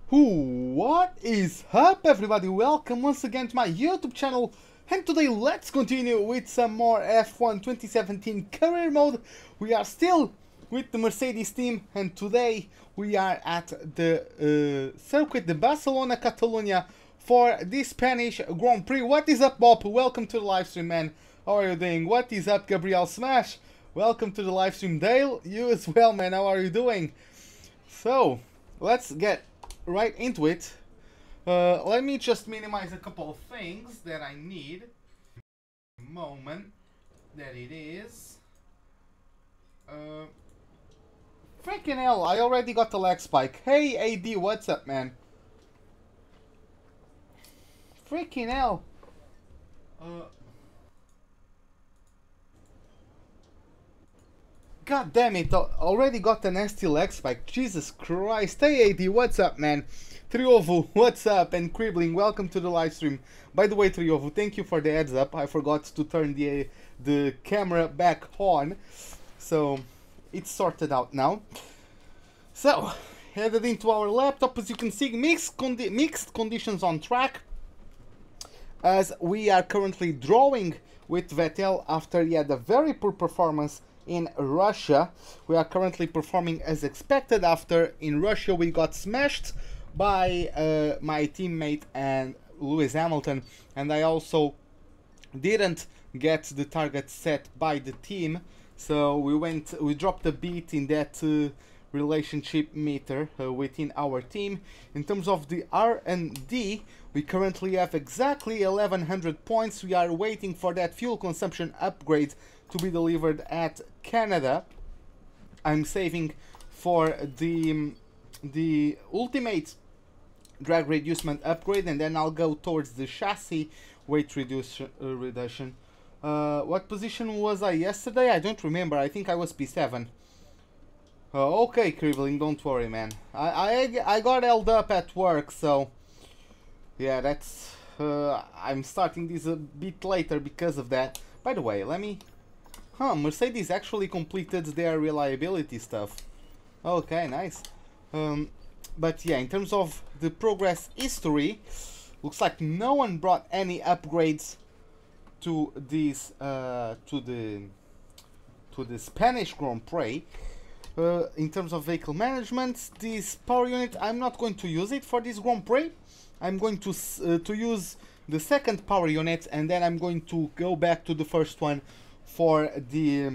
What is up, everybody? Welcome once again to my YouTube channel, and today let's continue with some more F1 2017 career mode. We are still with the Mercedes team, and today we are at the circuit, the Barcelona, Catalonia, for the Spanish Grand Prix. What is up, Bob? Welcome to the live stream, man. How are you doing? What is up, Gabriel Smash? Welcome to the live stream, Dale. You as well, man. How are you doing? So let's get right into it. Let me just minimize a couple of things that I need. Moment that it is. Freaking hell, I already got the leg spike. Hey AD, what's up, man? Freaking hell. God damn it, already got a nasty leg spike. Jesus Christ. Hey AD, what's up, man? Triovo, what's up? And Cribbling, welcome to the live stream. By the way, Triovo, thank you for the heads up. I forgot to turn the camera back on. So, it's sorted out now. So, headed into our laptop. As you can see, mixed conditions on track, as we are currently drawing with Vettel after he had a very poor performance in Russia. We are currently performing as expected after in Russia we got smashed by my teammate and Lewis Hamilton, and I also didn't get the target set by the team, so we dropped a bit in that relationship meter within our team. In terms of the R&D, we currently have exactly 1100 points. We are waiting for that fuel consumption upgrade to be delivered at Canada. I'm saving for the ultimate drag reducement upgrade, and then I'll go towards the chassis weight reduction. What position was I yesterday? I don't remember. I think I was P7. Okay, Cribbling, don't worry, man. I got held up at work, so yeah, that's I'm starting this a bit later because of that. By the way, let me... Mercedes actually completed their reliability stuff. Okay, nice. But yeah, in terms of the progress history, looks like no one brought any upgrades to this to the Spanish Grand Prix. In terms of vehicle management, this power unit, I'm not going to use it for this Grand Prix. I'm going to use the second power unit, and then I'm going to go back to the first one for the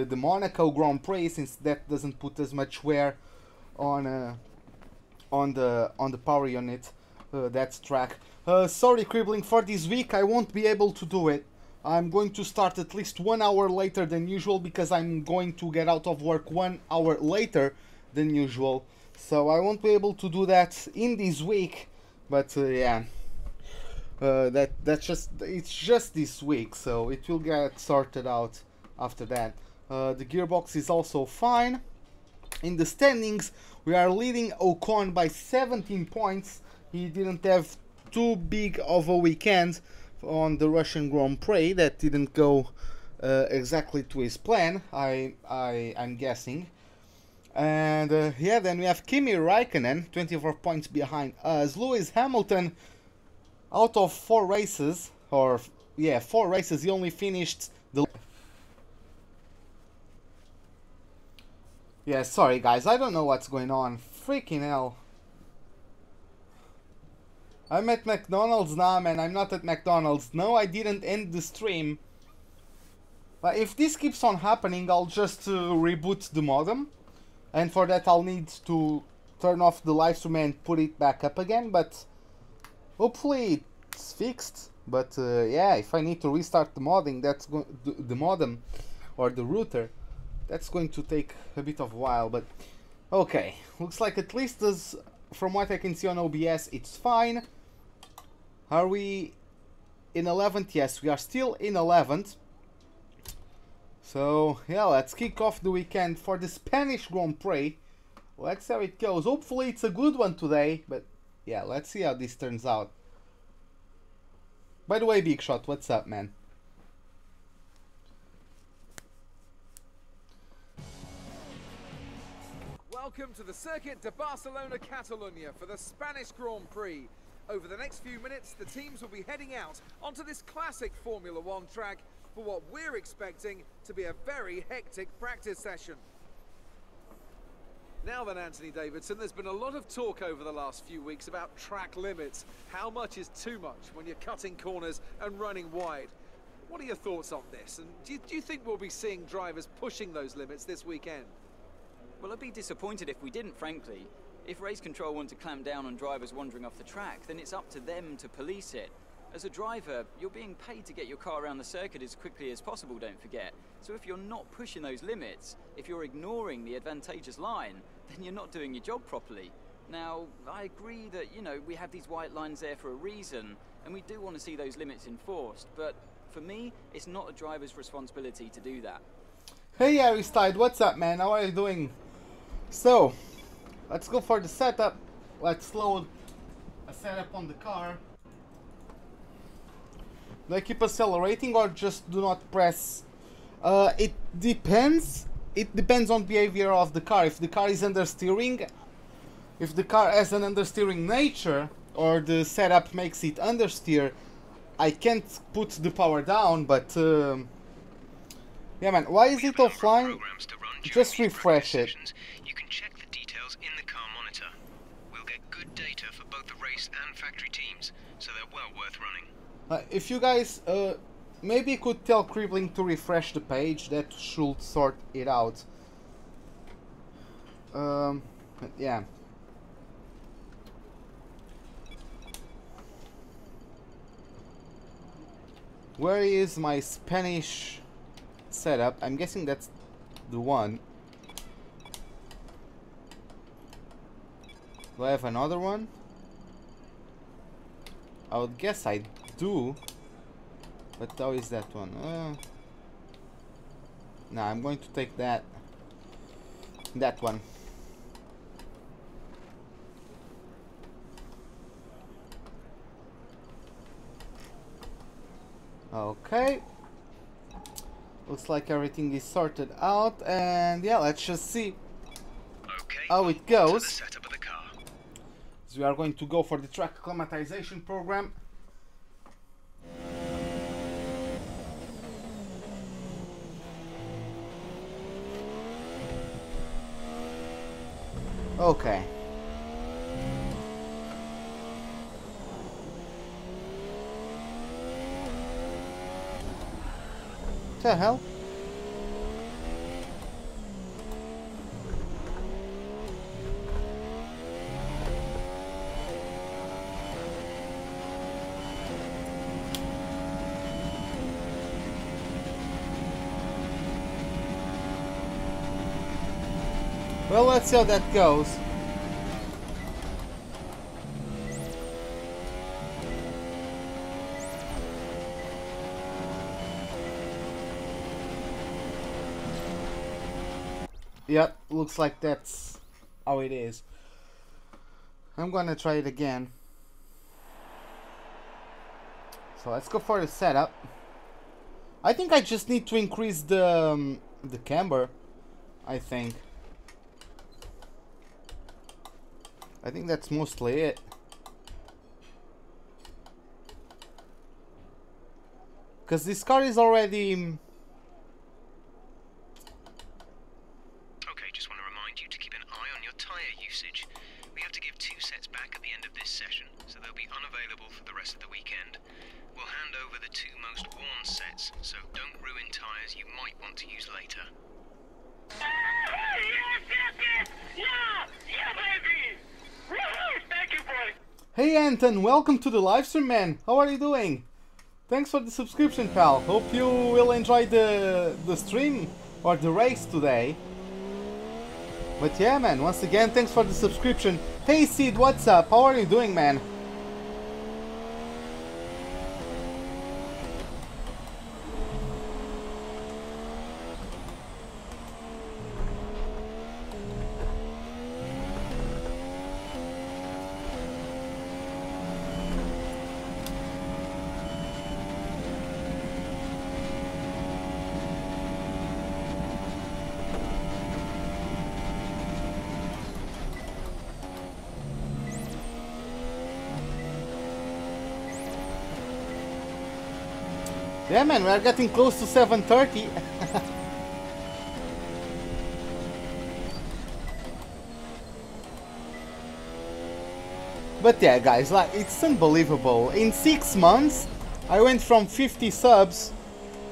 Monaco Grand Prix, since that doesn't put as much wear on the power unit. That's track. Sorry, Cribbling, for this week I won't be able to do it. I'm going to start at least 1 hour later than usual, because I'm going to get out of work 1 hour later than usual. So I won't be able to do that in this week. But yeah, it's just this week, so it will get sorted out after that. The gearbox is also fine. In the standings, we are leading Ocon by 17 points. He didn't have too big of a weekend on the Russian Grand Prix. That didn't go exactly to his plan, I'm guessing. And yeah, then we have Kimi Raikkonen, 24 points behind us. Lewis Hamilton, out of 4 races, or yeah, 4 races, he only finished the... Yeah, sorry guys, I don't know what's going on. Freaking hell. I'm at McDonald's now, man. I'm not at McDonald's. No, I didn't end the stream. But if this keeps on happening, I'll just reboot the modem. And for that I'll need to turn off the live stream and put it back up again. But hopefully it's fixed. But yeah, if I need to restart the modding, the modem or the router, that's going to take a bit of a while. But okay, looks like at least from what I can see on OBS, it's fine. Are we in 11th? Yes, we are still in 11th. So yeah, let's kick off the weekend for the Spanish Grand Prix. Let's see how it goes. Hopefully it's a good one today, but yeah, let's see how this turns out. By the way, Big Shot, what's up, man? welcome to the Circuit de Barcelona Catalunya for the Spanish Grand Prix. Over the next few minutes, the teams will be heading out onto this classic Formula One track for what we're expecting to be a very hectic practice session. Now then, Anthony Davidson, there's been a lot of talk over the last few weeks about track limits. How much is too much when you're cutting corners and running wide? What are your thoughts on this? And do you think we'll be seeing drivers pushing those limits this weekend? Well, I'd be disappointed if we didn't, frankly. If race control want to clamp down on drivers wandering off the track, then it's up to them to police it. As a driver, you're being paid to get your car around the circuit as quickly as possible, don't forget. So if you're not pushing those limits, if you're ignoring the advantageous line, then you're not doing your job properly. Now, I agree that, we have these white lines there for a reason, and we do want to see those limits enforced, but for me, it's not a driver's responsibility to do that. Hey Aristide, what's up, man? How are you doing? So, let's go for the setup. Let's load a setup on the car. Do I keep accelerating or just do not press? It depends. It depends on behavior of the car. If the car is understeering, if the car has an understeering nature, or the setup makes it understeer, I can't put the power down, but yeah, man, why is it offline? Just refresh it. You can check the details in the car monitor. We'll get good data for both the race and factory teams, so they're well worth running. If you guys maybe could tell Cribbling to refresh the page, that should sort it out. Yeah. Where is my Spanish setup? I'm guessing that's the one. Do I have another one? I would guess I do. But how is that one? Nah, I'm going to take that. That one. Okay. Looks like everything is sorted out, and yeah, let's just see how it goes. Setup of the car. So we are going to go for the track acclimatization program. Okay. What the hell? Well, let's see how that goes. Yep, looks like that's how it is. I'm gonna try it again. So let's go for the setup. I think I just need to increase the camber. I think that's mostly it. Because this car is already... Okay, just want to remind you to keep an eye on your tyre usage. We have to give 2 sets back at the end of this session, so they'll be unavailable for the rest of the weekend. We'll hand over the 2 most worn sets, so don't ruin tyres you might want to use later. Yeah, baby! Woohoo! Thank you, boy! Hey Anton, welcome to the livestream, man. How are you doing? Thanks for the subscription, pal. Hope you will enjoy the stream or the race today. But yeah, man, once again, thanks for the subscription. Hey Sid, what's up? How are you doing, man? Yeah, man, we're getting close to 7:30. But yeah, guys, like, it's unbelievable. In 6 months, I went from 50 subs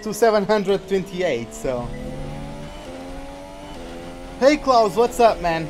to 728, so... Hey Klaus, what's up, man?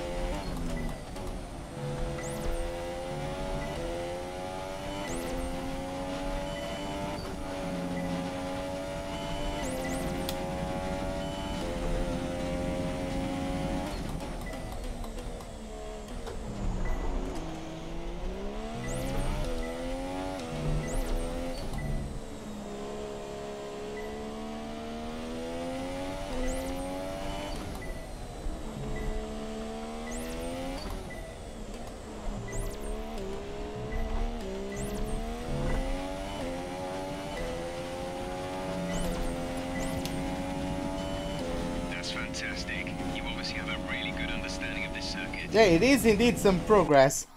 Fantastic. You obviously have a really good understanding of this circuit. Yeah, it is indeed some progress.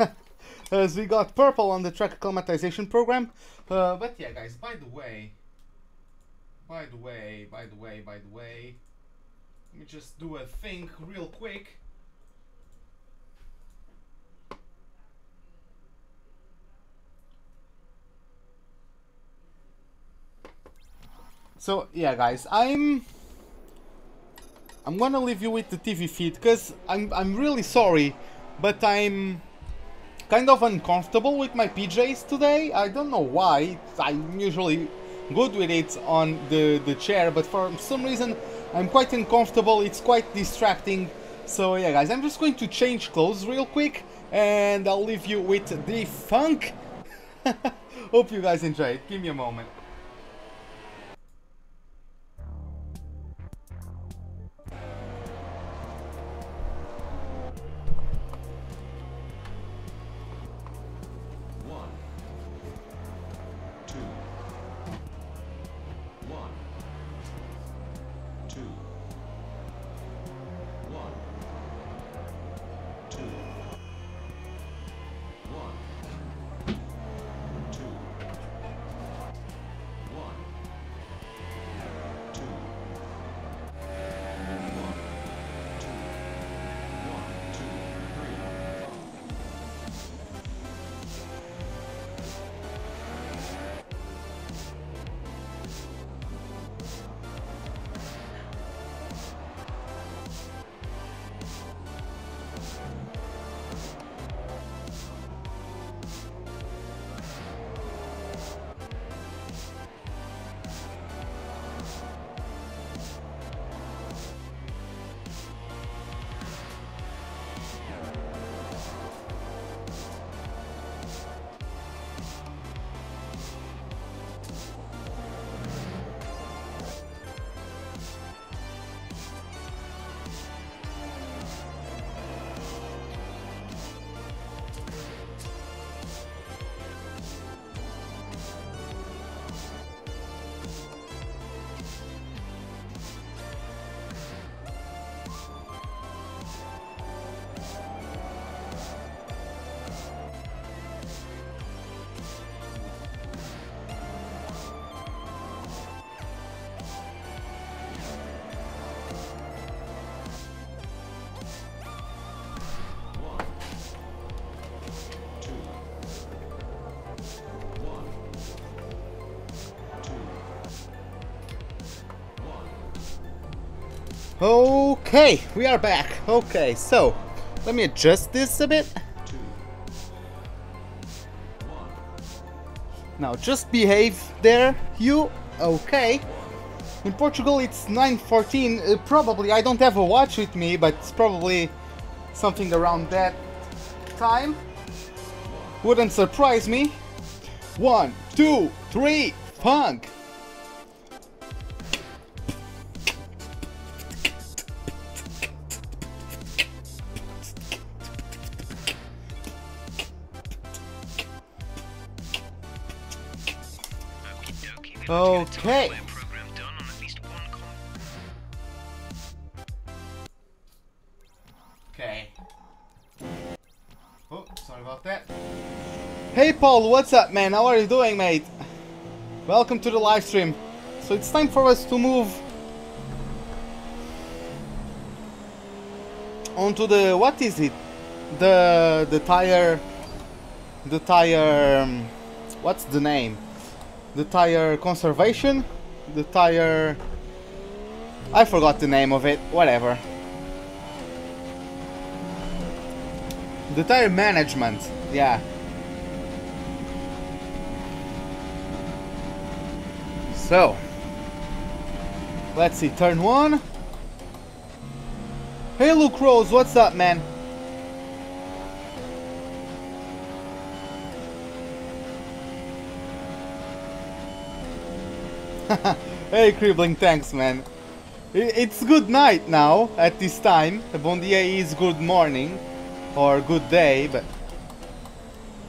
As we got purple on the track acclimatization program. But yeah, guys, by the way, let me just do a thing real quick. So yeah, guys, I'm gonna leave you with the TV feed because I'm really sorry, but I'm kind of uncomfortable with my PJs today. I don't know why. I'm usually good with it on the chair, but for some reason I'm quite uncomfortable. It's quite distracting. So yeah, guys, I'm just going to change clothes real quick and I'll leave you with the funk. Hope you guys enjoy it. Give me a moment. Okay, we are back. Okay, so let me adjust this a bit. Now just behave there, you. Okay. In Portugal it's 9:14. Probably I don't have a watch with me, but it's probably something around that time. Wouldn't surprise me. 1, 2, 3, funk. Okay. Okay. Oh, sorry about that. Hey Paul, what's up, man? How are you doing, mate? Welcome to the live stream. So it's time for us to move onto the, what is it? The tire, what's the name? The tire conservation? The tire, I forgot the name of it, whatever. The tire management, yeah. So, let's see, turn 1. Hey Luke Rose, what's up, man? Hey Cribbling, thanks, man. It's good night now at this time. Bon dia is good morning or good day, but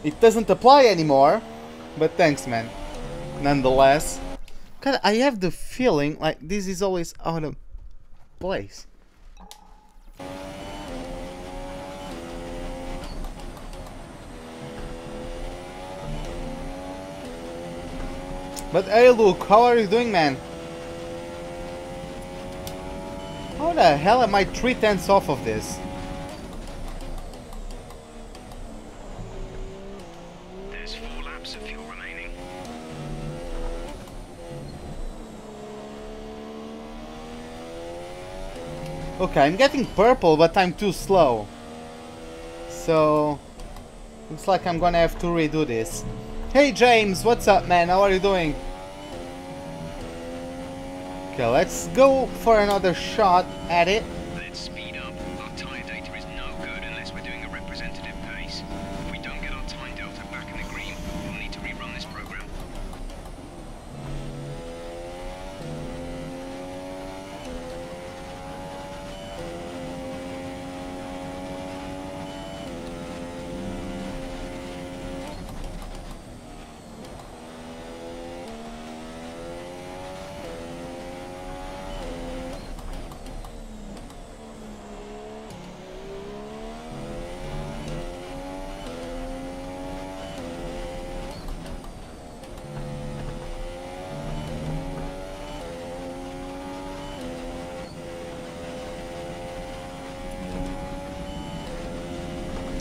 it doesn't apply anymore. But thanks, man. Nonetheless, God, I have the feeling like this is always out of place. But hey Luke, how are you doing, man? How the hell am I 3/10 off of this? There's 4 laps of fuel remaining. Okay, I'm getting purple, but I'm too slow. So, looks like I'm gonna have to redo this. Hey James, what's up, man? How are you doing? Okay, let's go for another shot at it. Let's speed up. Our tyre data is no good unless we're doing a representative pace. If we don't get our time delta back in the green, we'll need to rerun this program.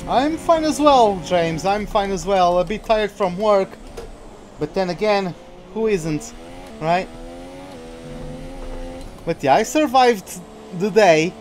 I'm fine as well, James. I'm fine as well. A bit tired from work. But then again, who isn't, right? But yeah, I survived the day.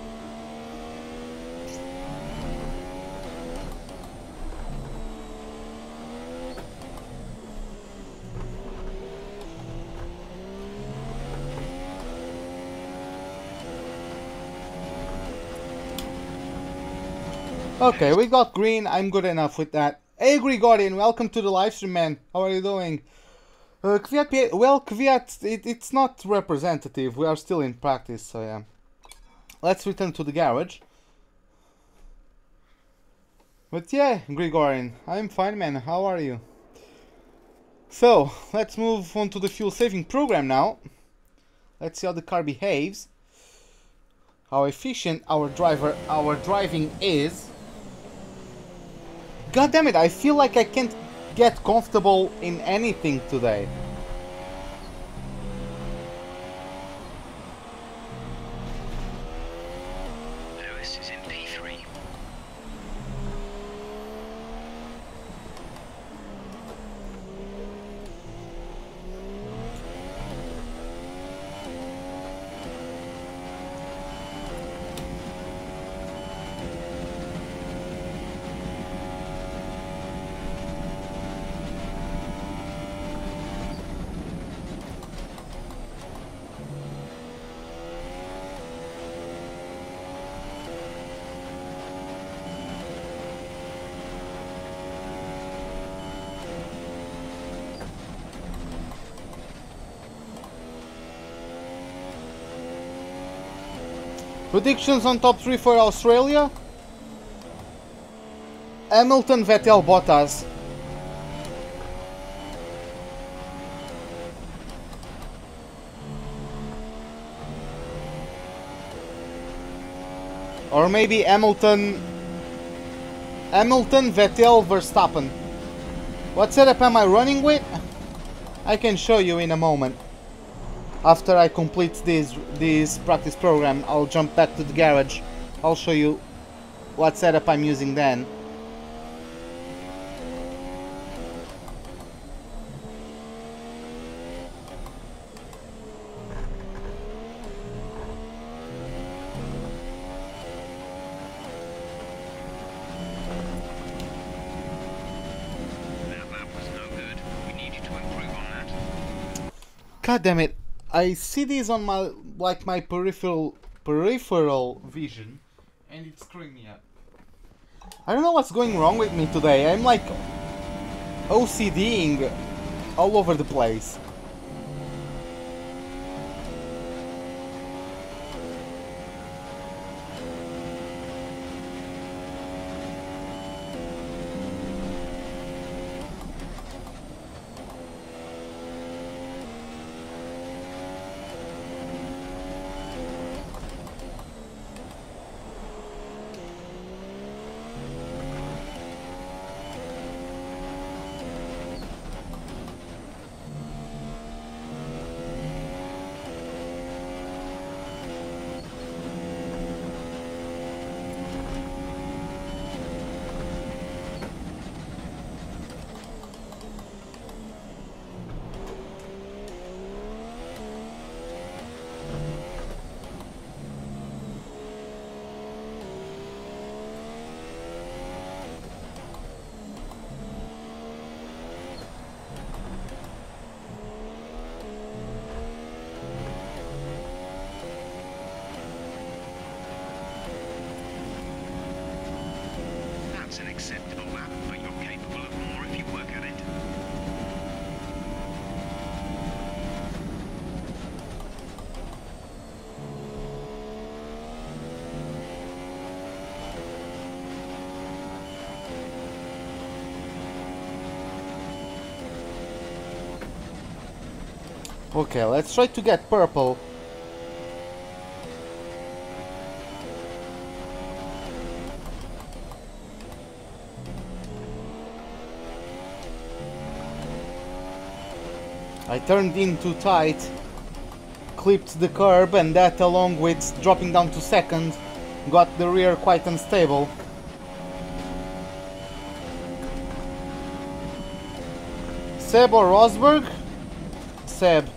Okay, we got green. I'm good enough with that. Hey Gregorian, welcome to the livestream, man. How are you doing? Kvyat, well, Kvyat, it's not representative. We are still in practice, so yeah. Let's return to the garage. But yeah, Gregorian, I'm fine, man. How are you? So, let's move on to the fuel saving program now. Let's see how the car behaves. How efficient our driving is. God damn it, I feel like I can't get comfortable in anything today. Lewis is in P3. Predictions on top 3 for Australia? Hamilton, Vettel, Bottas. Or maybe Hamilton, Vettel, Verstappen. What setup am I running with? I can show you in a moment. After I complete this practice program, I'll jump back to the garage. I'll show you what setup I'm using then. God damn it! I see these on my my peripheral vision, and it's screwing me up. I don't know what's going wrong with me today. I'm like OCDing all over the place. That's an acceptable lap, but you're capable of more if you work at it. Okay, let's try to get purple. I turned in too tight, clipped the curb, and that along with dropping down to second got the rear quite unstable. Seb or Rosberg? Seb.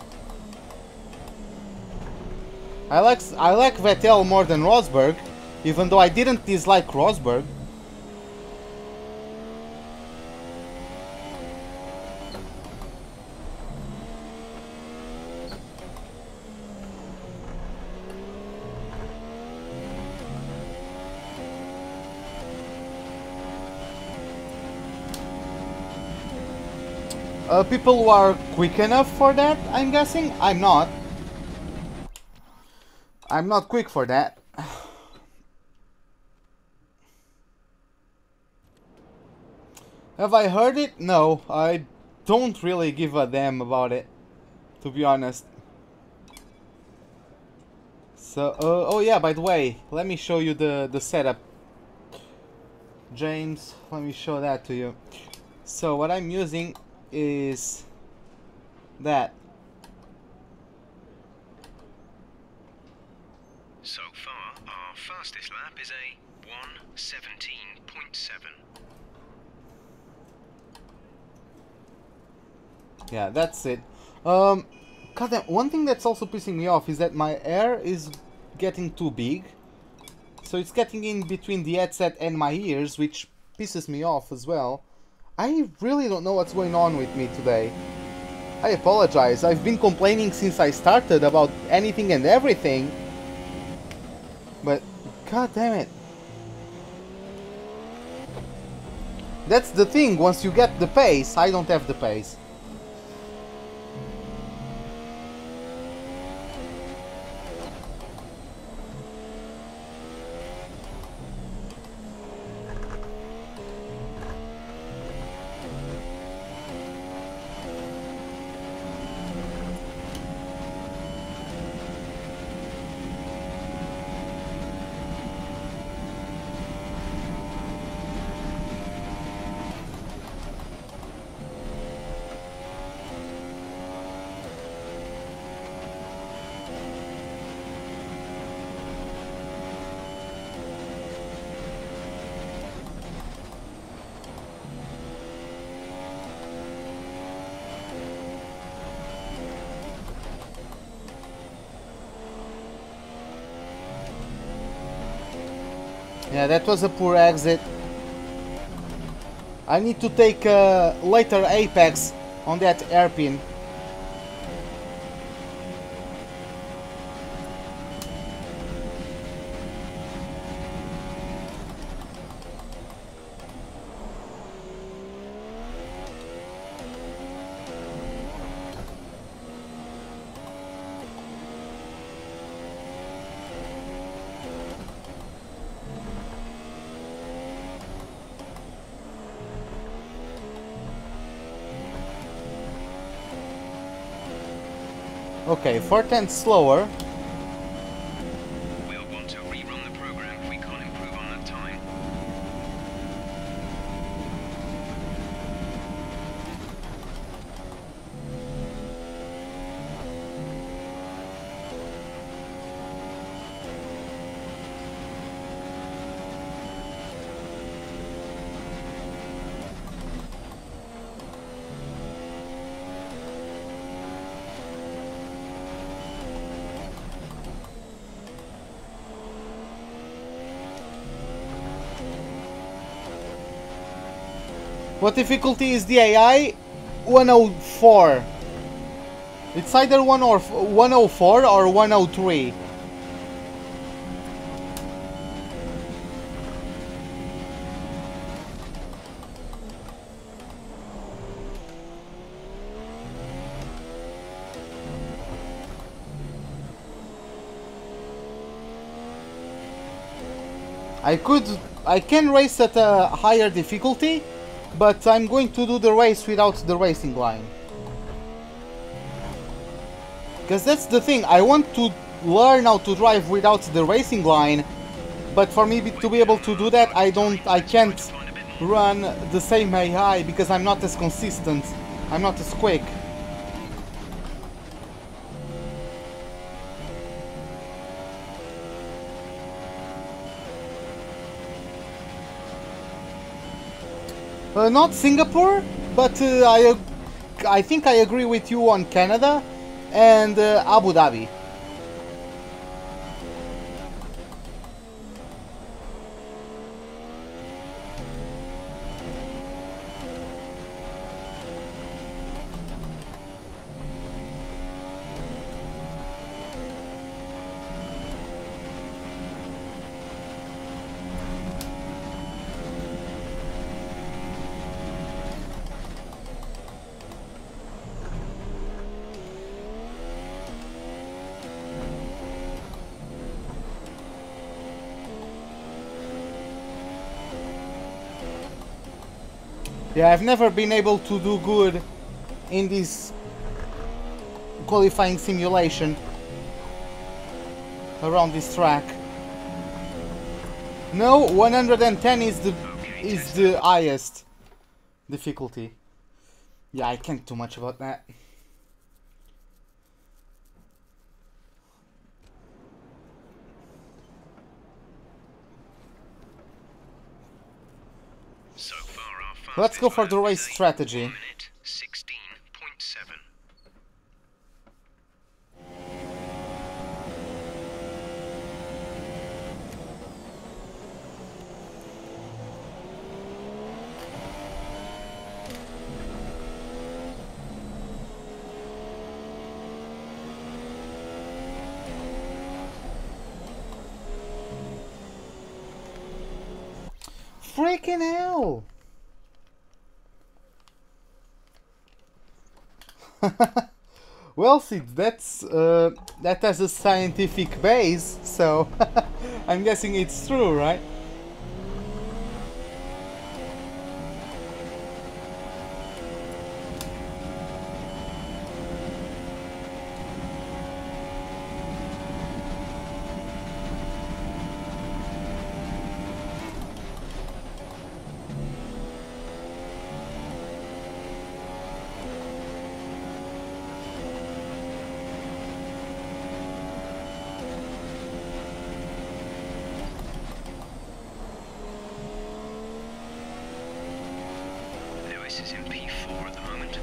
I like Vettel more than Rosberg, even though I didn't dislike Rosberg. People who are quick enough for that, I'm guessing. I'm not. I'm not quick for that. Have I heard it? No, I don't really give a damn about it, to be honest. So, oh yeah, by the way, let me show you the setup. James, let me show that to you. So what I'm using is that. So far, our fastest lap is a 1:17.7. Yeah, that's it. God damn, one thing that's also pissing me off is that my air is getting too big. So it's getting in between the headset and my ears, which pisses me off as well. I really don't know what's going on with me today. I apologize. I've been complaining since I started about anything and everything. But, god damn it. That's the thing, once you get the pace, I don't have the pace. Yeah, that was a poor exit. I need to take a later apex on that hairpin. Okay, 4/10 slower. We'll want to rerun the program if we can't improve on that time. What difficulty is the AI? 104. It's either 104 or 103. I can race at a higher difficulty, but I'm going to do the race without the racing line. Because that's the thing, I want to learn how to drive without the racing line, but for me to be able to do that, I can't run the same AI because I'm not as consistent, I'm not as quick. Not Singapore, but I think I agree with you on Canada and Abu Dhabi. Yeah, I've never been able to do good in this qualifying simulation around this track. No, 110 is the highest difficulty. Yeah, I can't do much about that. So far, our Let's go for the fastest race lap is a strategy. 1 minute 16.7. Freaking hell! Well, see, that has a scientific base, so I'm guessing it's true, right? Lewis is in P4 at the moment.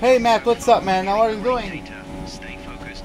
Hey Matt, what's up, man? How are you doing? Later. Stay focused.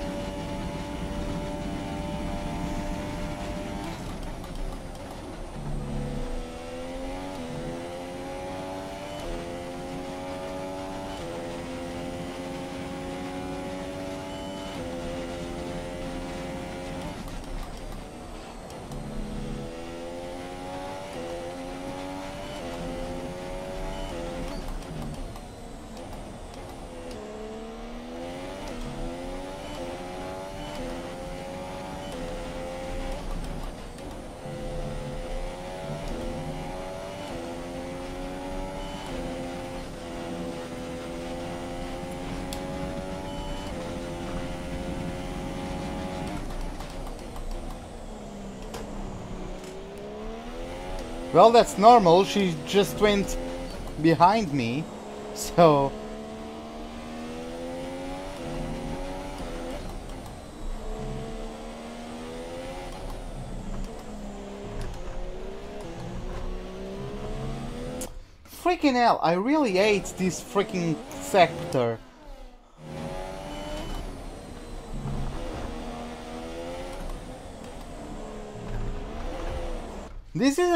Well, that's normal. She just went behind me, so... Freaking hell, I really hate this freaking sector. This is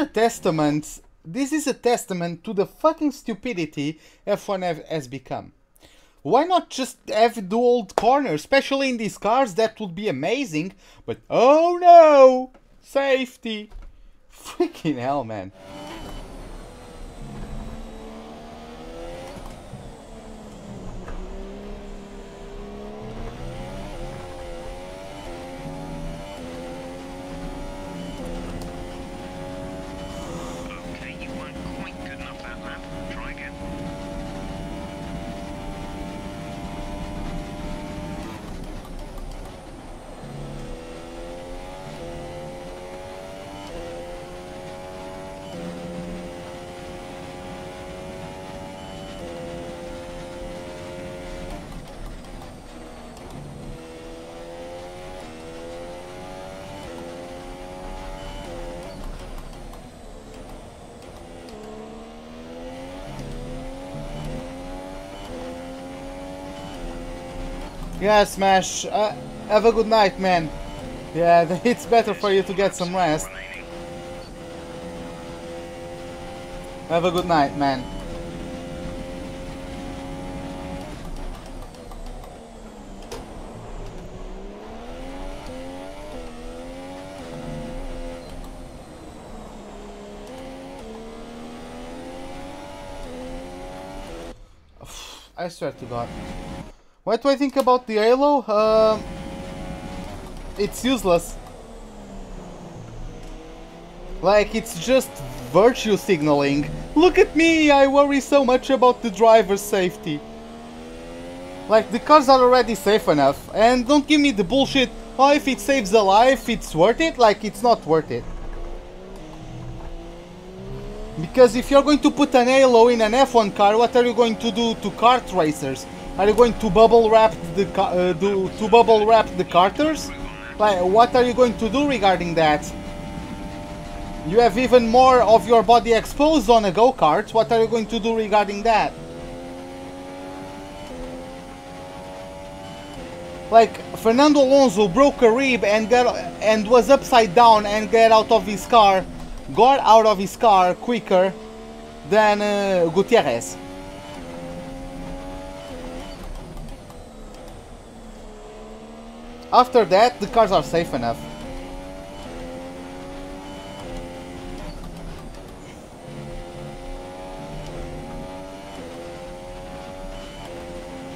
a testament to the fucking stupidity F1 has become. Why not just have dual corners, especially in these cars? That would be amazing. But oh no! Safety! Freaking hell, man. Okay, you weren't quite good enough that lap. Try again. Yeah, Smash. Have a good night, man. Yeah, it's better for you to get some rest. Remaining. Have a good night, man. I swear to God. What do I think about the halo? It's useless. Like, it's just virtue signaling. Look at me, I worry so much about the driver's safety. Like, the cars are already safe enough. And don't give me the bullshit, oh, if it saves a life, it's worth it. Like, it's not worth it. Because if you're going to put an halo in an F1 car, what are you going to do to kart racers? Are you going to bubble wrap the karters? Like, what are you going to do regarding that? You have even more of your body exposed on a go-kart. What are you going to do regarding that? Like, Fernando Alonso broke a rib and was upside down and got out of his car quicker than Gutierrez. After that, the cars are safe enough.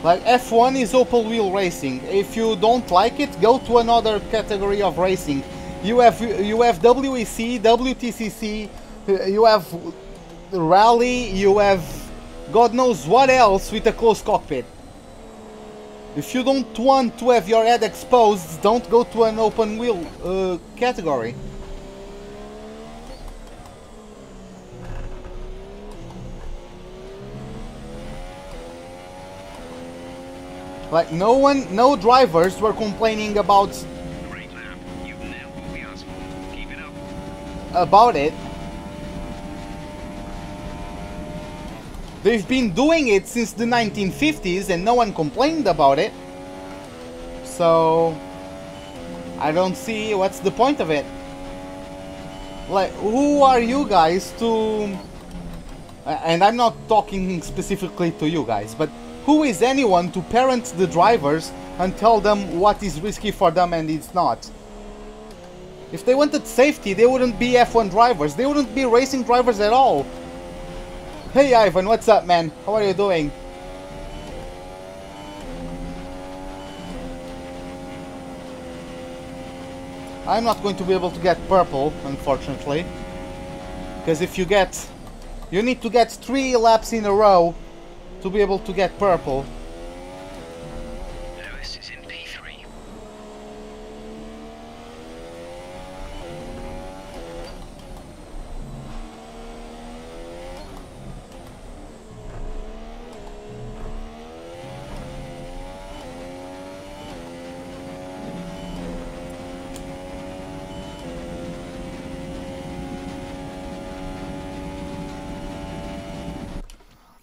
Like, F1 is open wheel racing. If you don't like it, go to another category of racing. You have WEC, WTCC, you have rally, you have God knows what else with a closed cockpit. If you don't want to have your head exposed, don't go to an open wheel category. Like, no drivers were complaining about Great lap. You've nailed what we asked for. Keep it up. about it. They've been doing it since the 1950s and no one complained about it. So I don't see what's the point of it. Like, who are you guys to... And I'm not talking specifically to you guys, but who is anyone to parent the drivers and tell them what is risky for them and it's not? If they wanted safety, they wouldn't be F1 drivers. They wouldn't be racing drivers at all. Hey Ivan, what's up, man? How are you doing? I'm not going to be able to get purple, unfortunately. Because if you get... You need to get 3 laps in a row to be able to get purple. Lewis is in P3.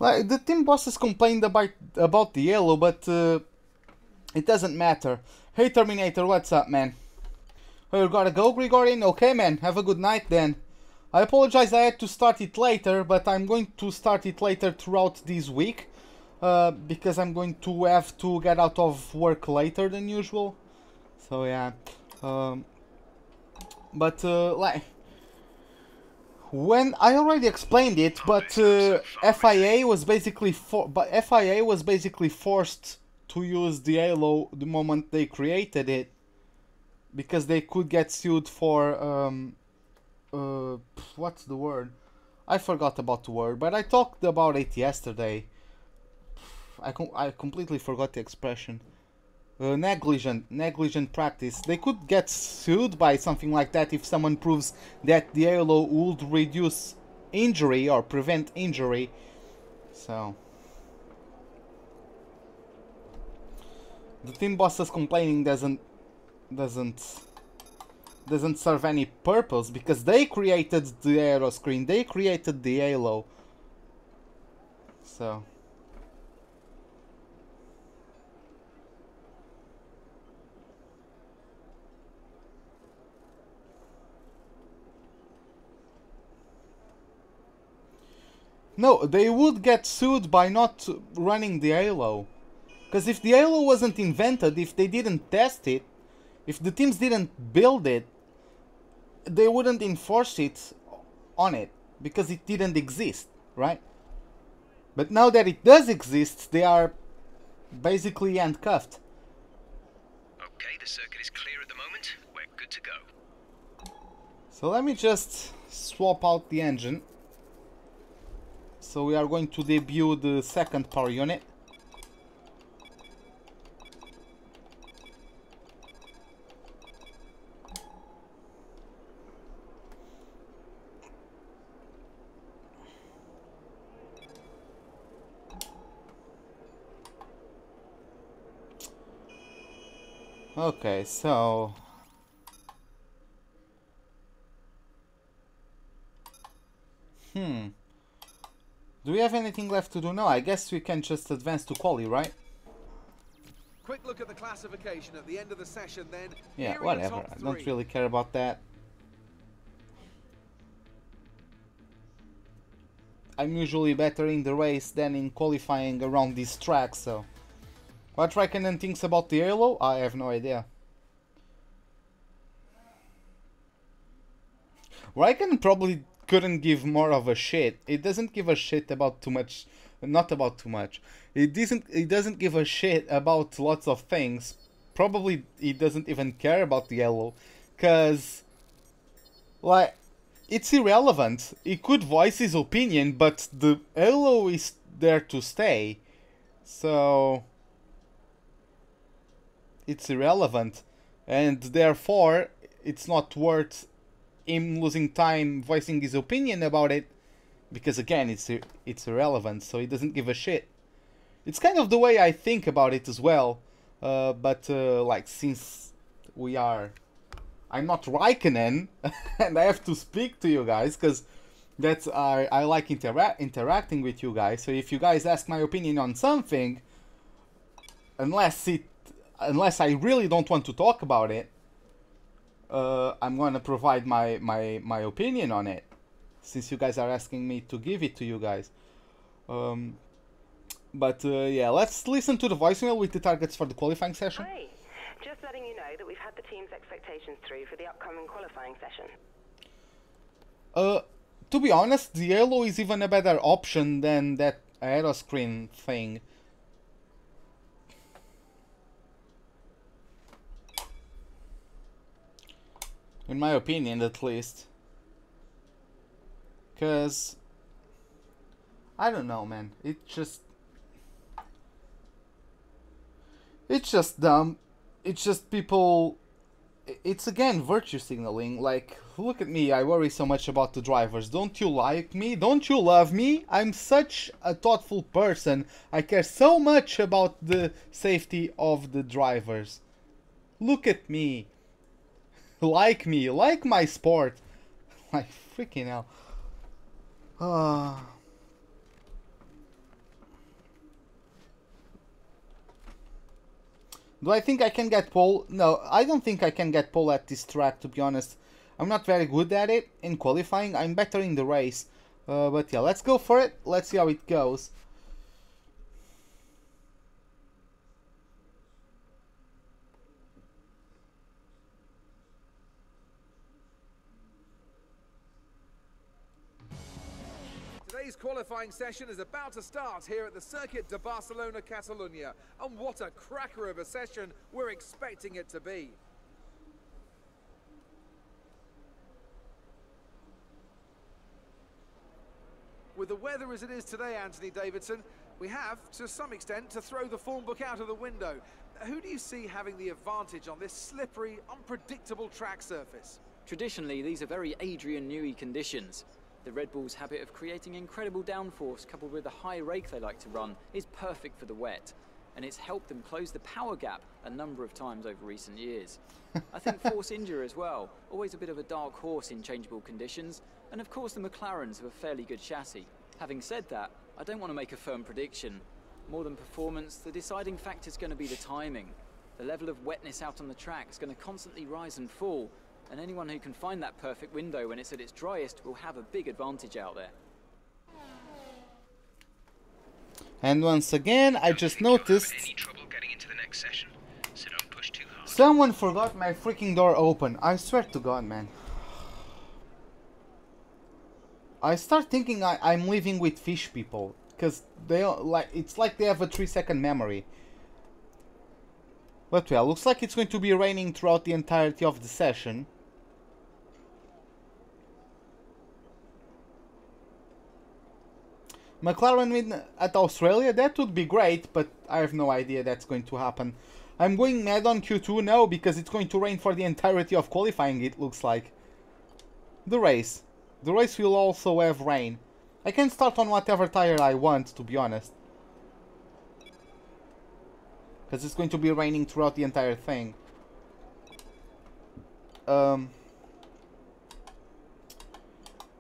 Like, the team bosses complained about the yellow, but it doesn't matter. Hey Terminator, what's up, man? Oh, you gotta go, Gregorian? Okay, man, have a good night then. I apologize I had to start it later, but I'm going to start it later throughout this week. Because I'm going to have to get out of work later than usual. So yeah. Like... When I already explained it, but FIA was basically forced to use the halo the moment they created it, because they could get sued for what's the word? I forgot about the word, but I talked about it yesterday. I completely forgot the expression. Negligent practice. They could get sued by something like that if someone proves that the halo would reduce injury or prevent injury. So the team bosses complaining doesn't serve any purpose, because they created the aero screen, they created the halo. So no, they would get sued by not running the halo. Because if the halo wasn't invented, if they didn't test it, if the teams didn't build it, they wouldn't enforce it on it, because it didn't exist, right? But now that it does exist, they are basically handcuffed. Okay, the circuit is clear at the moment. We're good to go. So let me just swap out the engine. So we are going to debut the second power unit. Okay, so do we have anything left to do now? I guess we can just advance to quali, right? Quick look at the classification at the end of the session then. Yeah, Here are your whatever. top I don't three. really care about that. I'm usually better in the race than in qualifying around this track, so... What Raikkonen thinks about the halo? I have no idea. Raikkonen probably couldn't give more of a shit. It doesn't give a shit about too much. Not about too much. It doesn't give a shit about lots of things. Probably he doesn't even care about the halo. Cause like, it's irrelevant. He could voice his opinion, but the halo is there to stay. So it's irrelevant, and therefore it's not worth him losing time voicing his opinion about it, because again it's irrelevant, so he doesn't give a shit. It's kind of the way I think about it as well, but like, since I'm not Raikkonen and I have to speak to you guys, because That's I like interacting with you guys. So if you guys ask my opinion on something, unless I really don't want to talk about it, I'm gonna provide my opinion on it, since you guys are asking me to give it to you guys. Yeah, let's listen to the voicemail with the targets for the qualifying session. Hi, just letting you know that we've had the team's expectations through for the upcoming qualifying session. To be honest, the Halo is even a better option than that aeroscreen thing. In my opinion, at least. Cause I don't know, man. It's just dumb. It's just people. It's again virtue signaling. Like, look at me, I worry so much about the drivers. Don't you like me? Don't you love me? I'm such a thoughtful person. I care so much about the safety of the drivers. Look at me. Like me. Like my sport. Like, freaking hell. Do I think I can get pole? No, I don't think I can get pole at this track, to be honest. I'm not very good at it in qualifying. I'm better in the race. But yeah, let's go for it. Let's see how it goes. Today's qualifying session is about to start here at the Circuit de Barcelona, Catalunya. And what a cracker of a session we're expecting it to be. With the weather as it is today, Anthony Davidson, we have, to some extent, to throw the form book out of the window. Who do you see having the advantage on this slippery, unpredictable track surface? Traditionally, these are very Adrian Newey conditions. The Red Bull's habit of creating incredible downforce coupled with the high rake they like to run is perfect for the wet, and it's helped them close the power gap a number of times over recent years. I think Force India as well, always a bit of a dark horse in changeable conditions, and of course the McLarens have a fairly good chassis. Having said that, I don't want to make a firm prediction. More than performance, the deciding factor is going to be the timing. The level of wetness out on the track is going to constantly rise and fall, and anyone who can find that perfect window when it's at its driest will have a big advantage out there. And once again, I just noticed Any trouble getting into the next session, so don't push too hard. someone forgot my freaking door open. I swear to God, man. I start thinking I'm living with fish people, because they like it's like they have a 3-second memory. But well, looks like it's going to be raining throughout the entirety of the session. McLaren win at Australia, that would be great, but I have no idea that's going to happen. I'm going mad on Q2 now because it's going to rain for the entirety of qualifying, it looks like. The race will also have rain. I can start on whatever tire I want, to be honest. Because it's going to be raining throughout the entire thing.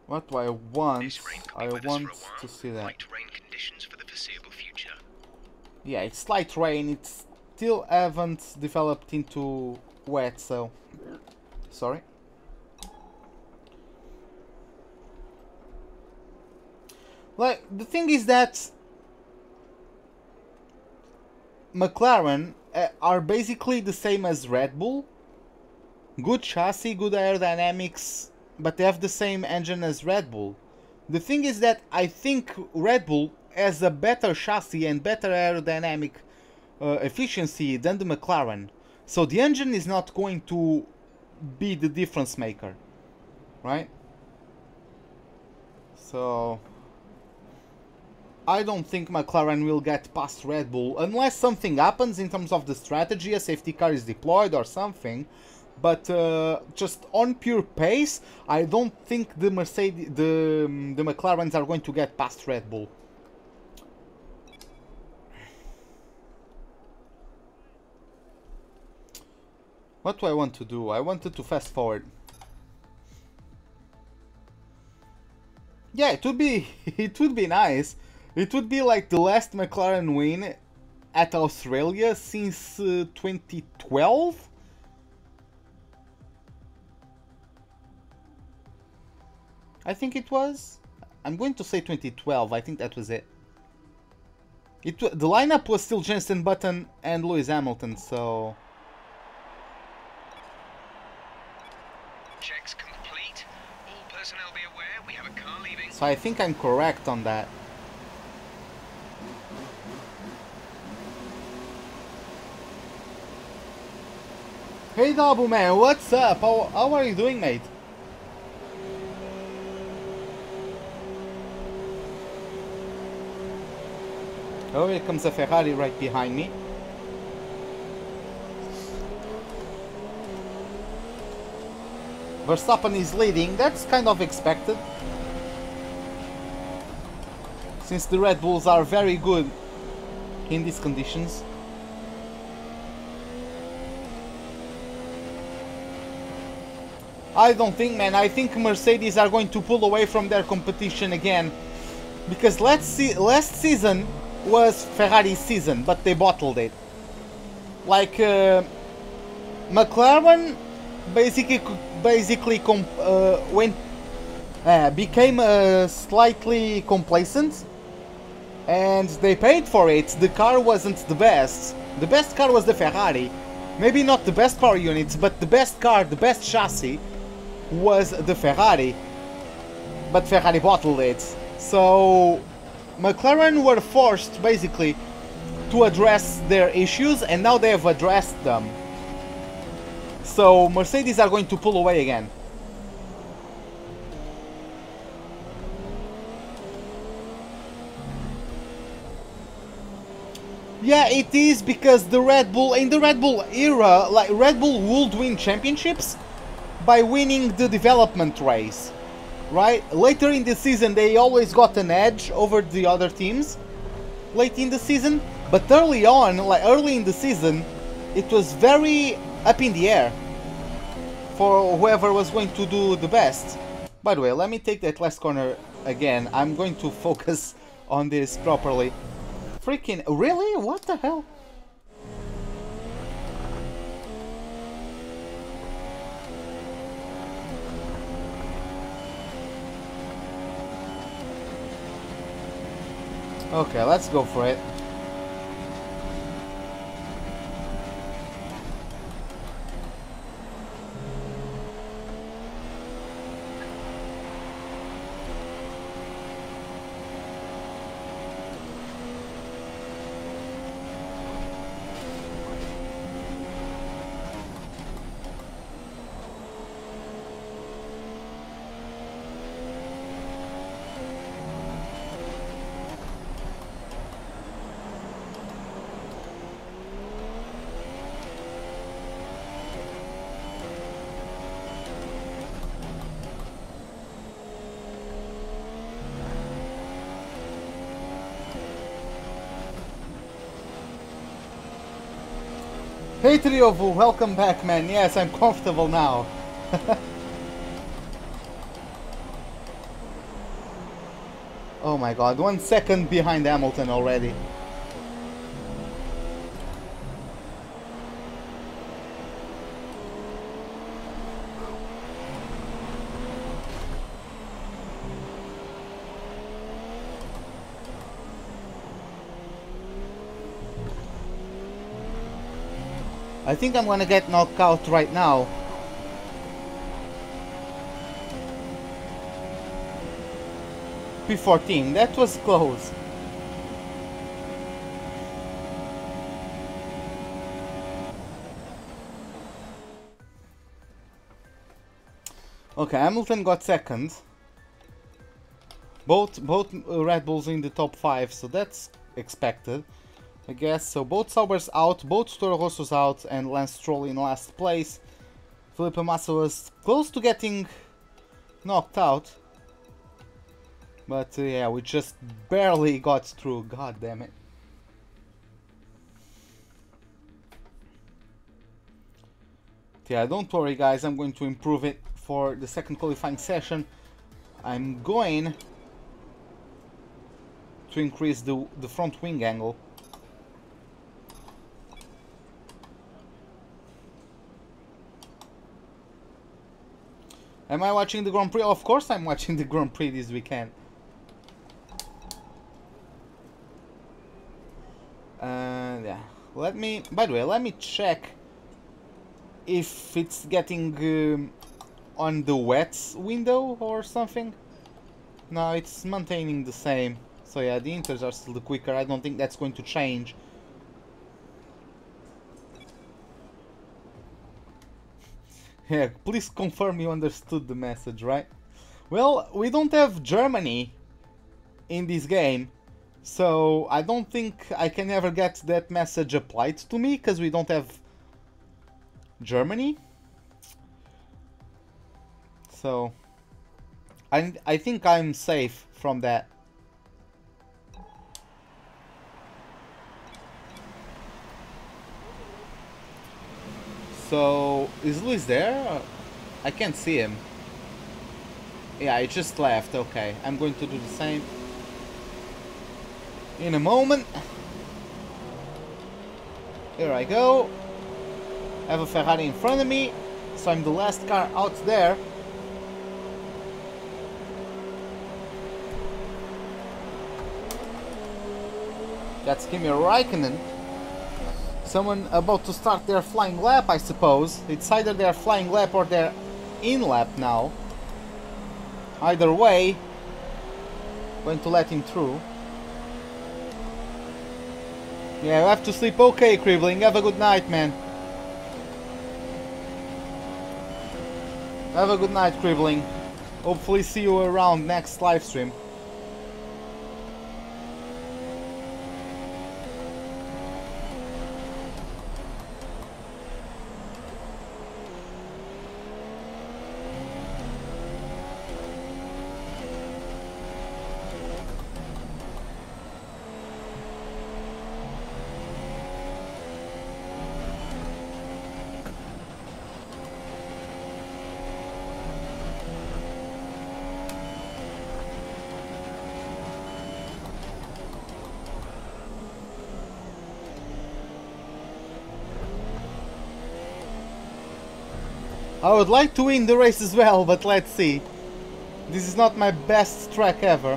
What do I want? I want to see that. Light rain conditions for the foreseeable future. Yeah, it's light rain. It's still haven't developed into wet, so sorry. Like, the thing is that McLaren are basically the same as Red Bull. Good chassis, good aerodynamics, but they have the same engine as Red Bull. The thing is that I think Red Bull has a better chassis and better aerodynamic efficiency than the McLaren. So the engine is not going to be the difference maker, right? So I don't think McLaren will get past Red Bull unless something happens in terms of the strategy, a safety car is deployed or something. But just on pure pace, I don't think the McLarens are going to get past Red Bull. What do I want to do? I wanted to fast forward. Yeah, it would be it would be nice. It would be like the last McLaren win at Australia since 2012. I think it was. I'm going to say 2012. I think that was it. The lineup was still Jenson Button and Lewis Hamilton, so. Checks complete. All personnel be aware we have a car leaving. So I think I'm correct on that. Hey Dabu man, what's up? How are you doing, mate? Oh, here comes a Ferrari right behind me. Verstappen is leading. That's kind of expected, since the Red Bulls are very good in these conditions. I don't think, man. I think Mercedes are going to pull away from their competition again, because last season was Ferrari's season, but they bottled it. Like McLaren became slightly complacent, and they paid for it. The car wasn't the best. The best car was the Ferrari. Maybe not the best power units, but the best car, the best chassis was the Ferrari. But Ferrari bottled it. So McLaren were forced basically to address their issues, and now they have addressed them. So Mercedes are going to pull away again. Yeah, it is, because the Red Bull, in the Red Bull era, like Red Bull would win championships by winning the development race, right? Later in the season they always got an edge over the other teams late in the season, but early on, like early in the season, it was very up in the air for whoever was going to do the best. By the way, let me take that last corner again. I'm going to focus on this properly. Freaking, really? What the hell? Okay, let's go for it. Hey Triovu, welcome back, man. Yes, I'm comfortable now. Oh my god, 1 second behind Hamilton already. I think I'm gonna get knocked out right now. P14, that was close. Okay, Hamilton got second. Both Red Bulls in the top 5, so that's expected, I guess. So both Saubers out, both Toro Rossos out, and Lance Stroll in last place. Felipe Massa was close to getting knocked out, but yeah, we just barely got through. God damn it. Yeah, don't worry guys, I'm going to improve it for the second qualifying session. I'm going to increase the front wing angle. Am I watching the Grand Prix? Of course I'm watching the Grand Prix this weekend. Yeah. By the way, let me check if it's getting on the wets window or something. No, it's maintaining the same. So yeah, the inters are still the quicker. I don't think that's going to change. Yeah, please confirm you understood the message, right? Well, we don't have Germany in this game, so I don't think I can ever get that message applied to me, because we don't have Germany. So I think I'm safe from that. So, is Luis there? I can't see him. Yeah, he just left. Okay, I'm going to do the same in a moment. Here I go. I have a Ferrari in front of me, so I'm the last car out there. That's Kimi Räikkönen. Someone about to start their flying lap, I suppose. It's either their flying lap or their in lap now. Either way, going to let him through. Yeah, you have to sleep okay, Cribbling. Have a good night, man. Have a good night, Cribbling. Hopefully see you around next live stream. I would like to win the race as well, but let's see. This is not my best track ever.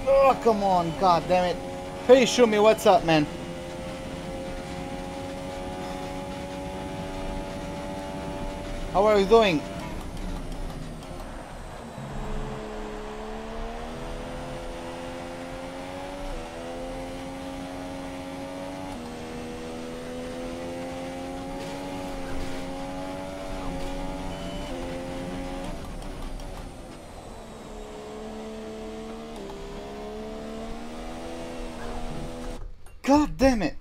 Oh, come on, god damn it. Hey, Shumi, what's up, man? How are you doing? God damn it!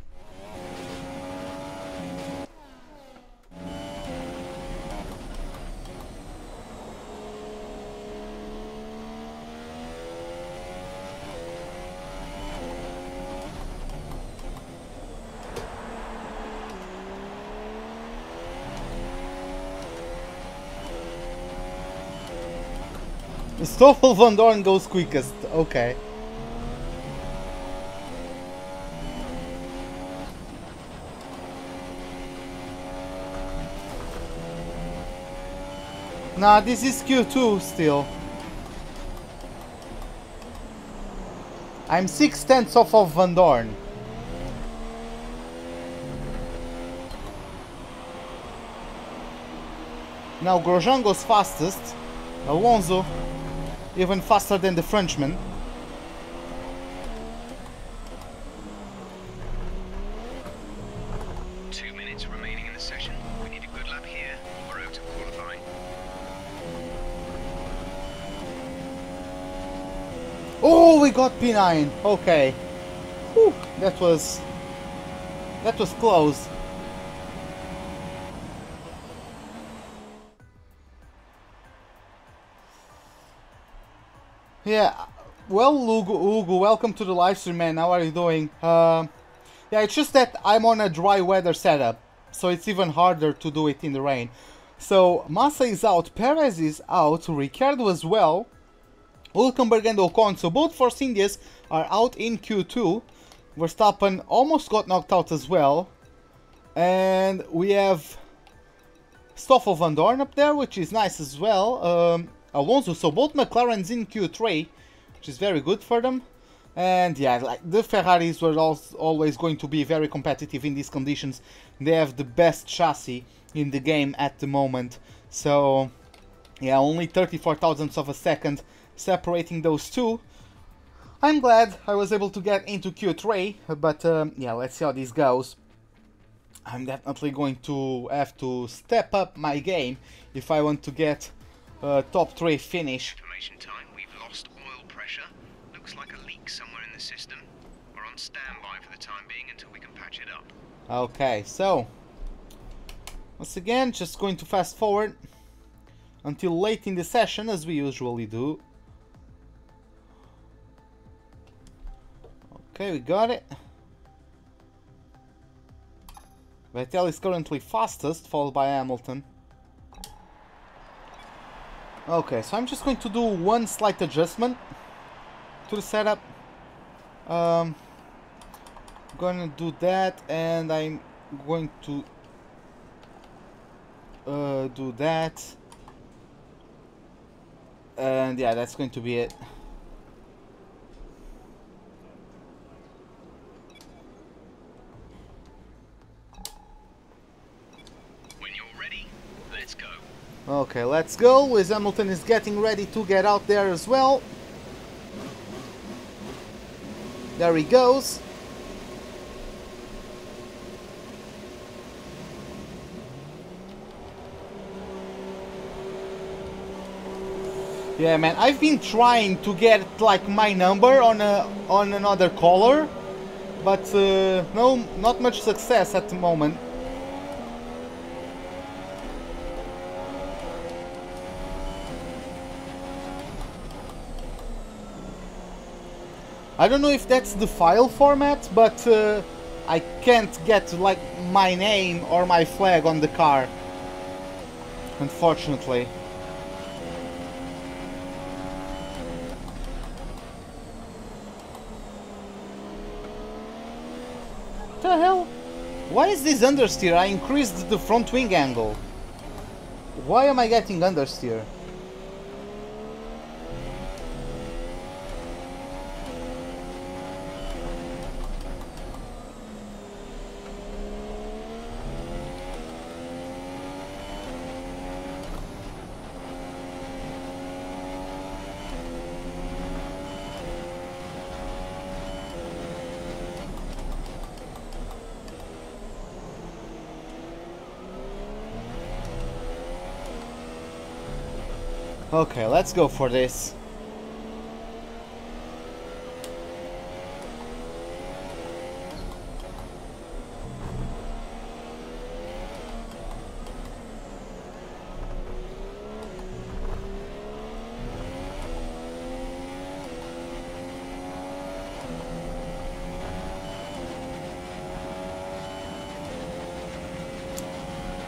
Stoffel van Dorn goes quickest, okay. Nah, this is Q2 still. I'm 6/10 off of Van Dorn. Now Grosjean goes fastest. Alonso even faster than the Frenchman. Remaining in the session. We need a good lap here. We're out to qualify. Oh, we got P9. Okay. Whew, that was close. Yeah, Well, Ugu, welcome to the live stream, man. How are you doing? Yeah, it's just that I'm on a dry weather setup, so it's even harder to do it in the rain. So, Massa is out, Perez is out, Ricciardo as well, Hülkenberg and Ocon, so both Force Indias are out in Q2. Verstappen almost got knocked out as well. And we have Stoffel van Dorn up there, which is nice as well. Alonso, so both McLarens in Q3, which is very good for them. And yeah, like the Ferraris were always going to be very competitive in these conditions. They have the best chassis in the game at the moment. So yeah, only 34 thousandths of a second separating those two. I'm glad I was able to get into Q3, but yeah, let's see how this goes. I'm definitely going to have to step up my game if I want to get a top 3 finish. Information time, we've lost oil pressure. Looks like a leak somewhere in the system. We're on standby for the time being until we can patch it up. Okay, so once again, just going to fast forward until late in the session, as we usually do. Okay, we got it. Vettel is currently fastest, followed by Hamilton. Okay, so I'm just going to do one slight adjustment to the setup. Gonna do that, and I'm going to do that. And yeah, that's going to be it. Okay, let's go. Lewis Hamilton is getting ready to get out there as well. There he goes. Yeah, man, I've been trying to get like my number on another color, but no, not much success at the moment. I don't know if that's the file format, but I can't get like my name or my flag on the car, unfortunately. What the hell? Why is this understeer? I increased the front wing angle. Why am I getting understeer? Okay, let's go for this.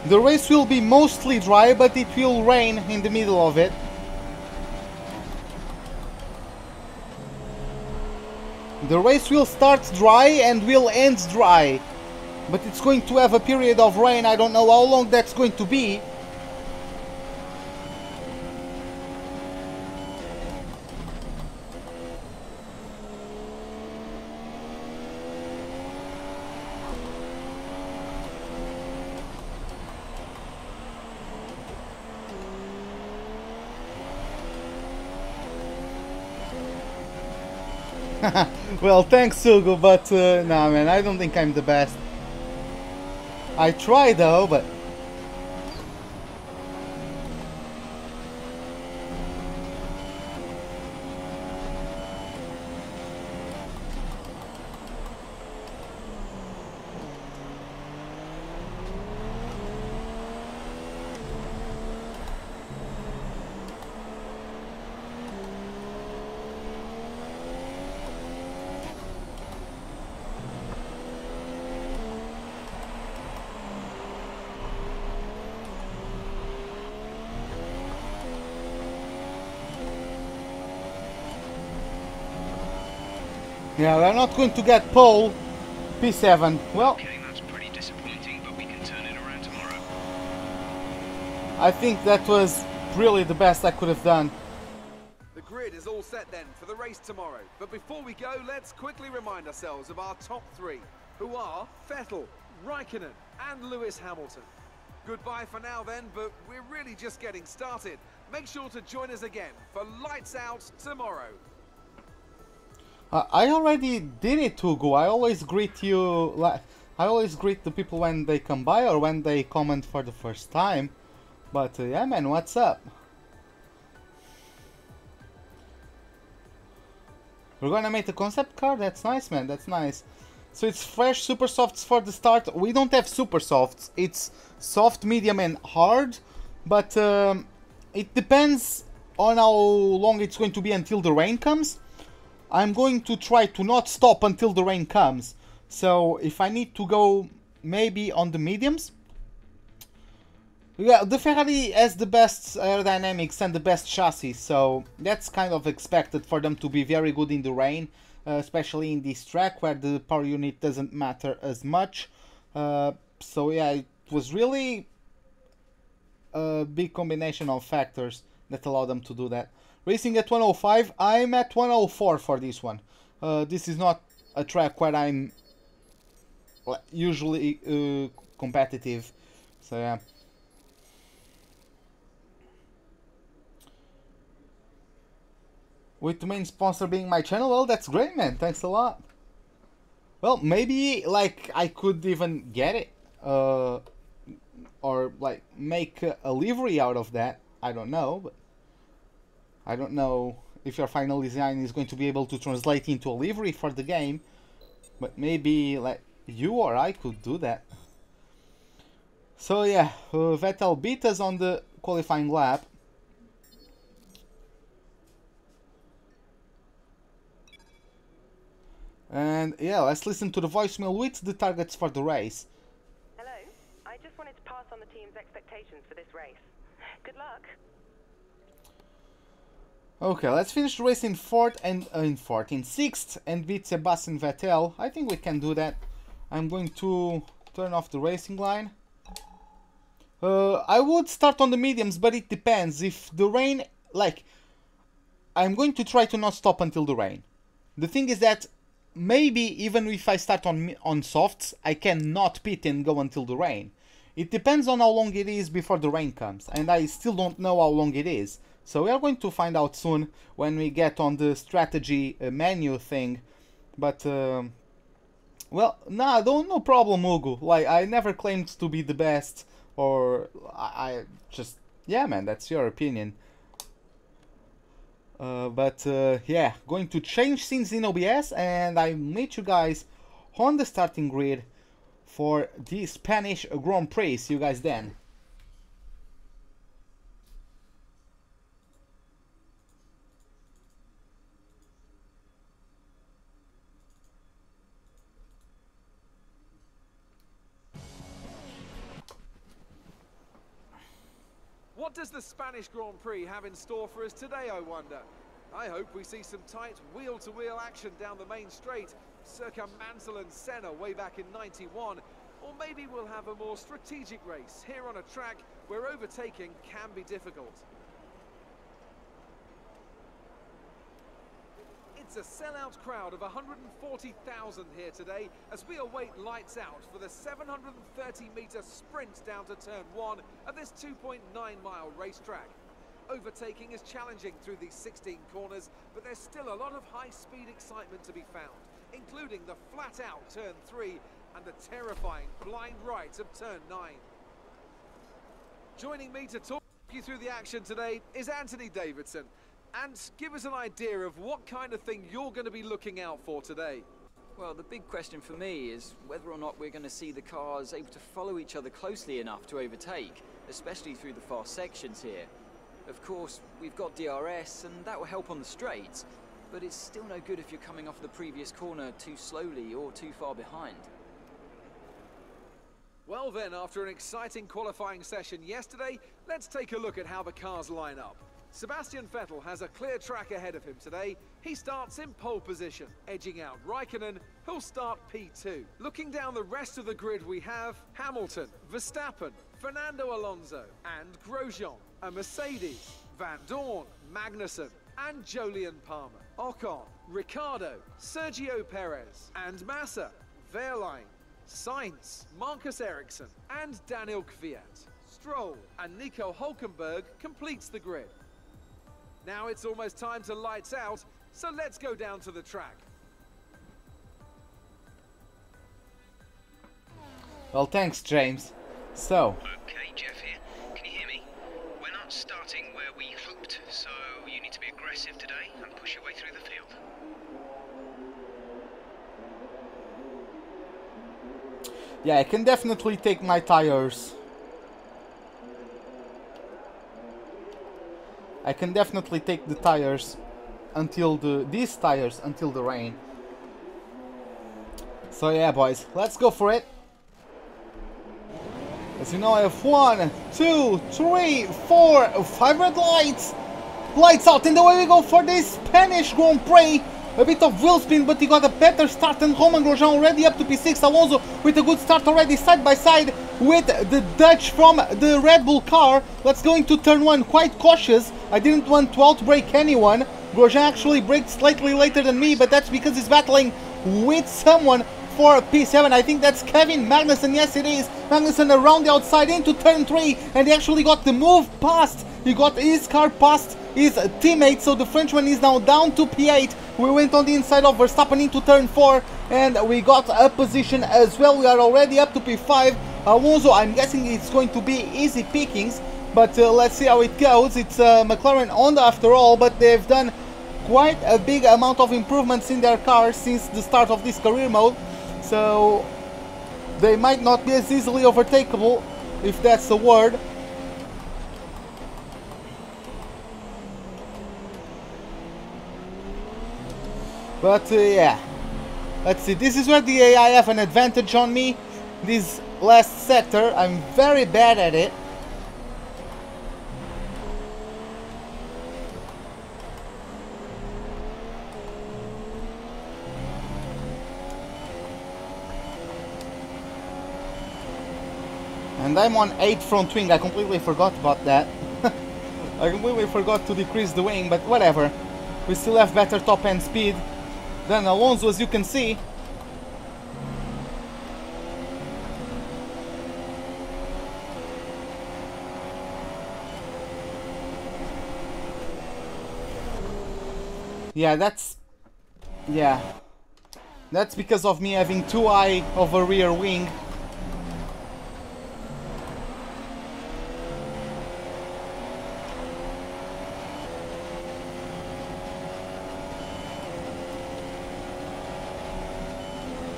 The race will be mostly dry, but it will rain in the middle of it. The race will start dry and will end dry, but it's going to have a period of rain. I don't know how long that's going to be. Well, thanks, Sugu, but nah, man, I don't think I'm the best. I try though, but Yeah, we're not going to get pole. P7. Well, Okay, that's pretty disappointing, but we can turn it around tomorrow. I think that was really the best I could have done. The grid is all set then for the race tomorrow. But before we go, let's quickly remind ourselves of our top three, who are Vettel, Raikkonen and Lewis Hamilton. Goodbye for now then, but we're really just getting started. Make sure to join us again for Lights Out tomorrow. I already did it, Hugo. I always greet you, I always greet the people when they come by or when they comment for the first time. But yeah, man, what's up? We're gonna make a concept car? That's nice, man, that's nice. So it's fresh super softs for the start. We don't have super softs. It's soft, medium and hard. But it depends on how long it's going to be until the rain comes. I'm going to try to not stop until the rain comes. So if I need to go maybe on the mediums. Yeah, the Ferrari has the best aerodynamics and the best chassis, so that's kind of expected for them to be very good in the rain, especially in this track where the power unit doesn't matter as much. So yeah, it was really a big combination of factors that allowed them to do that. Racing at 105, I'm at 104 for this one. This is not a track where I'm usually competitive, so yeah. With the main sponsor being my channel, well, that's great, man. Thanks a lot. Well, maybe like I could even get it, or like make a livery out of that. I don't know, but I don't know if your final design is going to be able to translate into a livery for the game. But maybe like you or I could do that. So yeah, Vettel beat us on the qualifying lap. And yeah, let's listen to the voicemail with the targets for the race. Hello, I just wanted to pass on the team's expectations for this race. Good luck. Okay, let's finish the race in sixth and beat Sebastian Vettel. I think we can do that. I'm going to turn off the racing line. I would start on the mediums, but it depends. If the rain, like, I'm going to try to not stop until the rain. The thing is that maybe even if I start on softs, I cannot pit and go until the rain. It depends on how long it is before the rain comes, and I still don't know how long it is. So we are going to find out soon when we get on the strategy menu thing. But, well, nah, no problem, Hugo. Like, I never claimed to be the best, or I just, yeah, man, that's your opinion. Yeah, going to change scenes in OBS, and I meet you guys on the starting grid for the Spanish Grand Prix. See you guys then. What does the Spanish Grand Prix have in store for us today, I wonder? I hope we see some tight wheel-to-wheel action down the main straight, circa Mansell and Senna way back in '91. Or maybe we'll have a more strategic race here on a track where overtaking can be difficult. It's a sellout crowd of 140,000 here today as we await lights out for the 730-metre sprint down to turn 1 of this 2.9-mile racetrack. Overtaking is challenging through these 16 corners, but there's still a lot of high-speed excitement to be found, including the flat-out turn 3 and the terrifying blind right of turn 9. Joining me to talk you through the action today is Anthony Davidson. And give us an idea of what kind of thing you're going to be looking out for today. Well, the big question for me is whether or not we're going to see the cars able to follow each other closely enough to overtake, especially through the fast sections here. Of course, we've got DRS, and that will help on the straights, but it's still no good if you're coming off the previous corner too slowly or too far behind. Well then, after an exciting qualifying session yesterday, let's take a look at how the cars line up. Sebastian Vettel has a clear track ahead of him today. He starts in pole position, edging out Raikkonen, who'll start P2. Looking down the rest of the grid, we have Hamilton, Verstappen, Fernando Alonso, and Grosjean, a Mercedes, Van Dorn, Magnussen, and Jolyon Palmer. Ocon, Ricciardo, Sergio Perez, and Massa, Wehrlein, Sainz, Marcus Ericsson, and Daniel Kvyat. Stroll and Nico Hülkenberg completes the grid. Now it's almost time to lights out, so let's go down to the track. Well, thanks, James. So, Okay, Jeff here. Can you hear me? We're not starting where we hoped, so you need to be aggressive today and push your way through the field. yeah, I can definitely take my tires. I can definitely take the tires until these tires until the rain. So yeah, boys, let's go for it. As you know, I have 1, 2, 3, 4, 5 red lights. Lights out, and away we go for this Spanish Grand Prix. A bit of wheel spin, but he got a better start than Romain Grosjean, already up to P6. Alonso with a good start already, side by side with the Dutch from the Red Bull car. Let's go into turn 1, quite cautious. I didn't want to outbrake anyone. Grosjean actually braked slightly later than me, but that's because he's battling with someone for P7. I think that's Kevin Magnussen. Yes, it is. Magnussen around the outside into turn 3, and he actually got the move past. He got his car past his teammate, so the Frenchman is now down to P8. We went on the inside of Verstappen into turn 4, and we got a position as well. We are already up to P5. Alonso, I'm guessing it's going to be easy pickings, but let's see how it goes. It's McLaren Honda after all, but they've done quite a big amount of improvements in their car since the start of this career mode, so they might not be as easily overtakeable, if that's a word. But yeah, let's see, this is where the AI have an advantage on me. This last sector, I'm very bad at it. And I'm on 8 front wing, I completely forgot about that. I completely forgot to decrease the wing, but whatever. We still have better top end speed than Alonso, as you can see. Yeah, that's because of me having too high of a rear wing.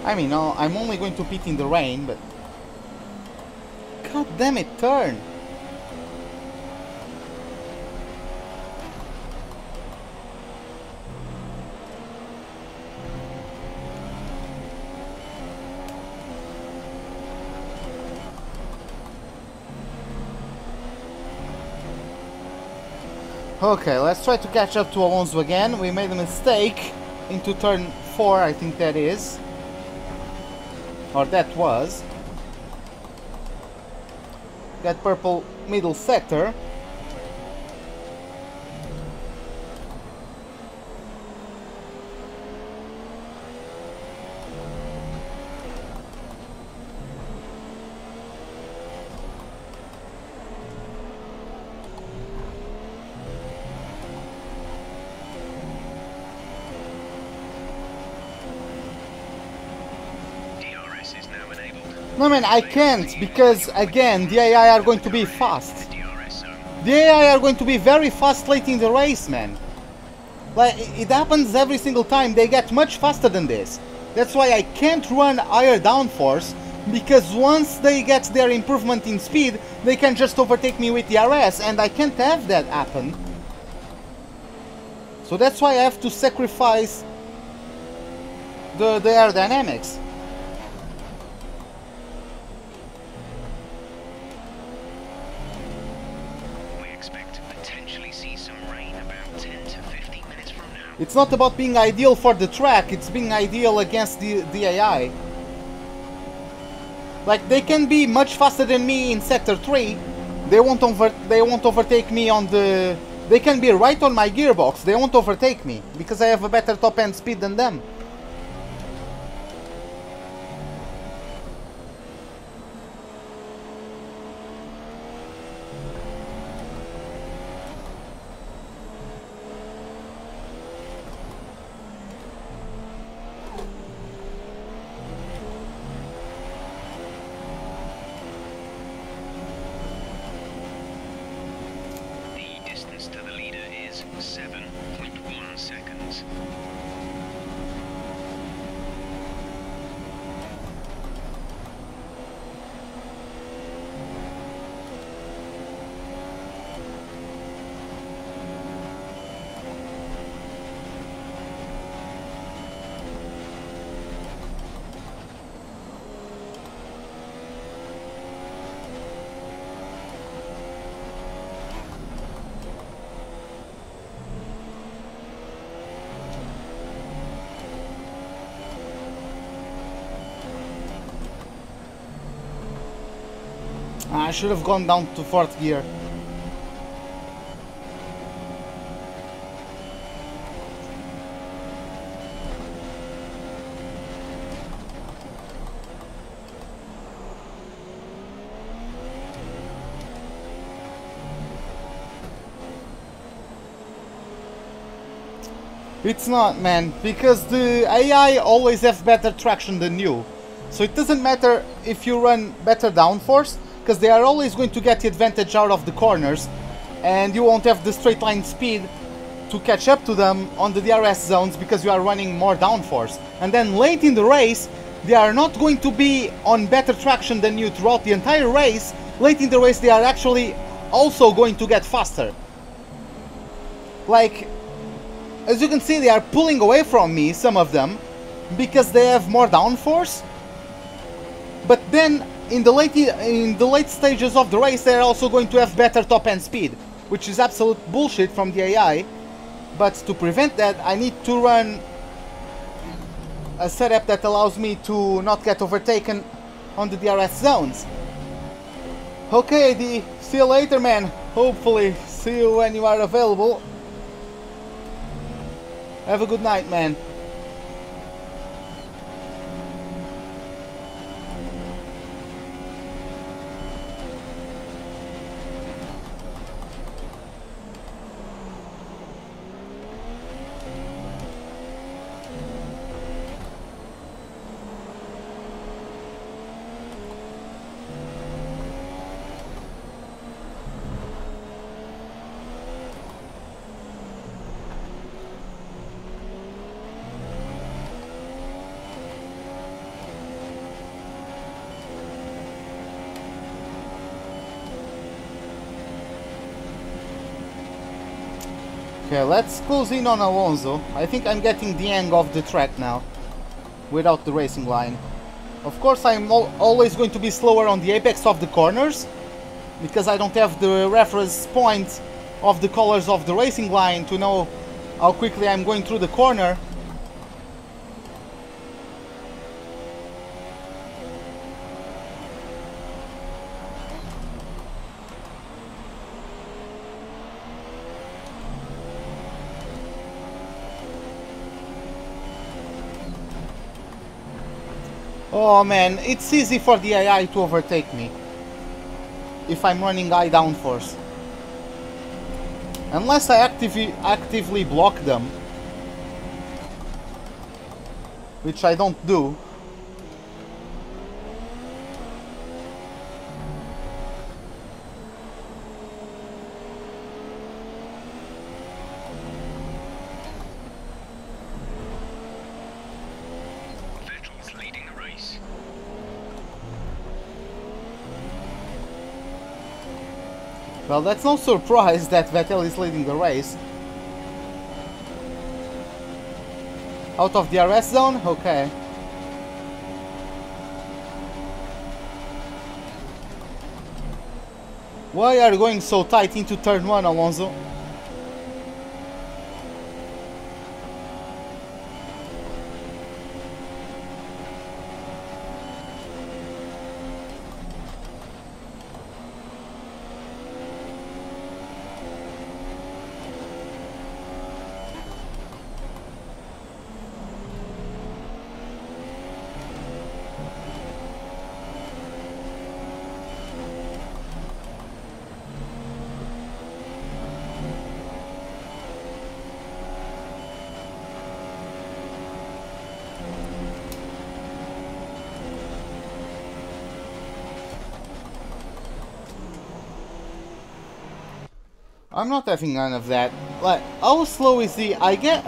I mean, I'm only going to pit in the rain, but... God damn it, turn! Okay, let's try to catch up to Alonso again. We made a mistake into turn 4, I think that is. Or that was. That purple middle sector. No man, I can't, because again, the AI are going to be fast. The AI are going to be very fast late in the race, man. Like, it happens every single time, they get much faster than this. That's why I can't run higher downforce, because once they get their improvement in speed, they can just overtake me with the RS, and I can't have that happen. So that's why I have to sacrifice the aerodynamics. potentially see some rain about 10 to 15 minutes from now. It's not about being ideal for the track, it's being ideal against the AI. Like, they can be much faster than me in Sector 3. They won't overtake me on the... They can be right on my gearbox. They won't overtake me because I have a better top end speed than them. The distance to the leader is 7.1 seconds. I should have gone down to 4th gear. It's not, man, because the AI always have better traction than you. So it doesn't matter if you run better downforce, because they are always going to get the advantage out of the corners, and you won't have the straight line speed to catch up to them on the DRS zones because you are running more downforce. And then late in the race, they are not going to be on better traction than you throughout the entire race. Late in the race, they are actually also going to get faster. Like, as you can see, they are pulling away from me, some of them, because they have more downforce. But then in the late stages of the race, they're also going to have better top end speed, which is absolute bullshit from the AI. But to prevent that, I need to run a setup that allows me to not get overtaken on the DRS zones. Okay, AD, see you later, man. Hopefully, see you when you are available. Have a good night, man. Okay, let's close in on Alonso. I think I'm getting the hang of the track now, without the racing line. Of course, I'm always going to be slower on the apex of the corners, because I don't have the reference point of the colors of the racing line to know how quickly I'm going through the corner. Oh man, it's easy for the AI to overtake me if I'm running high downforce. Unless I actively block them, which I don't do. Vettel's leading the race. Well, that's no surprise that Vettel is leading the race. Out of the DRS zone? Okay. Why are you going so tight into turn 1, Alonso? I'm not having none of that. Like, how slow is he? I get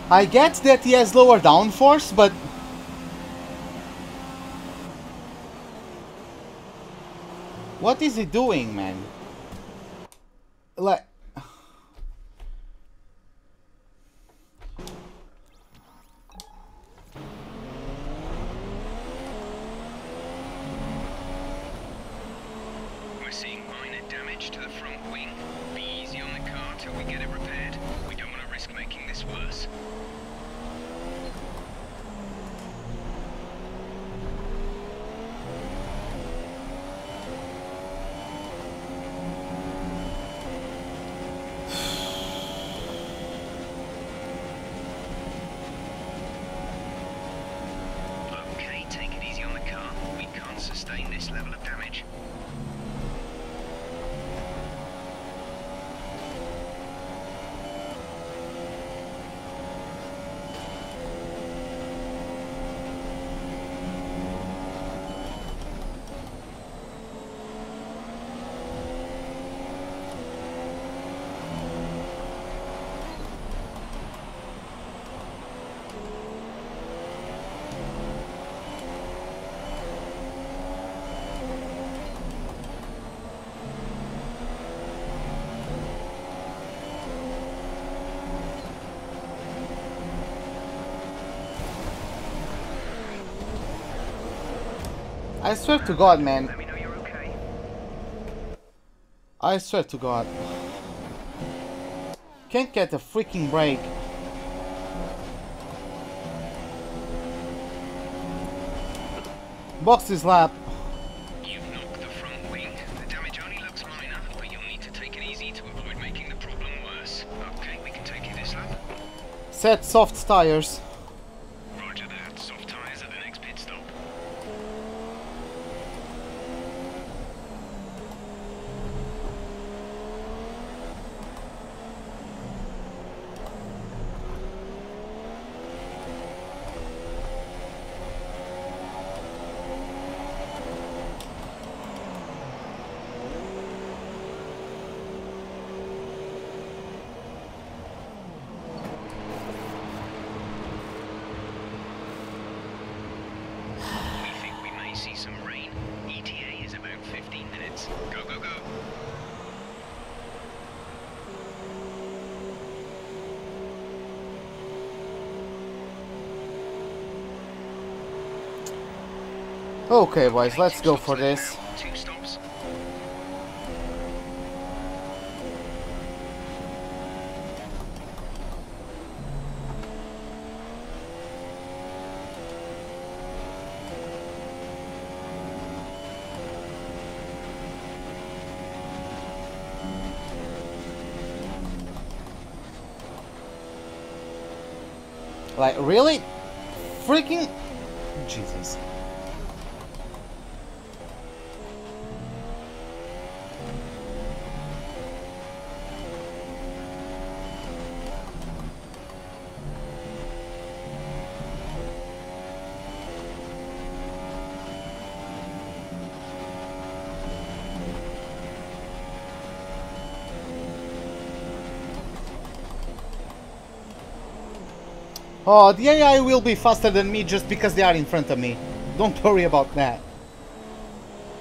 that he has lower downforce, but what is he doing, man? Like, We're seeing minor damage to the front wing. Be easy on the car till we get it repaired. We don't want to risk making this worse. Okay, take it easy on the car. We can't sustain this level of damage. I swear to God, man. Let me know you're okay. I swear to God. Can't get a freaking break. Box his lap. You've knocked the front wing. The damage only looks minor, but you'll need to take it easy to avoid making the problem worse. Okay, we can take you this lap. Set soft tires. Roger that. Soft tires at the next pit stop. We think we may see some rain. ETA is about 15 minutes. Go, go, go. Okay, boys, let's Two go stops for left this. now. 2 stops. Like, really? Freaking... Jesus. Oh, the AI will be faster than me just because they are in front of me. Don't worry about that.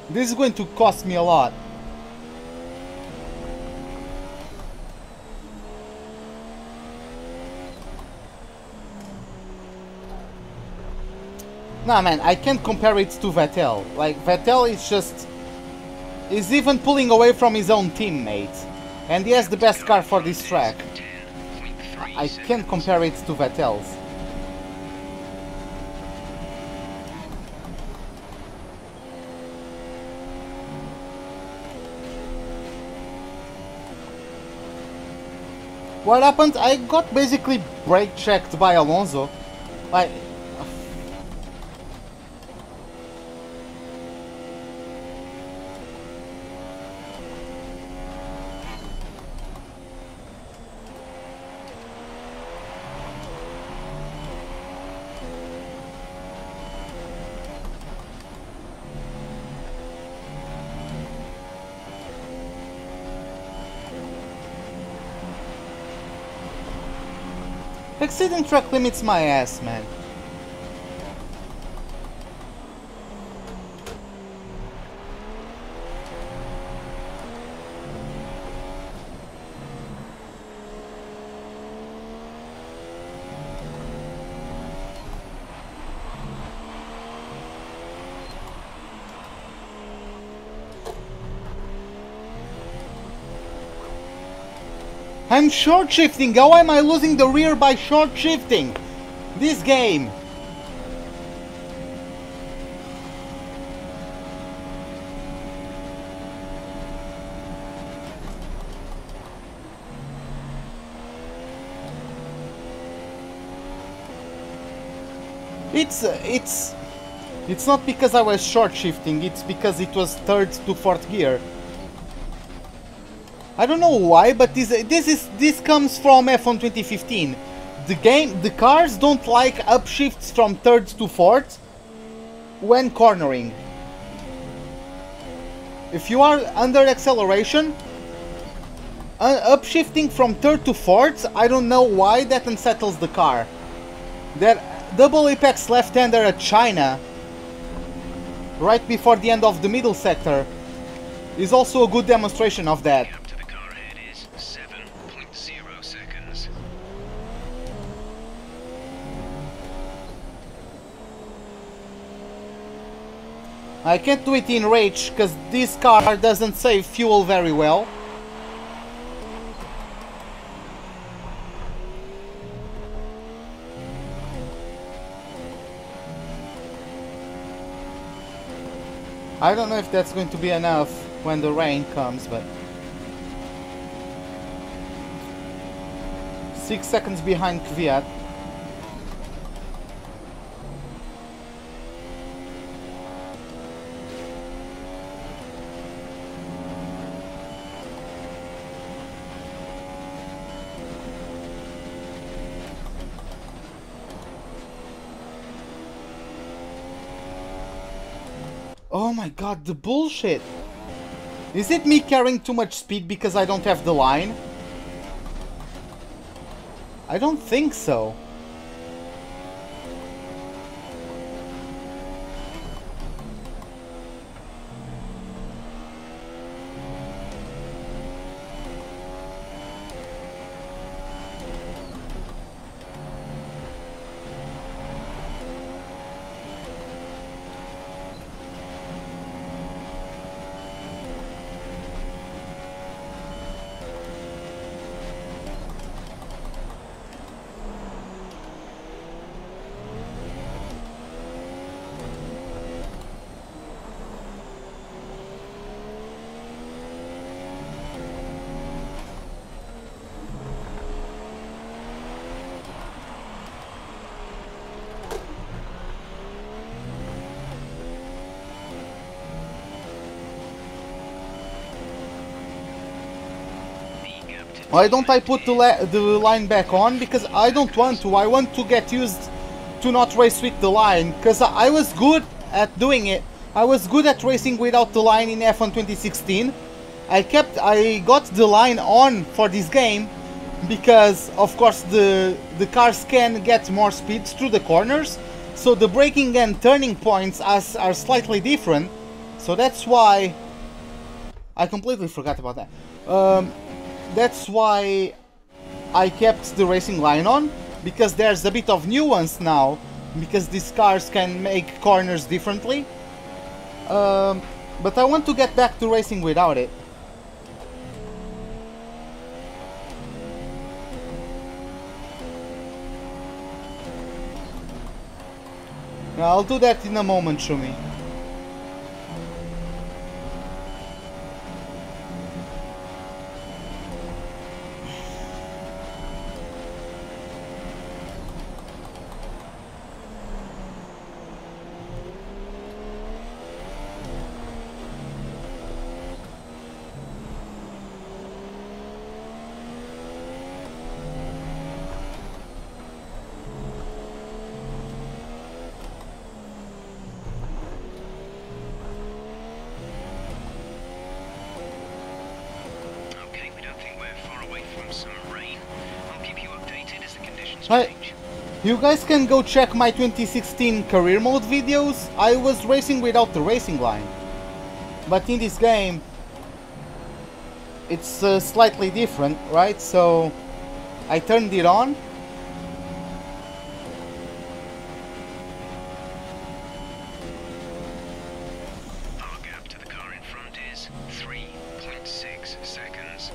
This is going to cost me a lot. Nah, man, I can't compare it to Vettel. Like, Vettel is just... He's even pulling away from his own teammate. And he has the best car for this track. I can't compare it to Vettel's. What happened? I got basically brake checked by Alonso. Like... Exceeding track limits my ass, man. I'm short shifting. How am I losing the rear by short shifting? This game. It's not because I was short shifting. It's because it was third to fourth gear. I don't know why, but this comes from F1 2015. The cars don't like upshifts from third to fourth when cornering. If you are under acceleration, upshifting from third to fourth, I don't know why that unsettles the car. That double apex left-hander at China, right before the end of the middle sector, is also a good demonstration of that. I can't do it in rage because this car doesn't save fuel very well. I don't know if that's going to be enough when the rain comes, but 6 seconds behind Kvyat. Oh my god, the bullshit! Is it me carrying too much speed because I don't have the line? I don't think so. Why don't I put the line back on? Because I don't want to. I want to get used to not race with the line. Because I was good at doing it. I was good at racing without the line in F1 2016. I got the line on for this game because, of course, the cars can get more speed through the corners. So the braking and turning points are slightly different. So that's why... I completely forgot about that. That's why I kept the racing line on, because there's a bit of nuance now, because these cars can make corners differently. But I want to get back to racing without it. I'll do that in a moment, Shumi. You guys can go check my 2016 career mode videos. I was racing without the racing line. But in this game, it's slightly different, right? So I turned it on. Our gap to the car in front is 3.6 seconds.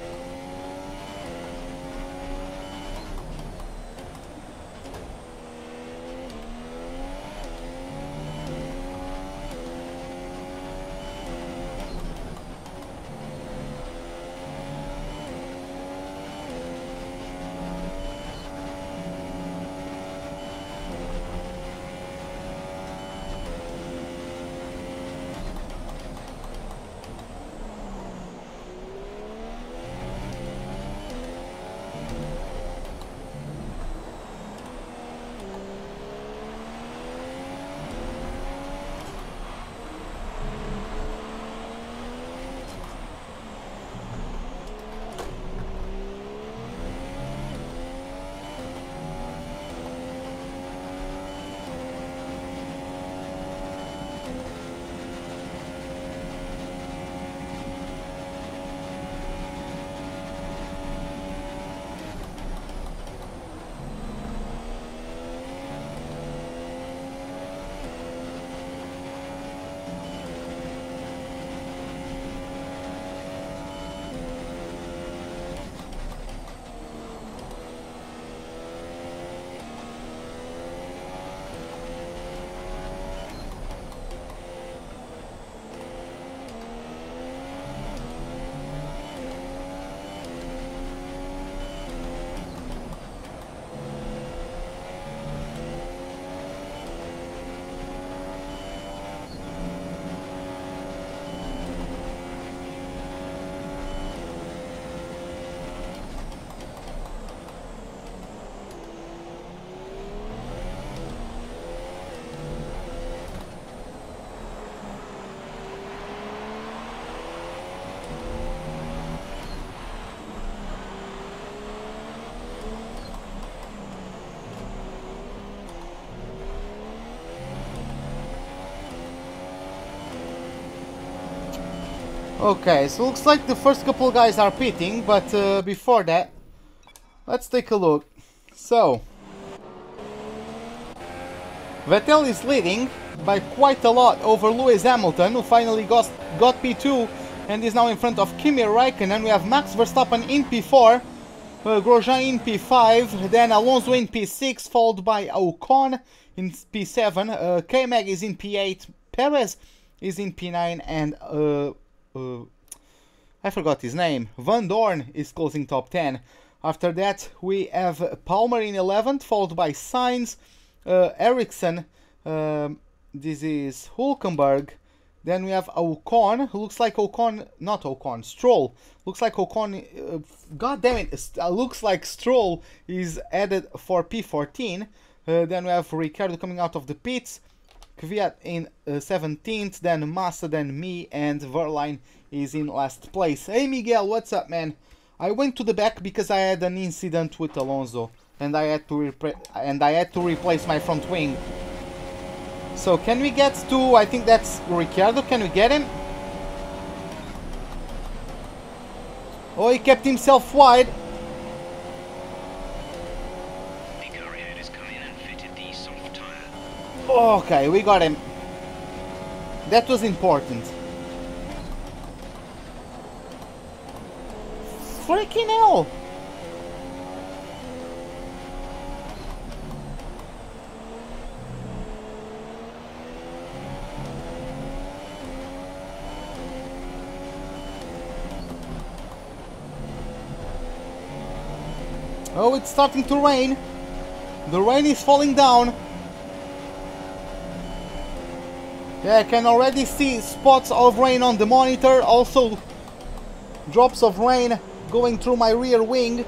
Okay, so looks like the first couple guys are pitting, but before that, let's take a look. So, Vettel is leading by quite a lot over Lewis Hamilton, who finally got P2 and is now in front of Kimi Räikkönen. We have Max Verstappen in P4, Grosjean in P5, then Alonso in P6, followed by Ocon in P7, K-Mag is in P8, Perez is in P9, and I forgot his name. Van Dorn is closing top 10. After that, we have Palmer in 11th, followed by Sainz, Ericsson. This is Hulkenberg. Then we have Ocon. Looks like Ocon, not Ocon, Stroll. Looks like Ocon. God damn it! Looks like Stroll is added for P14. Then we have Ricciardo coming out of the pits. Kvyat in 17th, then Massa, then me, and Verline is in last place. Hey Miguel, what's up, man? I went to the back because I had an incident with Alonso, and I had to replace my front wing. So can we get to? I think that's Ricciardo. Can we get him? Oh, he kept himself wide. Okay, we got him. That was important. freaking hell! Oh, it's starting to rain. The rain is falling down. Yeah, I can already see spots of rain on the monitor. Also, drops of rain going through my rear wing.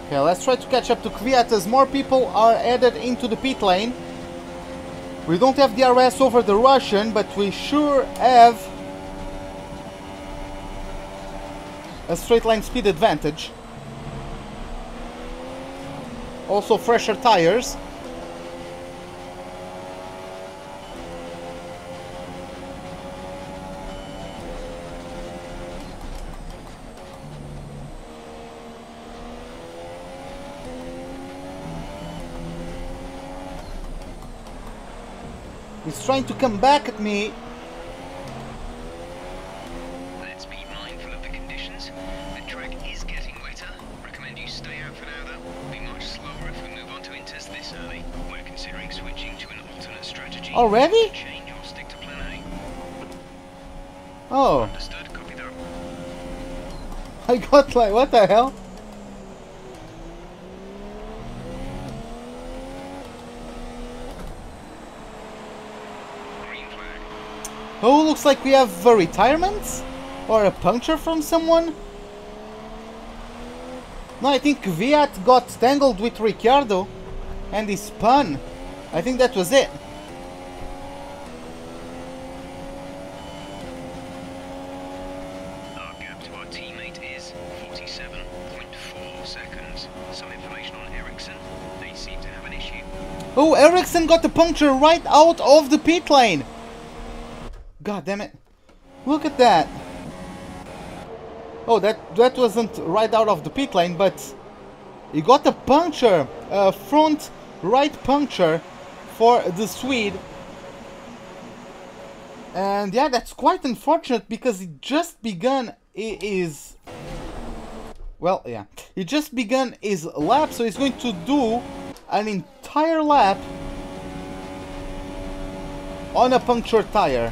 Okay, let's try to catch up to Kvyat as more people are added into the pit lane. We don't have DRS over the Russian, but we sure have a straight line speed advantage. Also fresher tires. He's trying to come back at me. Let's be mindful of the conditions. The track is getting wetter. Recommend you stay out for now though. Be much slower if we move on to Inters this early. We're considering switching to an alternate strategy. Already? Change or stick to plan A. Oh. Understood, copy that. I got like, what the hell? Oh, looks like we have a retirement? Or a puncture from someone? No, I think Kvyat got tangled with Ricciardo and he spun. I think that was it. Our gap to our teammate is 47.4 seconds. Some information on Ericsson. They seem to have an issue. Oh, Ericsson got a puncture right out of the pit lane. God damn it. Look at that. Oh, that wasn't right out of the pit lane, but he got a puncture, a front right puncture for the Swede. And yeah, that's quite unfortunate because he just begun his... Well, yeah. He just begun his lap, so he's going to do an entire lap on a punctured tire.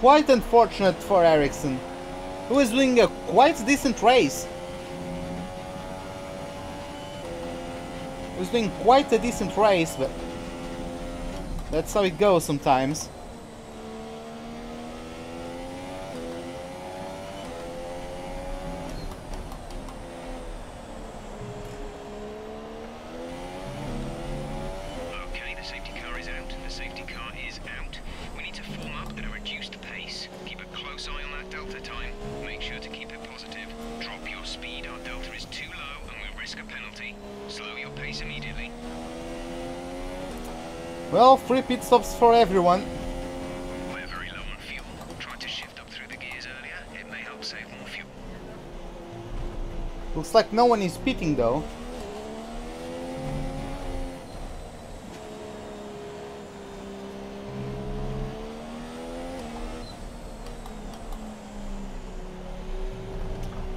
Quite unfortunate for Ericsson, who is doing a quite decent race. He was doing quite a decent race, but that's how it goes sometimes. Okay, the safety car is out. The safety car is out. We need to form up at a reduced pace. Keep a close eye on that delta time. Make sure to keep it positive. Drop your speed. Our delta is too low and we'll risk a penalty. Slow your pace immediately. Well, free pit stops for everyone. We're very low on fuel. Try to shift up through the gears earlier. It may help save more fuel. Looks like no one is pitting though.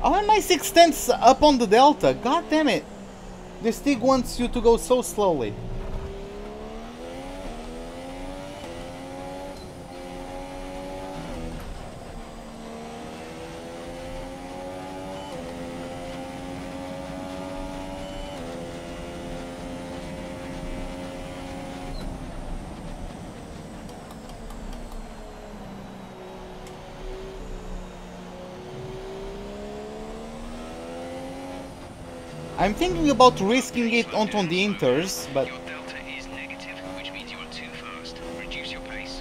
How am I 6/10 up on the delta? God damn it! This thing wants you to go so slowly. I'm thinking about risking it onto the Inters, but... Your delta is negative, which means you are too fast. Reduce your pace.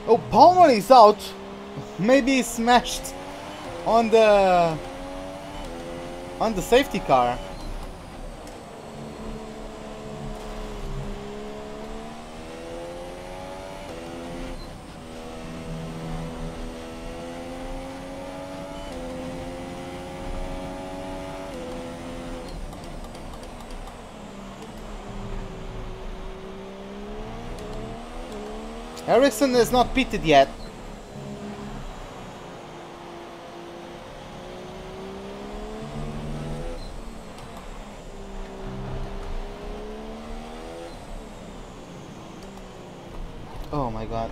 Oh, Palmer is out! Maybe he smashed on the safety car. Ericsson is not pitted yet. Oh my god.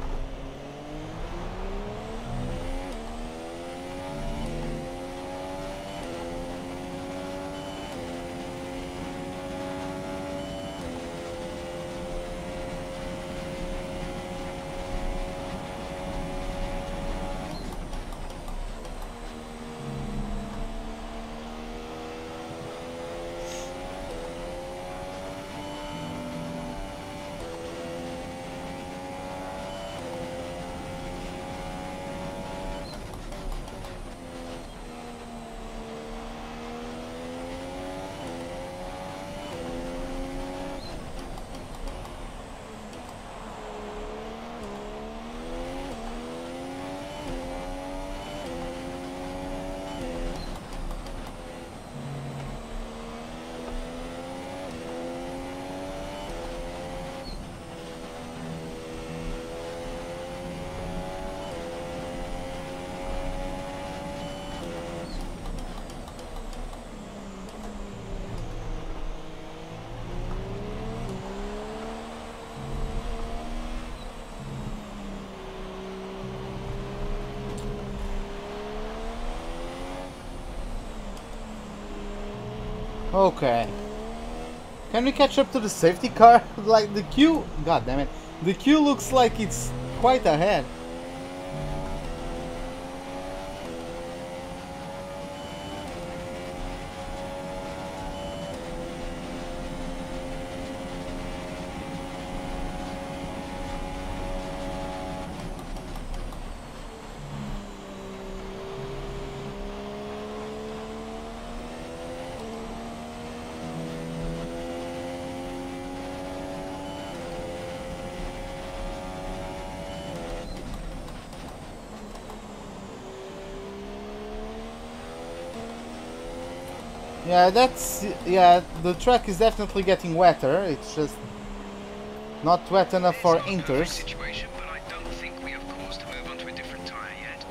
Okay. Can we catch up to the safety car? Like the queue? God damn it. The queue looks like it's quite ahead. Yeah, the track is definitely getting wetter. It's just not wet enough for inters. Situation, but I don't think we have cause to move on to a different tire yet.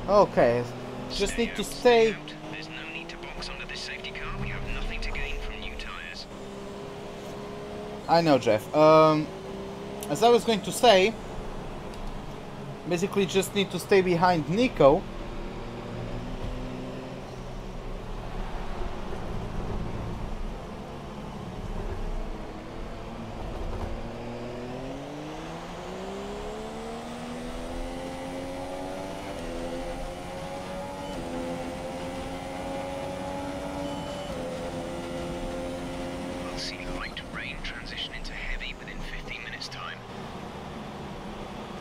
Okay, just need to stay. There's no need to box under this safety car. We have nothing to gain from new tires. I know, Jeff. As I was going to say, basically just need to stay behind Nico.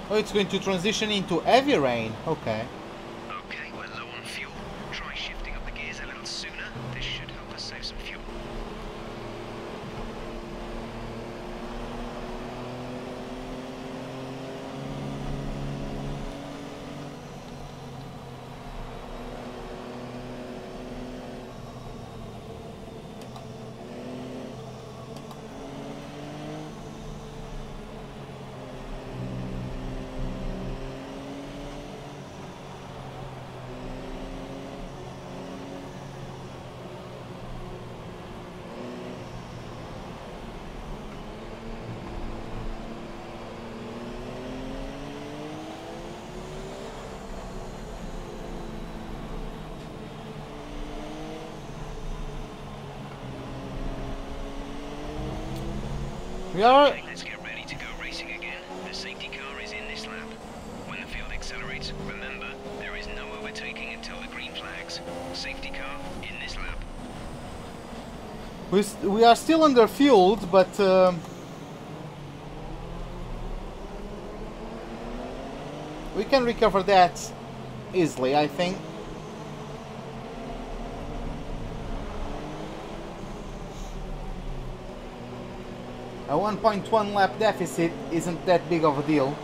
Oh, it's going to transition into heavy rain. Okay. Okay, we're low on fuel. Try shifting up the gears a little sooner. This should help us save some fuel. We are. Okay, let's get ready to go racing again. The safety car We are still under-fueled, but... we can recover that easily, I think. A 1.1 lap deficit isn't that big of a deal.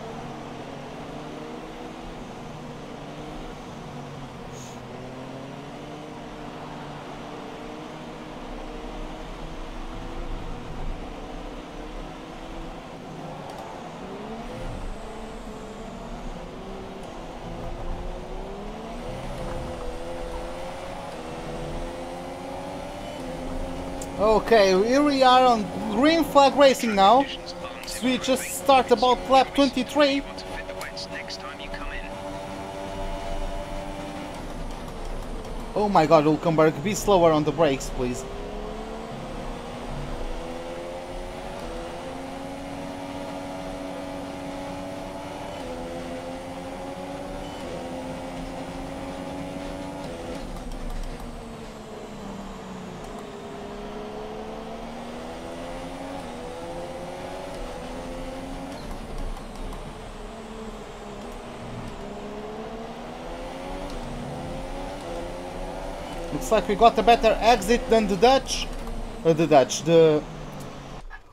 Okay, here we are on green flag racing now. So we just start about lap 23. Oh my god, Hulkenberg, be slower on the brakes, please. Looks like we got a better exit than the Dutch.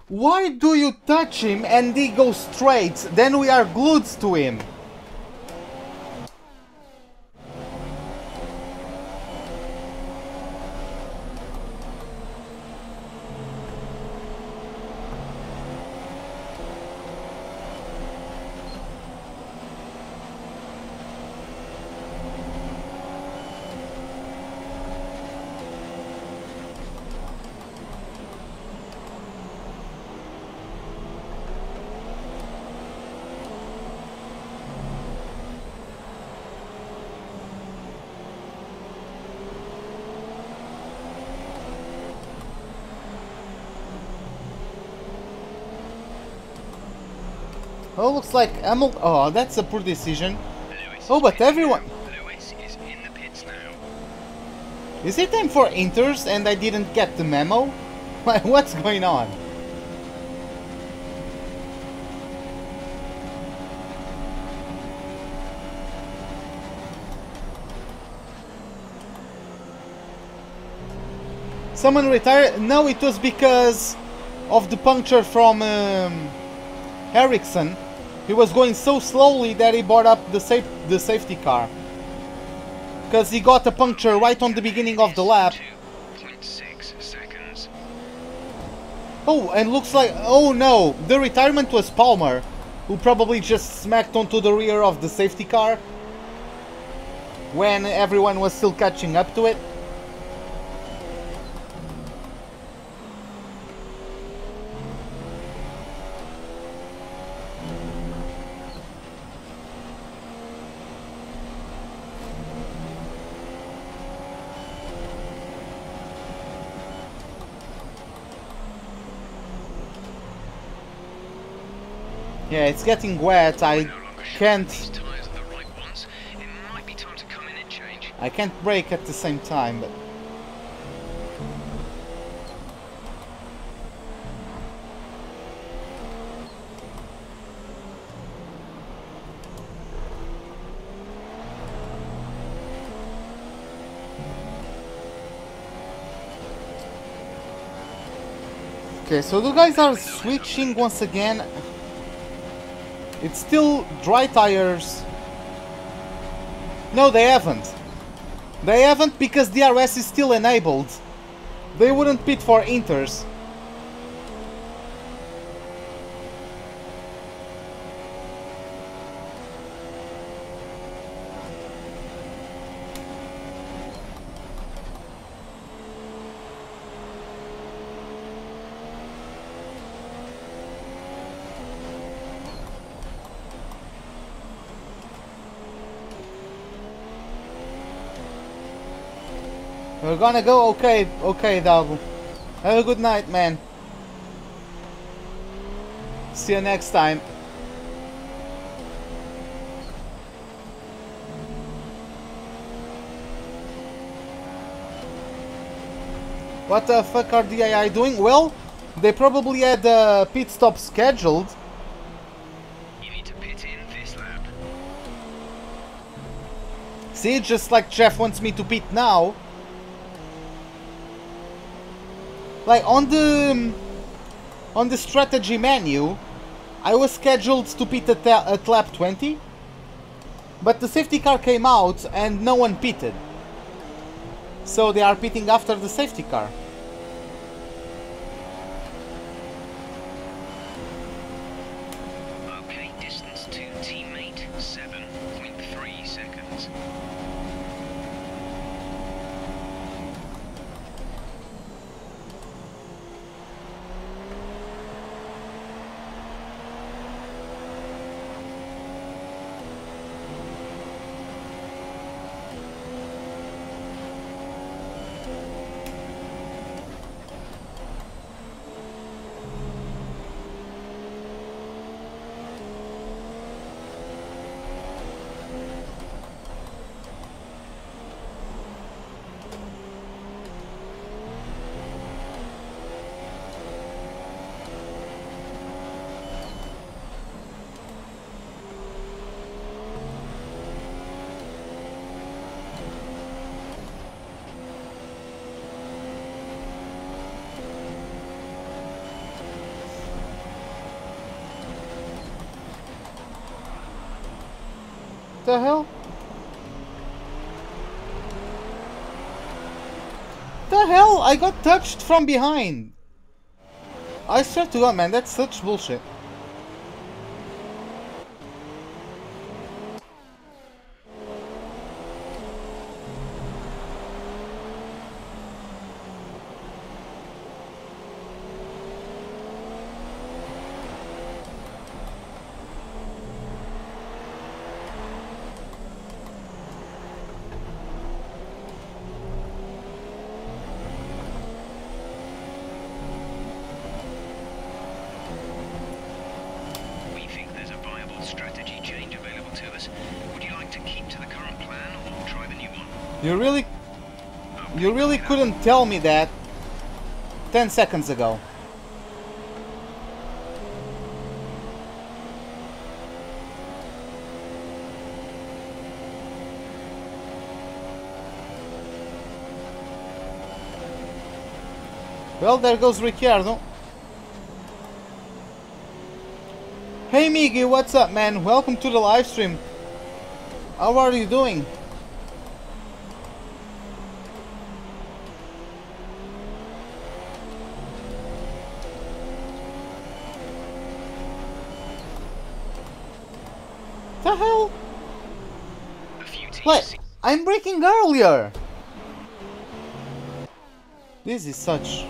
Why do you touch him and he goes straight? Then we are glued to him. Oh, looks like Hamilton. Oh, that's a poor decision. Oh, but everyone. Lewis is in the pits now. Is it time for inters and I didn't get the memo? Like, what's going on? Someone retired? No, it was because of the puncture from Ericsson. He was going so slowly that he brought up the safety car. Because he got a puncture right on the beginning of the lap. 2.6 seconds. Oh, and looks like... oh no! The retirement was Palmer, who probably just smacked onto the rear of the safety car when everyone was still catching up to it. Yeah, it's getting wet. I can't brake at the same time, but okay, so the guys are switching once again. It's still dry tires. No, they haven't. They haven't because DRS is still enabled. They wouldn't pit for inters. We're gonna go. Okay, Dalgo. Have a good night, man. See you next time. What the fuck are the AI doing? Well, they probably had a pit stop scheduled. You need to pit in this lap. See, just like Jeff wants me to pit now. Like on the strategy menu, I was scheduled to pit at lap 20, but the safety car came out and no one pitted. So they are pitting after the safety car. Okay, distance to teammate 7.3 seconds. The hell? The hell? I got touched from behind. I swear to God, man, that's such bullshit. You really couldn't tell me that 10 seconds ago. Well, there goes Ricciardo. Hey Miggy, what's up, man? Welcome to the live stream. How are you doing? The hell? Like, I'm braking earlier. This is such...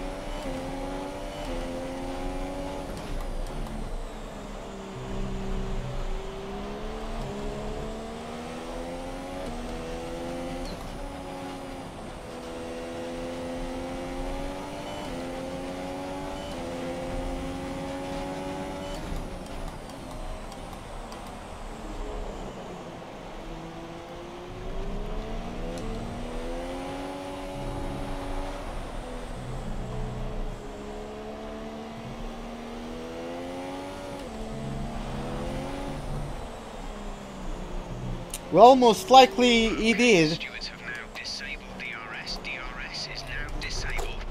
Well, most likely he did. Stewards have now disabled DRS. DRS is now disabled.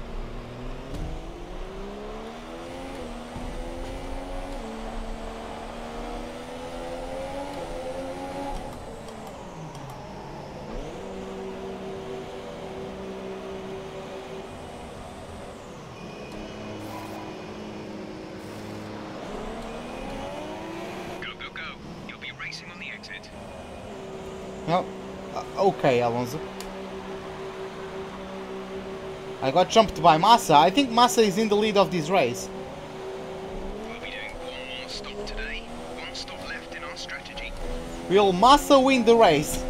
Go, go, go. You'll be racing on the exit. No. Okay, Alonso. I got jumped by Massa. I think Massa is in the lead of this race. We'll be doing one more stop today. One stop left in our strategy. Will Massa win the race?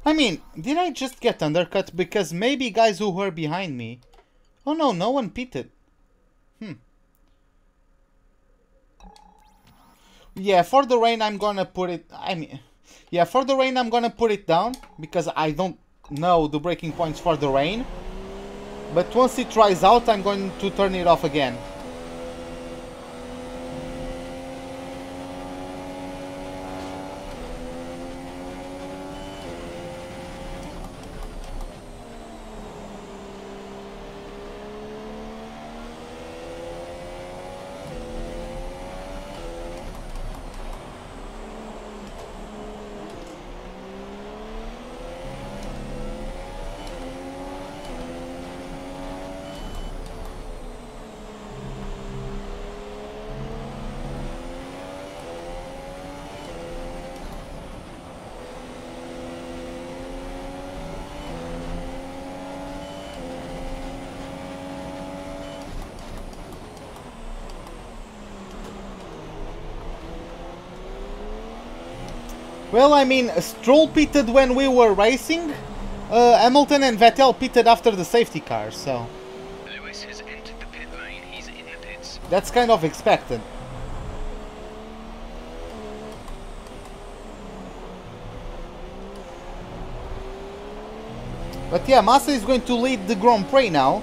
I mean, did I just get undercut because maybe guys who were behind me... Oh no, no one pitted. Yeah, for the rain I'm gonna put it... I mean, Yeah, for the rain I'm gonna put it down, because I don't know the breaking points for the rain. But once it dries out, I'm going to turn it off again. Well, I mean, Stroll pitted when we were racing. Hamilton and Vettel pitted after the safety car, so... Lewis has entered the pit lane. He's in the pits. That's kind of expected. But yeah, Massa is going to lead the Grand Prix now.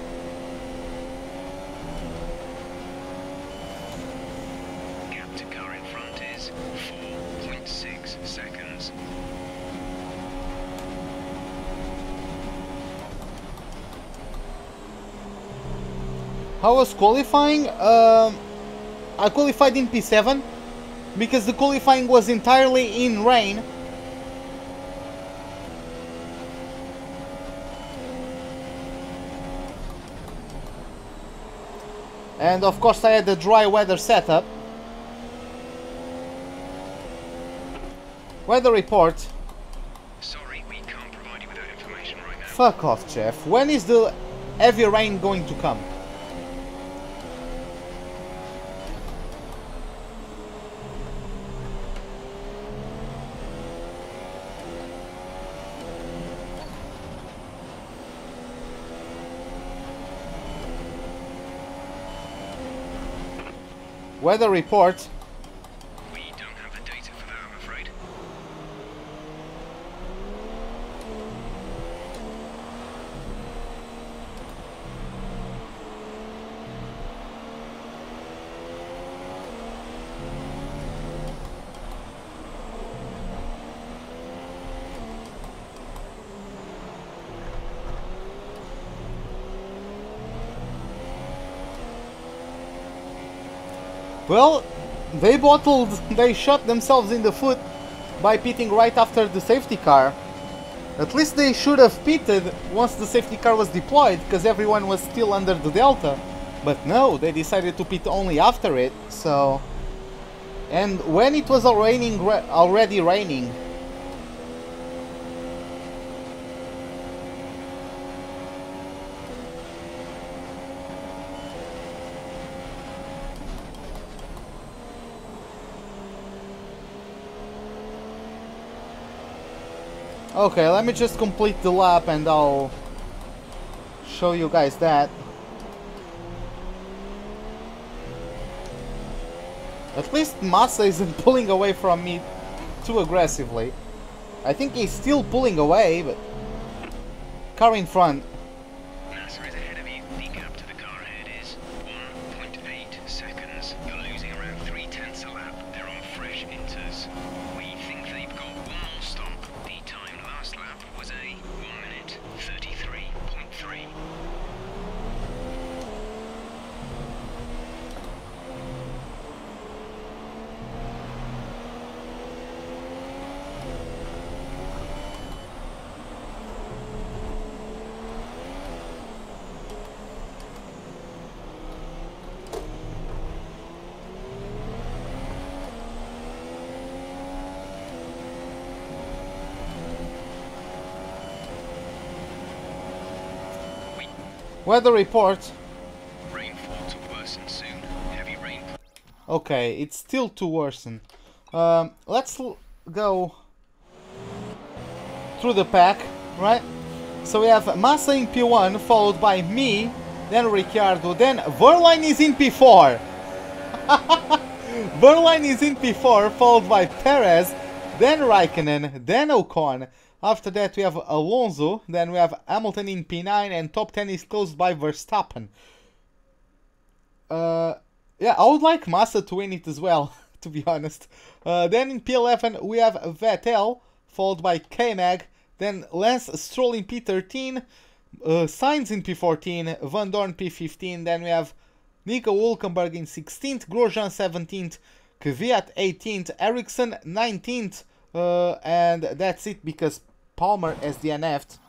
Gap to car in front is 4.6 seconds. How was qualifying? I qualified in P7 because the qualifying was entirely in rain. And of course I had the dry weather setup. Weather report. Sorry, we can't provide you with that information right now. Fuck off, Jeff. When is the heavy rain going to come? Weather report. We don't have the data for that, I'm afraid. Well, they shot themselves in the foot by pitting right after the safety car. At least they should have pitted once the safety car was deployed, because everyone was still under the delta. But no, they decided to pit only after it, so... And when it was already raining. Okay, let me just complete the lap and I'll show you guys that. At least Massa isn't pulling away from me too aggressively. I think he's still pulling away, but... Car in front. NASA is ahead of you. The gap to the car ahead is 1.8 seconds. You're losing around 3/10 a lap. They're on fresh inters. We think they've got one more stop. The time last lap was a 1 minute 33.3. Weather report. Rainfall to worsen soon. Heavy rain. Okay, it's still to worsen. Let's go through the pack, right? So we have Massa in P1, followed by me, then Ricciardo, then Verline is in P4. Verline is in P4, followed by Perez, then Raikkonen, then Ocon. After that we have Alonso, then we have Hamilton in P9, and top 10 is closed by Verstappen. Yeah, I would like Massa to win it as well, to be honest. Then in P11 we have Vettel, followed by K-Mag, then Lance Stroll in P13, Sainz in P14, Van Dorn P15, then we have Nico Hülkenberg in 16th, Grosjean 17th, Kvyat 18th, Ericsson 19th, and that's it because Palmer has DNF'd.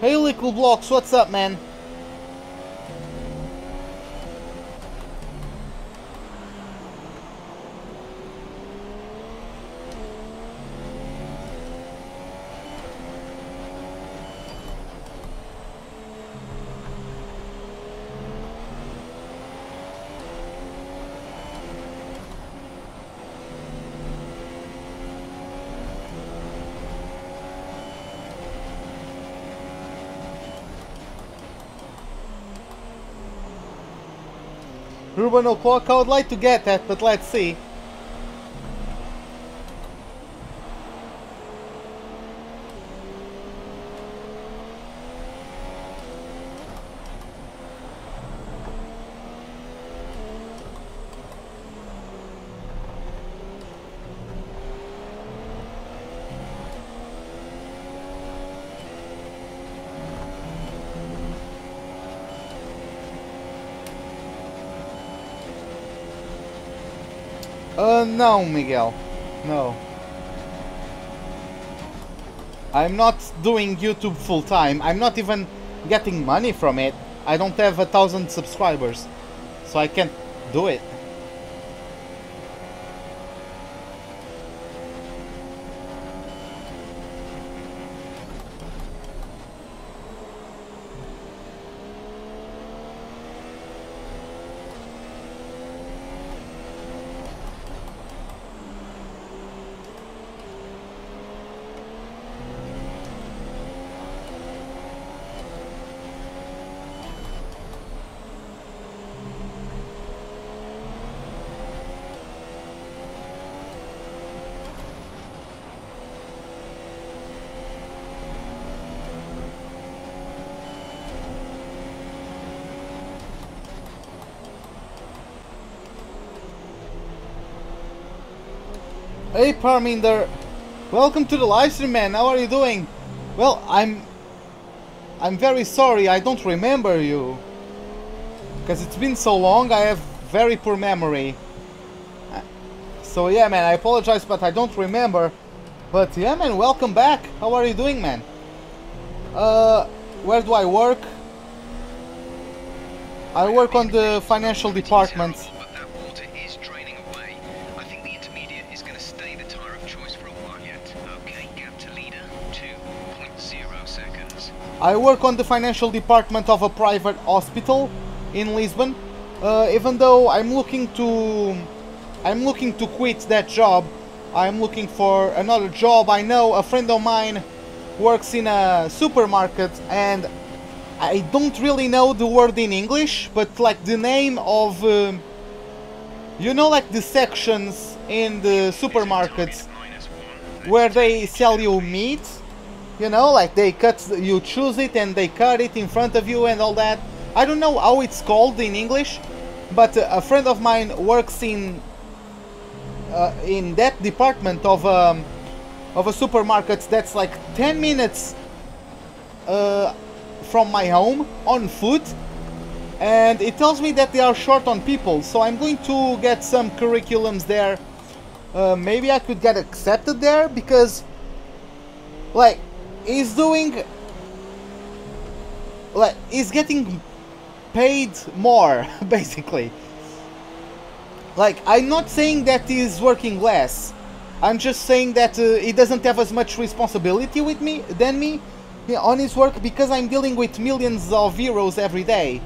Hey Liquid Blocks, what's up, man? Ruben O'Clock, I would like to get that, but let's see. No, Miguel. No. I'm not doing YouTube full time. I'm not even getting money from it. I don't have 1,000 subscribers, so I can't do it. Hey Parminder, welcome to the livestream, man. How are you doing? Well, I'm very sorry, I don't remember you. Because it's been so long, I have very poor memory. So yeah, man, I apologize, but I don't remember. But yeah, man, welcome back. How are you doing, man? Where do I work? I work on the financial department. I work on the financial department of a private hospital in Lisbon. Even though I'm looking to quit that job, I'm looking for another job. I know a friend of mine works in a supermarket, and I don't really know the word in English, but like the name of, you know, like the sections in the supermarkets where they sell you meat. You know, like they cut, you choose it and they cut it in front of you and all that. I don't know how it's called in English, but a friend of mine works in that department of a supermarket that's like 10 minutes from my home on foot, and it tells me that they are short on people. So I'm going to get some curriculums there. Maybe I could get accepted there because, like, he's getting paid more, basically. Like, I'm not saying that he's working less. I'm just saying that he doesn't have as much responsibility with me than me, Yeah, on his work, because I'm dealing with millions of euros every day.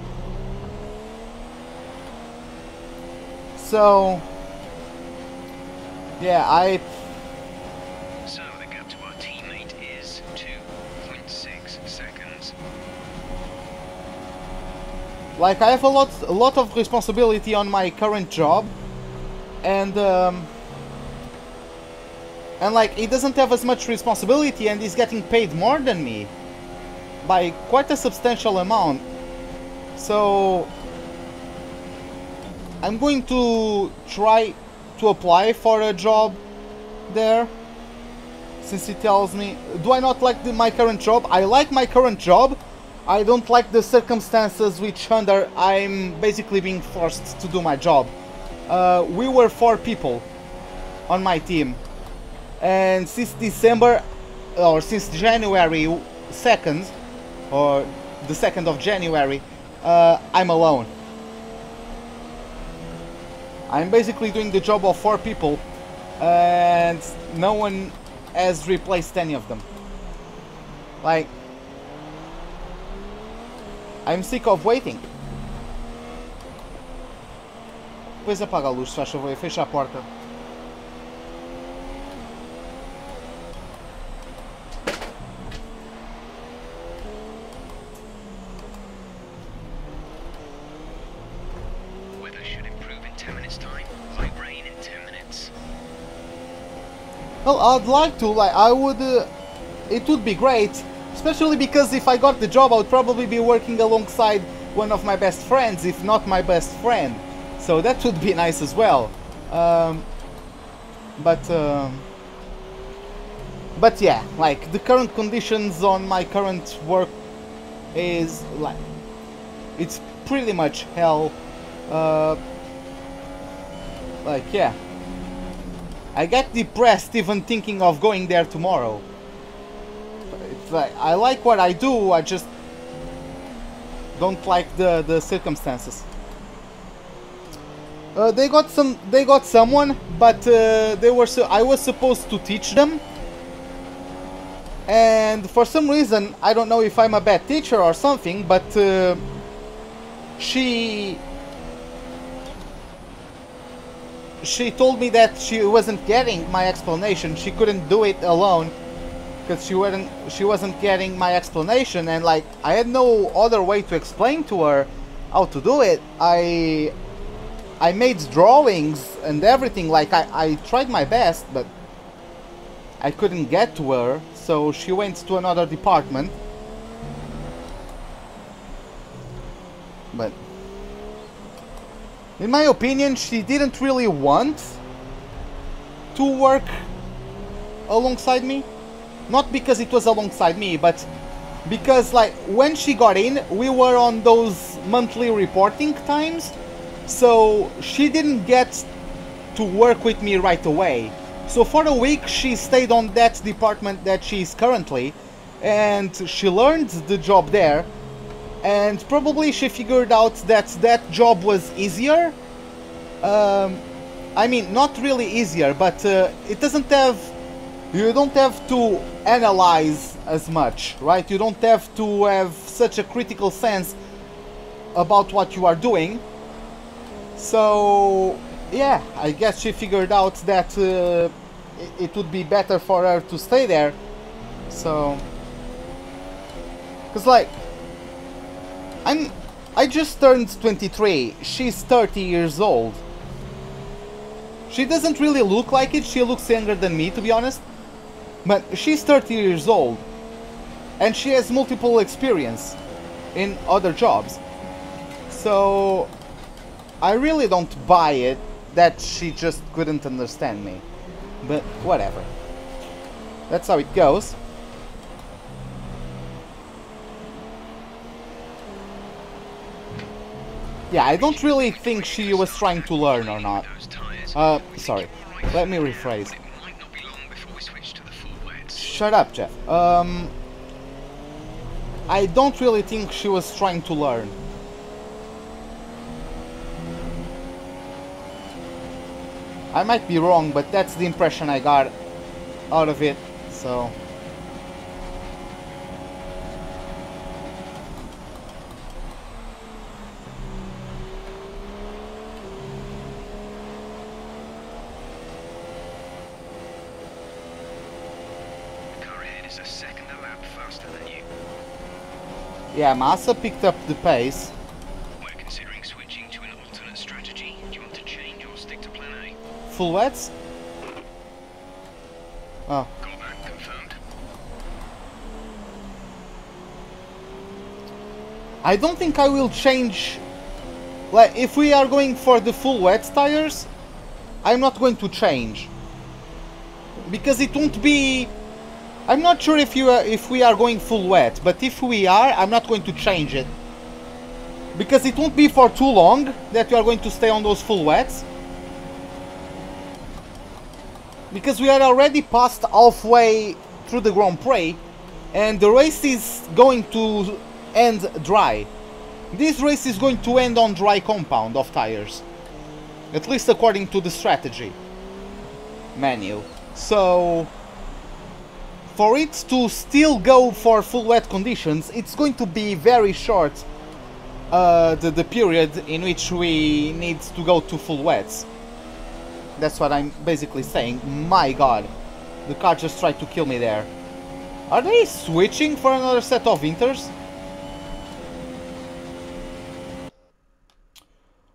So, yeah, So the gap to our teammate is 2.6 seconds. like, I have a lot of responsibility on my current job, and like, he doesn't have as much responsibility, and he's getting paid more than me by quite a substantial amount. So I'm going to try to apply for a job there, since he tells me. Do I not like my current job? I like my current job. I don't like the circumstances which under I'm basically being forced to do my job. We were 4 people on my team, and since December, or since January 2nd, or the 2nd of January, I'm alone. I'm basically doing the job of 4 people, and no one has replaced any of them. Like, I'm sick of waiting. Depois apaga a luz, faz favor, e fecha a porta. Weather should improve in 10 minutes time. Light rain in 10 minutes. Well, I'd like to, like, I would, it would be great, especially because if I got the job, I would probably be working alongside one of my best friends, if not my best friend. So that would be nice as well. But yeah, like, the current conditions on my current work is, like, it's pretty much hell. Like, yeah. I get depressed even thinking of going there tomorrow. It's like, I like what I do, I just don't like the circumstances. They got someone, but I was supposed to teach them, and for some reason, I don't know if I'm a bad teacher or something, but she told me that she wasn't getting my explanation. She couldn't do it alone because she wasn't getting my explanation, and like, I had no other way to explain to her how to do it. I made drawings and everything, like, I tried my best, but I couldn't get to her, so she went to another department. But in my opinion, she didn't really want to work alongside me. Not because it was alongside me, but because, like, when she got in, we were on those monthly reporting times, so she didn't get to work with me right away. So for a week she stayed on that department that she is currently, and she learned the job there, and probably she figured out that that job was easier. I mean, not really easier, but it doesn't have, you don't have to analyze as much, right? You don't have to have such a critical sense about what you are doing. So yeah, I guess she figured out that it would be better for her to stay there. So, cause like, I just turned 23. She's 30 years old. She doesn't really look like it. She looks younger than me, to be honest. But she's 30 years old, and she has multiple experience in other jobs. So I really don't buy it that she just couldn't understand me. But whatever. That's how it goes. Yeah, I don't really think she was trying to learn or not. Sorry. Let me rephrase. Shut up, Jeff. I don't really think she was trying to learn. I might be wrong, but that's the impression I got out of it, so... was a second a lap faster than you. Yeah, Massa picked up the pace. We're considering switching to an alternate strategy. Do you want to change or stick to plan A? Full wets? Oh. Got that confirmed. I don't think I will change. Like, if we are going for the full wet tires, I'm not going to change. Because it won't be... I'm not sure if we are going full wet, but if we are, I'm not going to change it. Because it won't be for too long that we are going to stay on those full wets. Because we are already past halfway through the Grand Prix, and the race is going to end dry. This race is going to end on dry compound of tires. At least according to the strategy menu. So, for it to still go for full wet conditions, it's going to be very short, the period in which we need to go to full wets. That's what I'm basically saying. My god, the car just tried to kill me there. Are they switching for another set of inters?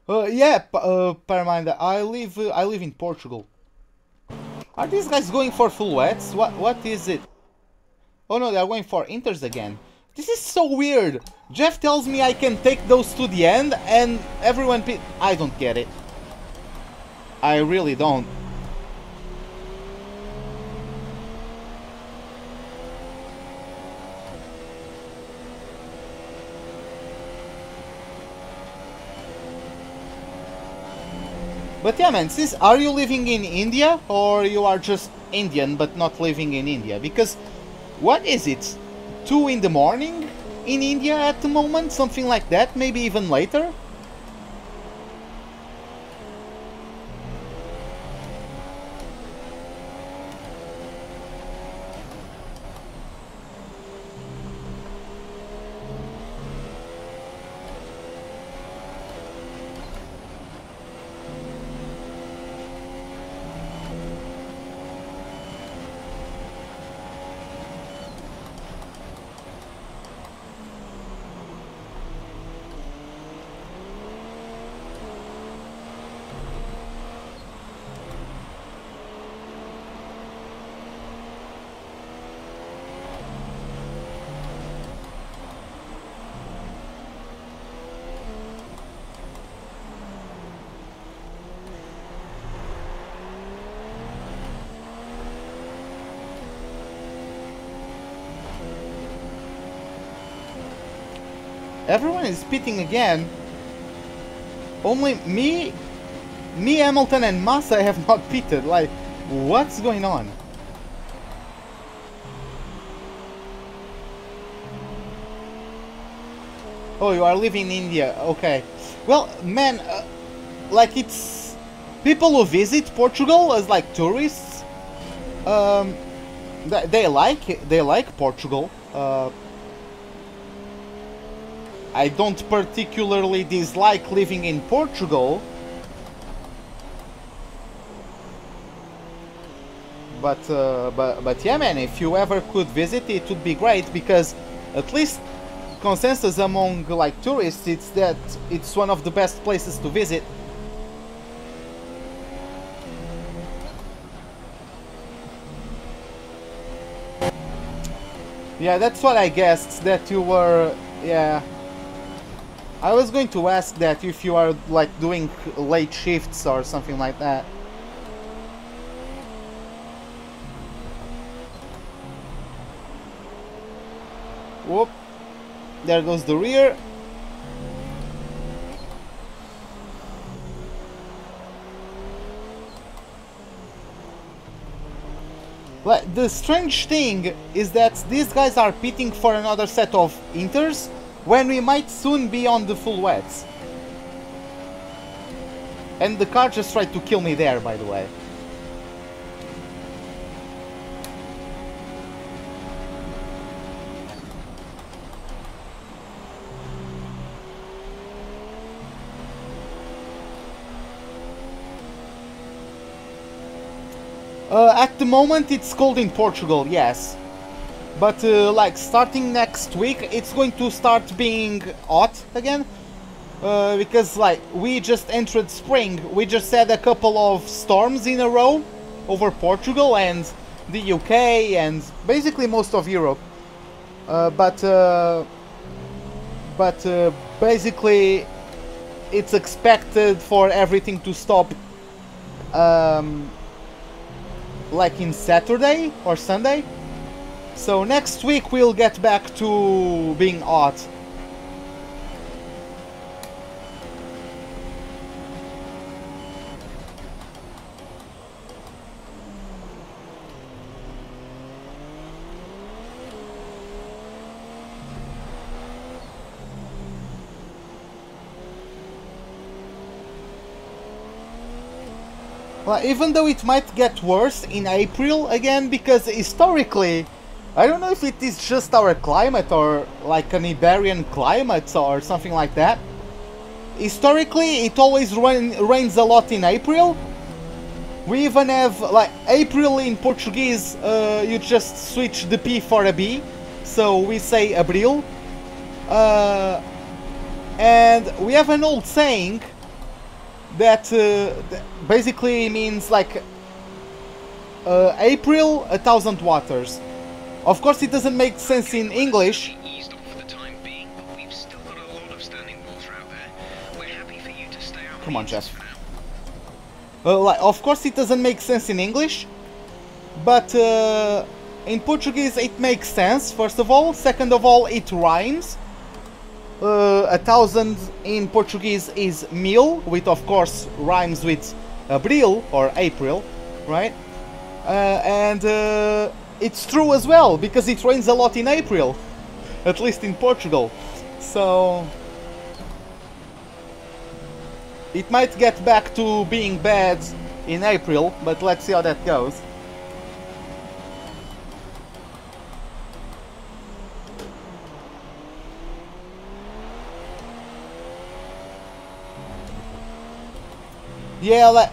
Yeah, Paramanda, I live in Portugal. Are these guys going for full wets? What is it? Oh no, they are going for inters again. This is so weird. Jeff tells me I can take those to the end, and everyone I don't get it. I really don't. But yeah, man, are you living in India, or you are just Indian but not living in India? Because, what is it? 2 in the morning in India at the moment? Something like that? Maybe even later? Everyone is pitting again. Only me, Hamilton and Massa have not pitted. Like, what's going on? Oh, you are living in India. Okay. Well, man, like it's people who visit Portugal as like tourists. They like Portugal. I don't particularly dislike living in Portugal, but yeah, man, if you ever could visit, it would be great, because at least consensus among like tourists, it's that it's one of the best places to visit. Yeah, that's what I guessed, that you were. Yeah, I was going to ask that if you are like doing late shifts or something like that. Whoop, there goes the rear. But the strange thing is that these guys are pitting for another set of inters when we might soon be on the full wets. And the car just tried to kill me there, by the way. At the moment it's cold in Portugal, yes. But like starting next week, it's going to start being hot again. Because like we just entered spring, we just had a couple of storms in a row over Portugal and the UK and basically most of Europe. But basically it's expected for everything to stop like in Saturday or Sunday. So next week we'll get back to being hot. Well, even though it might get worse in April again, because historically, I don't know if it is just our climate or like an Iberian climate or something like that. Historically, it always rains a lot in April. We even have, like, April in Portuguese, you just switch the P for a B, so we say Abril. And we have an old saying that basically means like April 1,000 waters. Of course, it doesn't make sense in English. Eased off for the time being, but we've still got a lot of standing water out there. We're happy for you to stay out. Come on, Jeff. Like, of course, it doesn't make sense in English, but in Portuguese it makes sense. First of all, second of all, it rhymes. 1,000 in Portuguese is mil, which of course rhymes with Abril or April, right? And it's true as well, because it rains a lot in April, at least in Portugal. So it might get back to being bad in April, but let's see how that goes. Yeah, like,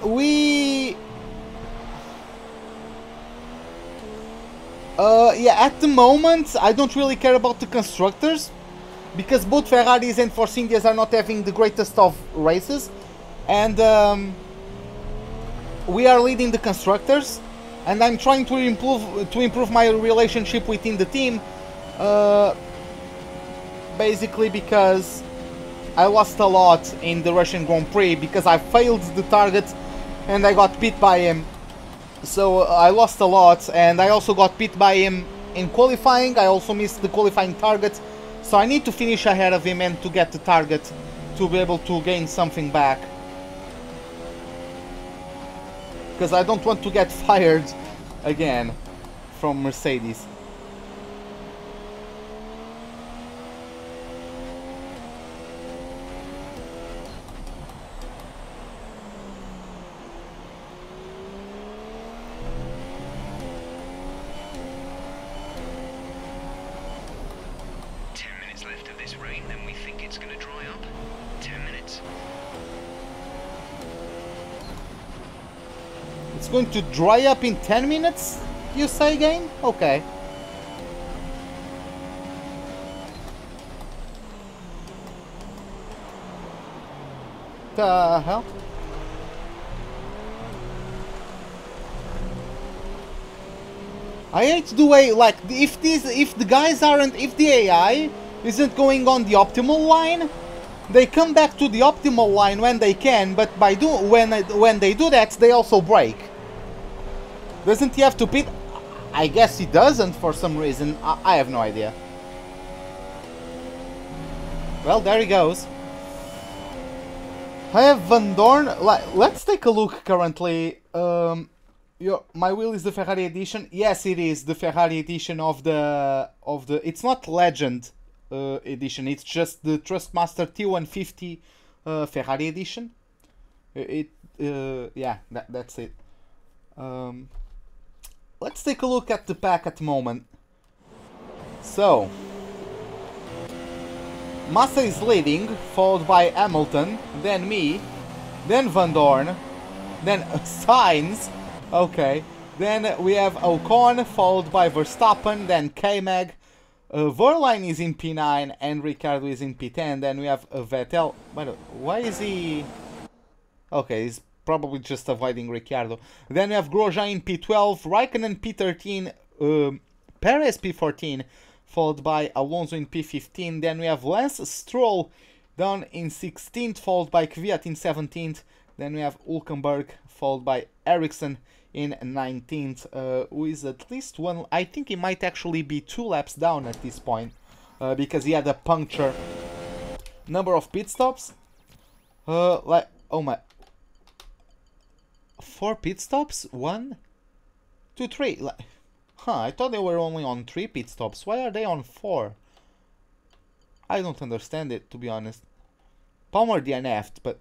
yeah, at the moment, I don't really care about the constructors, because both Ferraris and Force Indias are not having the greatest of races, and we are leading the constructors, and I'm trying to improve my relationship within the team, basically because I lost a lot in the Russian Grand Prix because I failed the target and I got beat by him. So I lost a lot, and I also got beat by him in qualifying. I also missed the qualifying target, so I need to finish ahead of him and to get the target to be able to gain something back. Because I don't want to get fired again from Mercedes. Going to dry up in 10 minutes, you say, game? Okay. The hell? I hate the way, like, if the guys aren't, if the AI isn't going on the optimal line, they come back to the optimal line when they can, but when they do that, they also break. Doesn't he have to pit? I guess he doesn't for some reason. I have no idea. Well, there he goes. I have Van Dorn. Let's take a look currently. My wheel is the Ferrari edition. Yes, it is the Ferrari edition of the. It's not Legend edition. It's just the Thrustmaster T150 Ferrari edition. Yeah, that's it. Let's take a look at the pack at the moment. So, Massa is leading, followed by Hamilton, then me, then Van Dorn, then Sainz, okay, Then we have Ocon, followed by Verstappen, then K-Mag. Verline is in P9 and Ricciardo is in P10. Then we have Vettel. But why is he... Okay, he's probably just avoiding Ricciardo. Then we have Grosjean in P12, Raikkonen P13, Perez P14, followed by Alonso in P15. Then we have Lance Stroll down in 16th, followed by Kvyat in 17th. Then we have Hülkenberg, followed by Ericsson in 19th, who is at least one... I think he might actually be 2 laps down at this point, because he had a puncture. Number of pit stops? Like, oh my... 4 pit stops? 1, 2, 3. Like, huh, I thought they were only on 3 pit stops. Why are they on 4? I don't understand it, to be honest. Palmer DNF'd, but...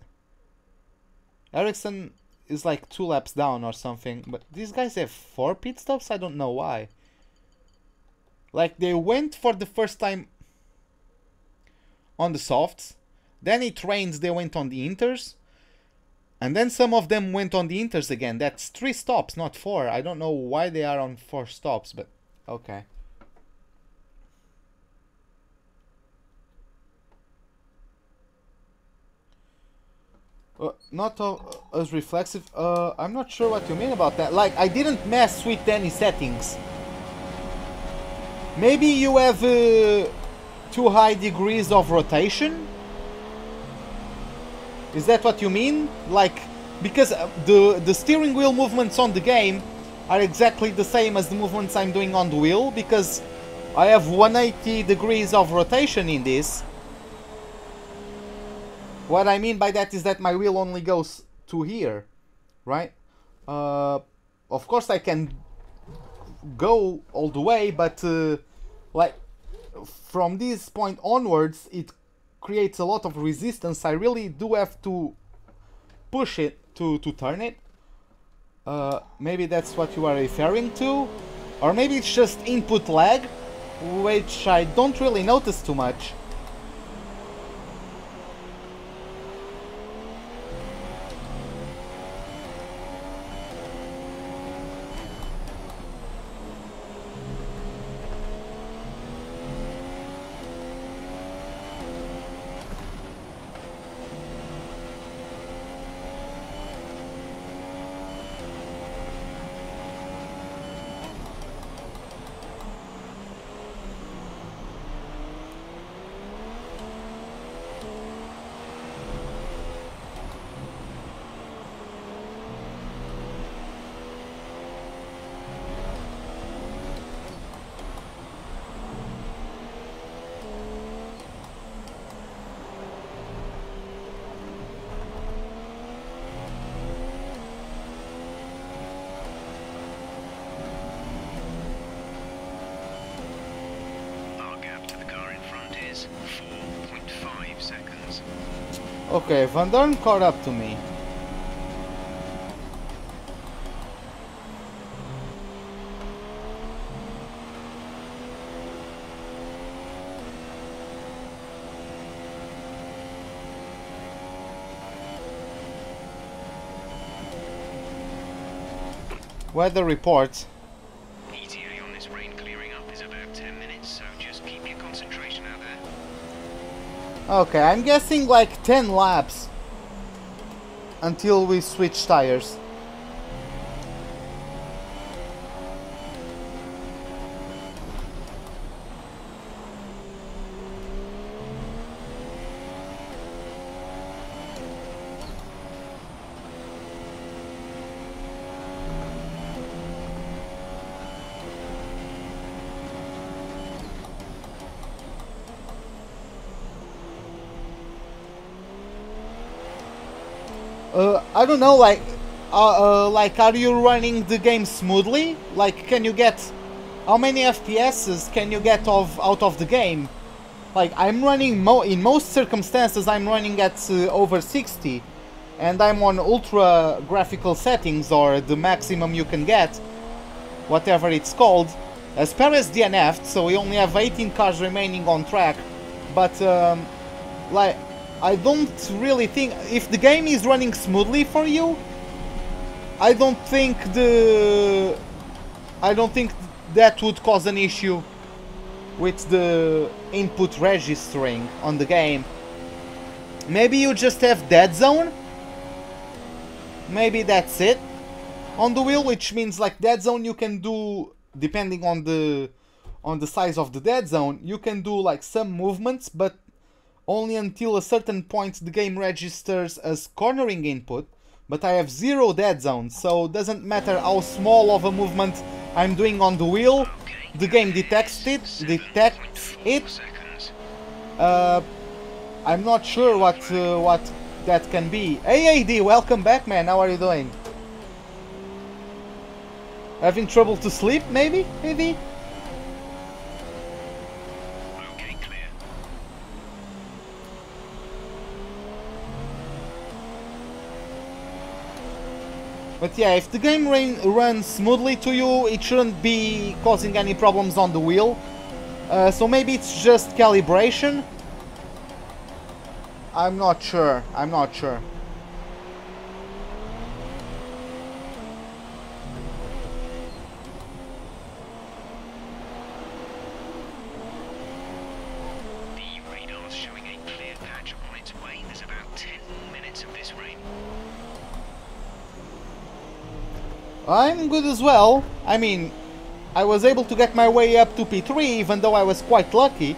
Ericsson is like 2 laps down or something, but these guys have 4 pit stops? I don't know why. Like, they went for the first time on the softs, then it rains, they went on the inters, and then some of them went on the inters again. That's 3 stops, not 4. I don't know why they are on 4 stops, but okay. Not as reflexive. I'm not sure what you mean about that. Like, I didn't mess with any settings. Maybe you have too high degrees of rotation? Is that what you mean? Like, because the steering wheel movements on the game are exactly the same as the movements I'm doing on the wheel, because I have 180 degrees of rotation in this. What I mean by that is that my wheel only goes to here, right? Of course I can go all the way, but like from this point onwards it creates a lot of resistance. I really do have to push it to turn it. Maybe that's what you are referring to, or maybe it's just input lag, which I don't really notice too much. Okay, Van Dorn caught up to me. Weather report. ETA on this rain clearing up is about 10 minutes, so just keep your concentration out there. Okay, I'm guessing like 10 laps until we switch tires. I don't know, like, are you running the game smoothly? Like, can you get, how many FPSs can you get out of the game? Like, I'm running, in most circumstances, I'm running at over 60, and I'm on ultra graphical settings, or the maximum you can get, whatever it's called. As Perez DNF'd, so we only have 18 cars remaining on track, but, like, I don't really think, if the game is running smoothly for you, I don't think the I don't think that would cause an issue with the input registering on the game. Maybe you just have dead zone? Maybe that's it on the wheel, which means like dead zone you can do, depending on the size of the dead zone, you can do like some movements, but only until a certain point the game registers as cornering input. But I have 0 dead zones, so it doesn't matter how small of a movement I'm doing on the wheel, the game detects it. I'm not sure what that can be. Hey AD, welcome back, man. How are you doing? Having trouble to sleep, maybe? Maybe? Okay, clear. But yeah, if the game runs smoothly to you, it shouldn't be causing any problems on the wheel. So maybe it's just calibration. I'm not sure. I'm not sure. The radar's showing a clear patch on its way. There's about 10 more minutes of this rain. I'm good as well. I mean, I was able to get my way up to P3, even though I was quite lucky.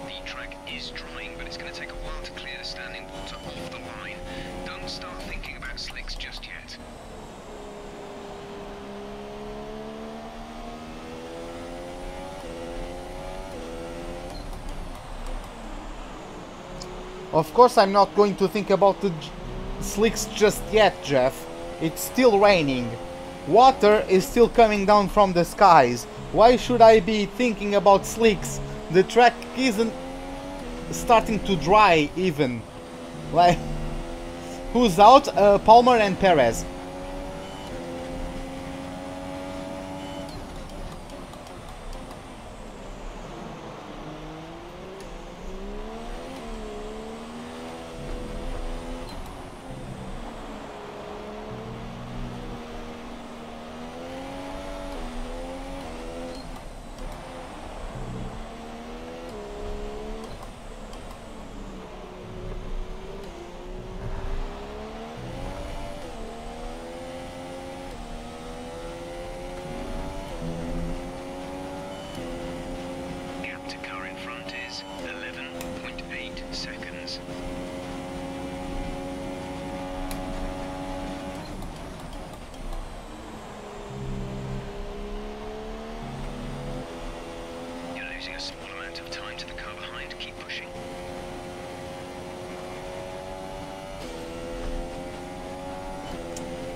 The track is drying, but it's going to take a while to clear the standing water off the line. Don't start thinking about slicks just yet. Of course I'm not going to think about the slicks just yet, Jeff. It's still raining. Water is still coming down from the skies. Why should I be thinking about slicks? The track isn't starting to dry even. Like, who's out? Palmer and Perez. Gap to car in front is 11.8 seconds. You're losing a small amount of time to the car behind. Keep pushing.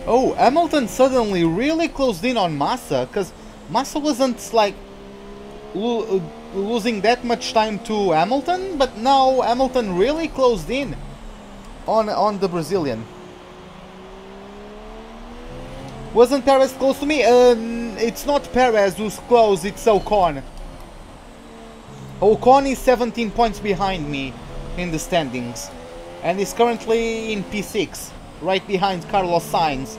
Oh, Hamilton suddenly really closed in on Massa, because Massa wasn't like losing that much time to Hamilton, but now Hamilton really closed in on the Brazilian. Wasn't Perez close to me? It's not Perez who's close, it's Ocon. Ocon is 17 points behind me in the standings, and is currently in P6, right behind Carlos Sainz.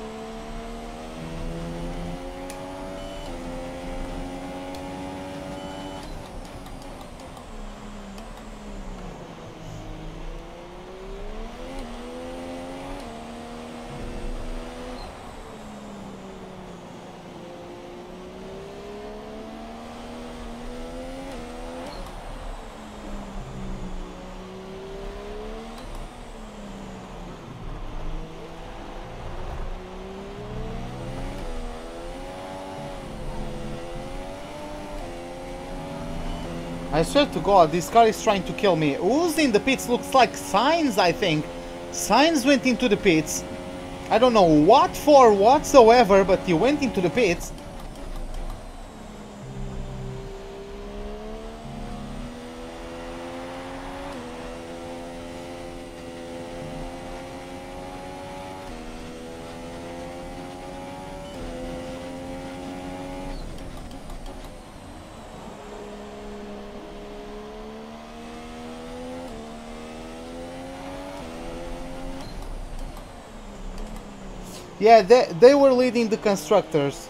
I swear to God, this car is trying to kill me. Who's in the pits? Looks like Sainz, I think. Sainz went into the pits. I don't know what for whatsoever, but he went into the pits. Yeah, they were leading the constructors.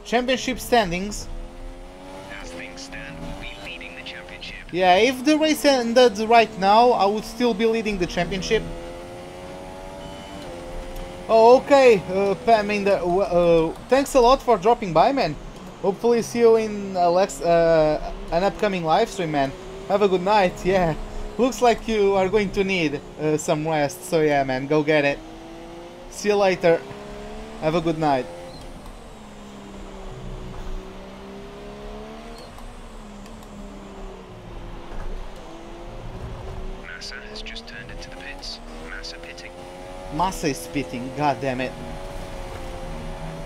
Championship standings. As things stand, we'll be leading the championship. Yeah, if the race ended right now, I would still be leading the championship. Oh, okay, Pam, thanks a lot for dropping by, man. Hopefully see you in an upcoming live stream, man. Have a good night, yeah. Looks like you are going to need some rest, so yeah, man, go get it. See you later. Have a good night. Massa has just turned into the pits. Massa pitting. Massa is spitting, god damn it.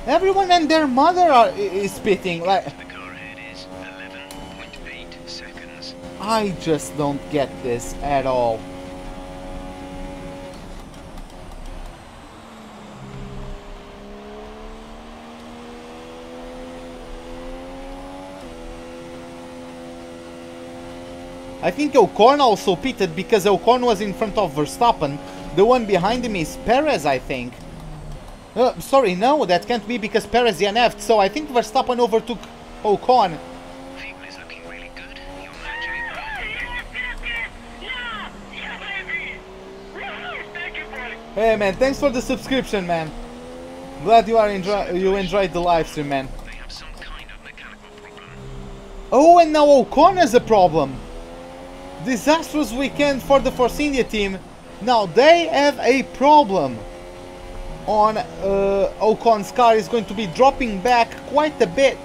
Everyone and their mother is spitting, like... The car ahead is 11.8 seconds. I just don't get this at all. I think Ocon also pitted because Ocon was in front of Verstappen. The one behind him is Perez, I think. Sorry, no, that can't be because Perez DNF'd, so I think Verstappen overtook Ocon. Fuel is looking really good. You're managing it well. Yeah, baby. Thank you, buddy. Hey man, thanks for the subscription, man. Glad you enjoyed the live stream, man. They have some kind of mechanical problem. Oh, and now Ocon has a problem. Disastrous weekend for the Force India team. Now they have a problem. On Ocon's car is going to be dropping back quite a bit.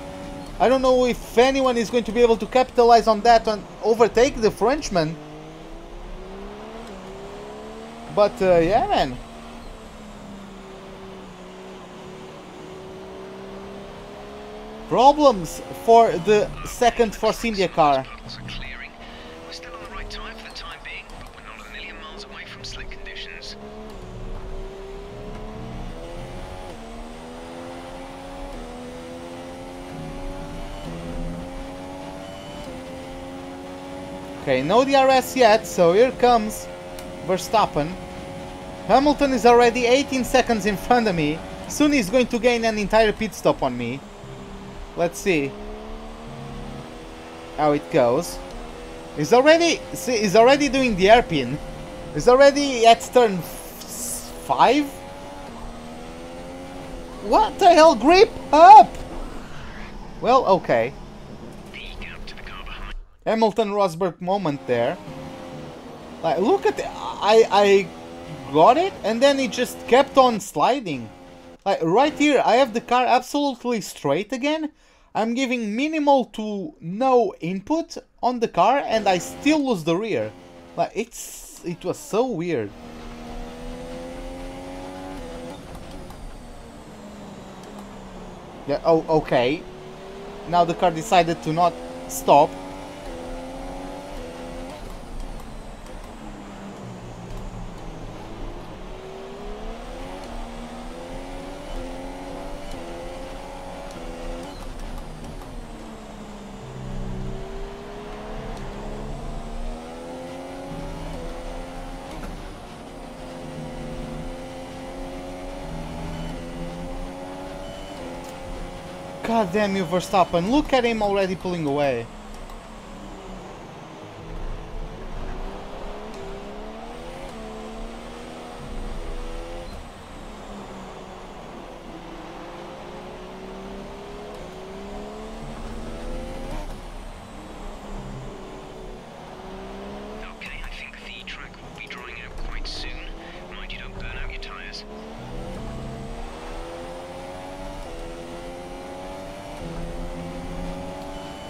I don't know if anyone is going to be able to capitalize on that and overtake the Frenchman. But yeah, man. Problems for the second Force India car. Puddles are clearing. We're still on the right time for the time being, but we're not a million miles away from slick conditions. Okay, no DRS yet, so here comes Verstappen. Hamilton is already 18 seconds in front of me. Soon he's going to gain an entire pit stop on me. Let's see how it goes. He's already doing the hairpin. He's already at turn 5. What the hell? Grip up! Well, okay. Hamilton-Rosberg moment there. Like, look at it. I got it, and then it just kept on sliding. Like, right here, I have the car absolutely straight again. I'm giving minimal to no input on the car, and I still lose the rear. Like, it was so weird. Yeah, oh, okay. Now the car decided to not stop. God damn you, Verstappen. Look at him already pulling away. Okay, I think the track will be drying out quite soon. Mind you don't burn out your tyres.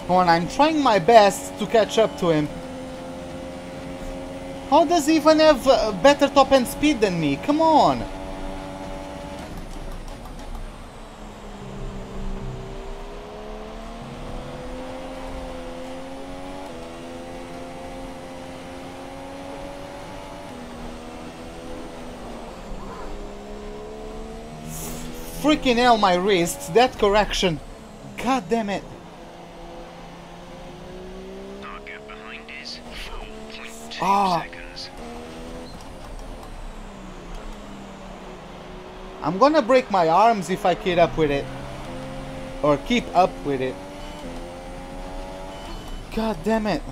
Come on, I'm trying my best to catch up to him. How does he even have better top end speed than me? Come on! Freaking hell, my wrists, that correction. God damn it. Our gap behind seconds. I'm gonna break my arms if I keep up with it. Or keep up with it. God damn it.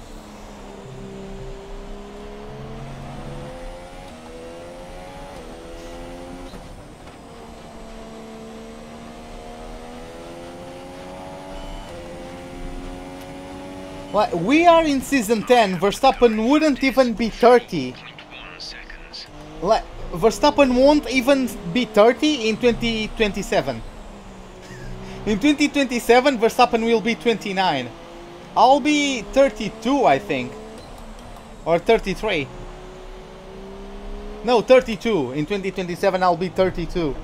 Well, we are in season 10. Verstappen wouldn't even be 30. Like, Verstappen won't even be 30 in 2027. In 2027, Verstappen will be 29. I'll be 32, I think. Or 33. No, 32. In 2027, I'll be 32.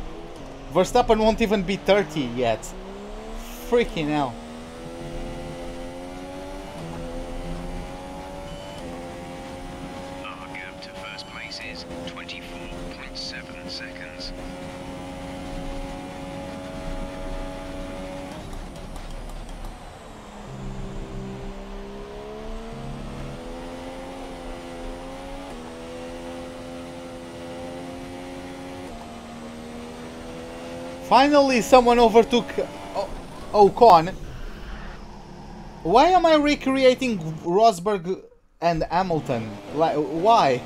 Verstappen won't even be 30 yet. Freaking hell. Our gap to first place is 24.7 seconds. Finally, someone overtook Ocon. Why am I recreating Rosberg and Hamilton? Like, why?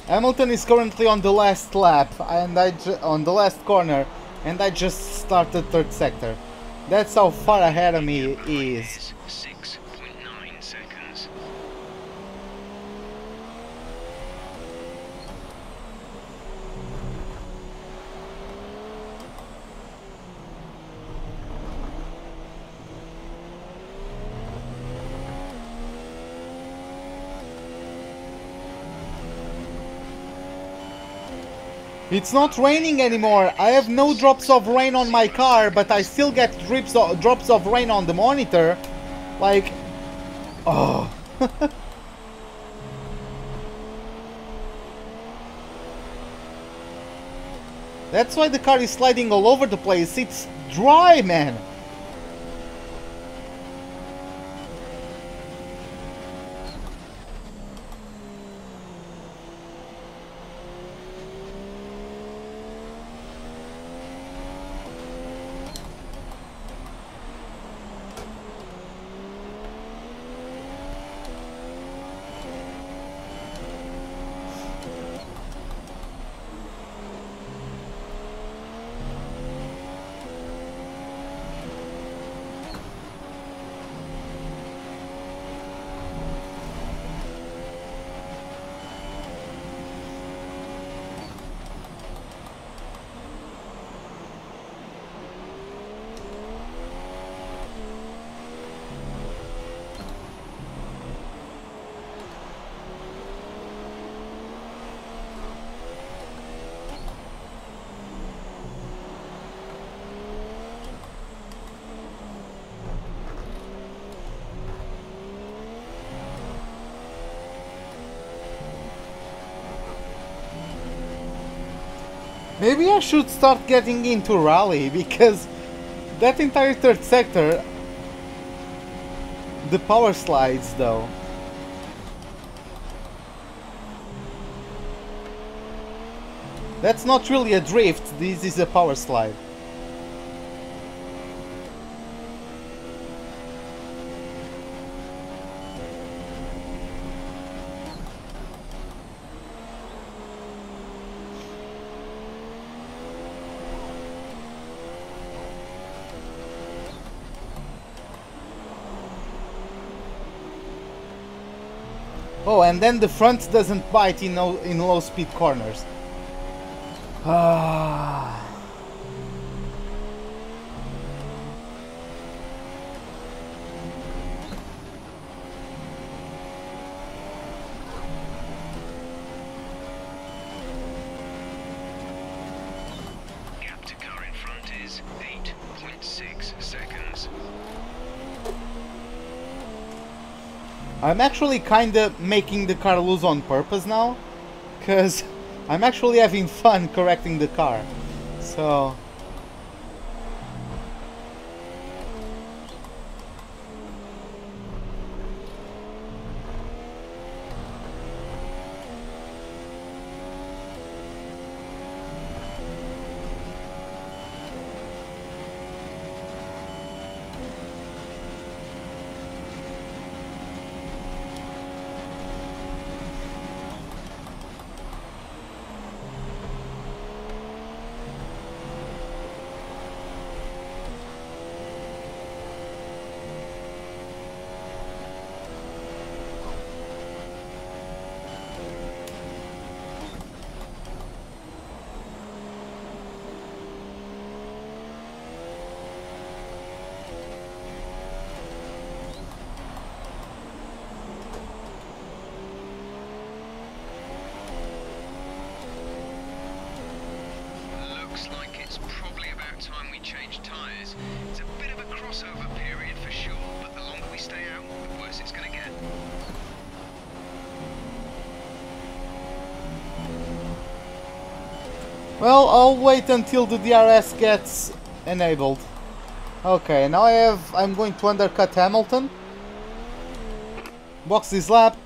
Hamilton is currently on the last lap, and on the last corner, and I just started third sector. That's how far ahead of me he is. 6.9 seconds. It's not raining anymore. I have no drops of rain on my car, but I still get drops of rain on the monitor. Like, oh. That's why the car is sliding all over the place. It's dry, man. Maybe I should start getting into rally, because that entire third sector, the power slides though. That's not really a drift, this is a power slide. Oh, and then the front doesn't bite in low speed corners. Ah. Gap to car in front is 8.6 seconds. I'm actually kinda making the car lose on purpose now, because I'm actually having fun correcting the car. So... Looks like it's probably about time we change tyres. It's a bit of a crossover period for sure, but the longer we stay out, the worse it's gonna get. Well, I'll wait until the DRS gets enabled. Okay, now I'm going to undercut Hamilton. Box this lap.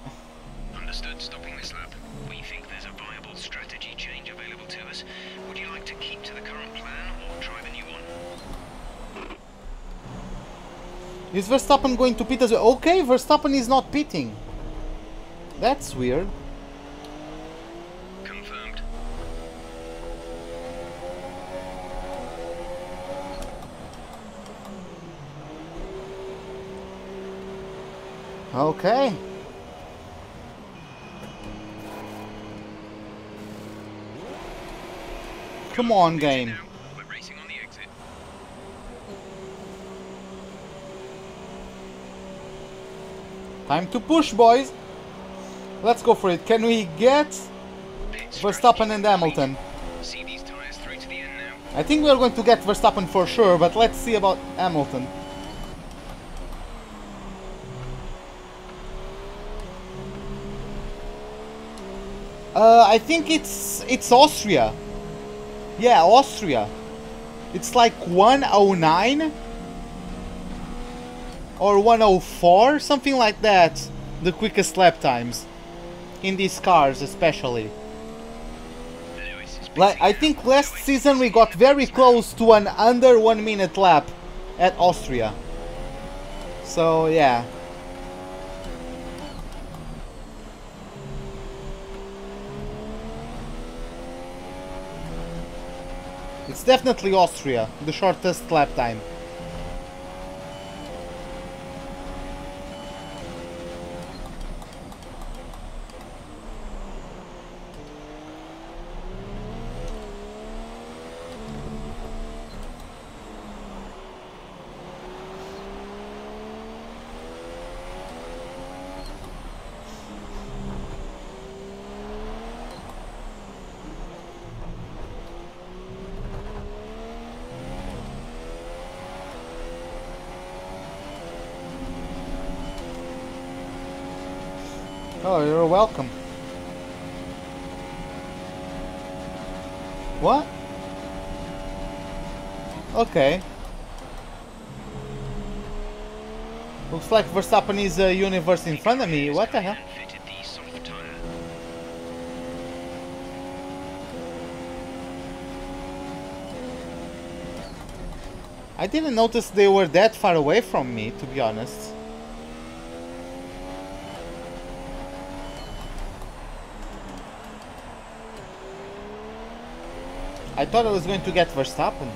Understood, stopping this lap. We think there's a viable strategy change available to us. Would you like to keep to the current plan or try the new one? Is Verstappen going to pit as well? Okay, Verstappen is not pitting. That's weird. Confirmed. Okay. Come on, game. Now, we're racing on the exit. Time to push, boys. Let's go for it. Can we get Verstappen and Hamilton? See these tyres through to the end now. I think we're going to get Verstappen for sure, but let's see about Hamilton. I think it's Austria. Yeah, Austria. It's like 109 or 104, something like that. The quickest lap times in these cars, especially. Like, I think last season we got very close to an under 1 minute lap at Austria. So yeah. It's definitely Austria, the shortest lap time. Oh, you're welcome. What? Okay. Looks like Verstappen is a universe in front of me. What the hell? I didn't notice they were that far away from me, to be honest. I thought I was going to get Verstappen.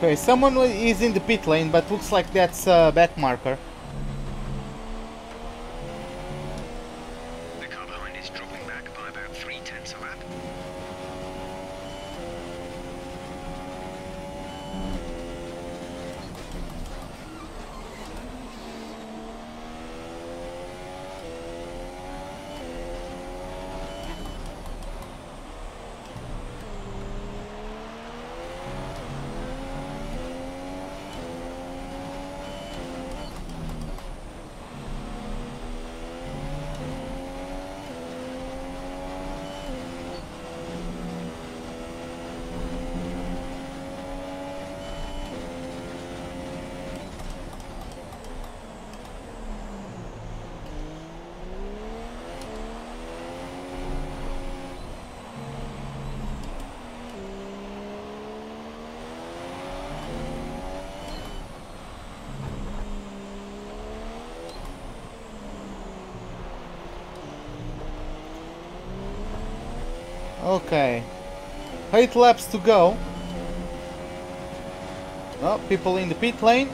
Okay, someone is in the pit lane, but looks like that's a back marker. The car behind is dropping back by about 0.3 a lap. Okay, 8 laps to go. Oh, people in the pit lane.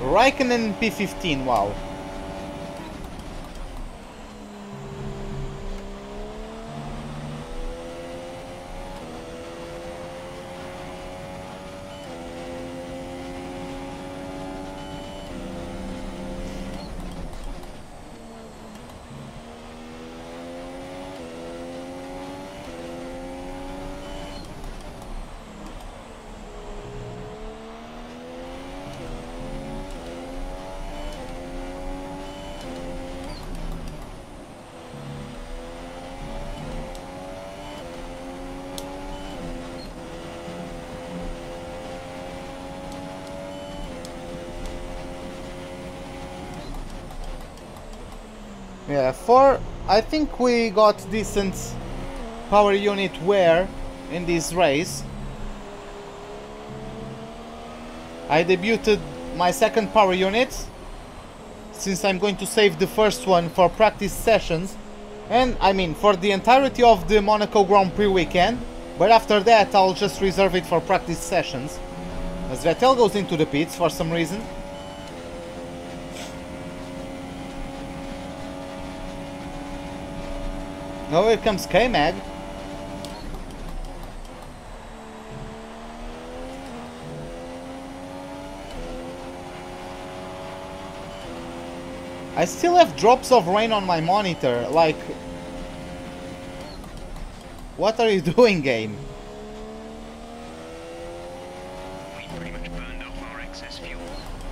Raikkonen P15, wow. Yeah, I think we got decent power unit wear in this race. I debuted my second power unit, since I'm going to save the first one for practice sessions, and I mean for the entirety of the Monaco Grand Prix weekend, but after that I'll just reserve it for practice sessions, as Vettel goes into the pits for some reason. Oh, here comes K-Mag. I still have drops of rain on my monitor, like... What are you doing, game? We pretty much burned off our excess fuel.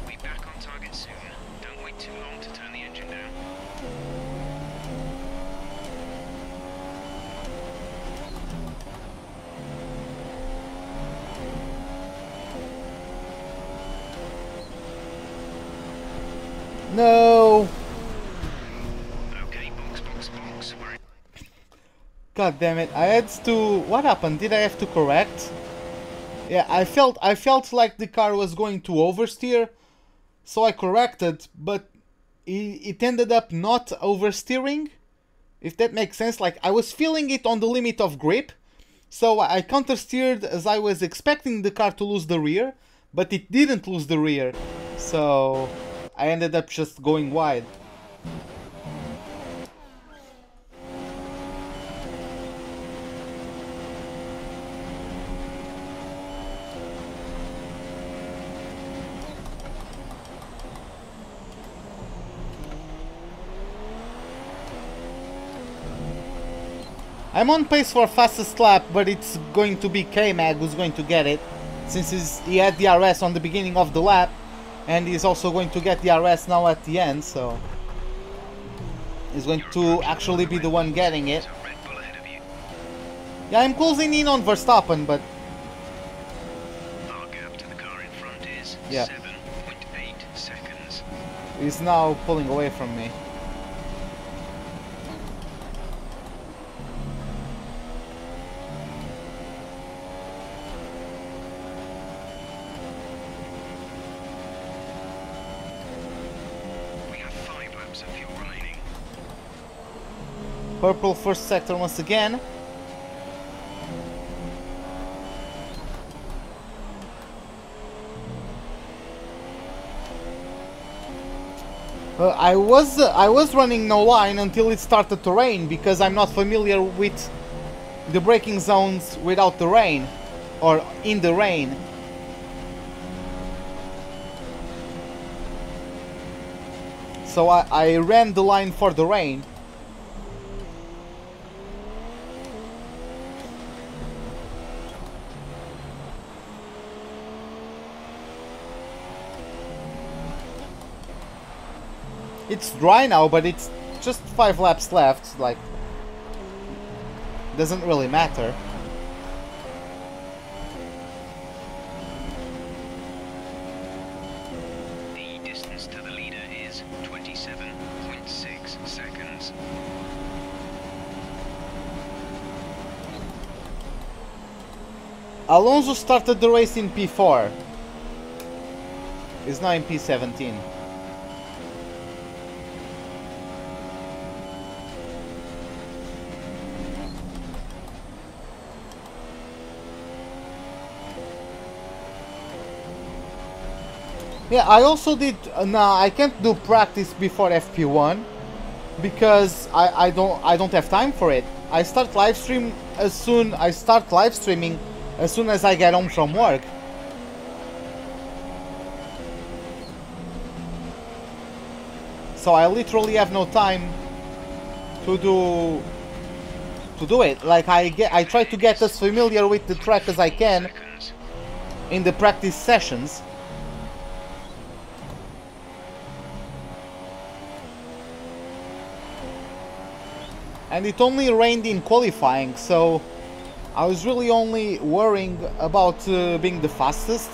We'll be back on target soon. Don't wait too long to turn the engine down. No! Okay, box. We're in. God damn it, I had to... What happened? Did I have to correct? Yeah, I felt like the car was going to oversteer, so I corrected, but it ended up not oversteering, if that makes sense. Like, I was feeling it on the limit of grip, so I countersteered as I was expecting the car to lose the rear, but it didn't lose the rear, so I ended up just going wide. I'm on pace for fastest lap, but it's going to be K-Mag who's going to get it, since he had the RS on the beginning of the lap, and he's also going to get the RS now at the end, so he's going to actually be the one getting it. Red Bull ahead of you. Yeah, I'm closing in on Verstappen, but Our gap to the car in front is Yeah. 7.8 seconds. he's now pulling away from me. We have 5 laps of fuel remaining. Purple first sector once again. I was running no line until it started to rain because I'm not familiar with the braking zones without the rain or in the rain. So I ran the line for the rain. It's dry now, but it's just 5 laps left, like, doesn't really matter. The distance to the leader is 27.6 seconds. Alonso started the race in P4. He's now in P17. Yeah, I also did. Nah, I can't do practice before FP1 because I don't have time for it. I start live streaming as soon as I get home from work. So I literally have no time to do it. Like I try to get as familiar with the track as I can in the practice sessions. And it only rained in qualifying, so I was really only worrying about being the fastest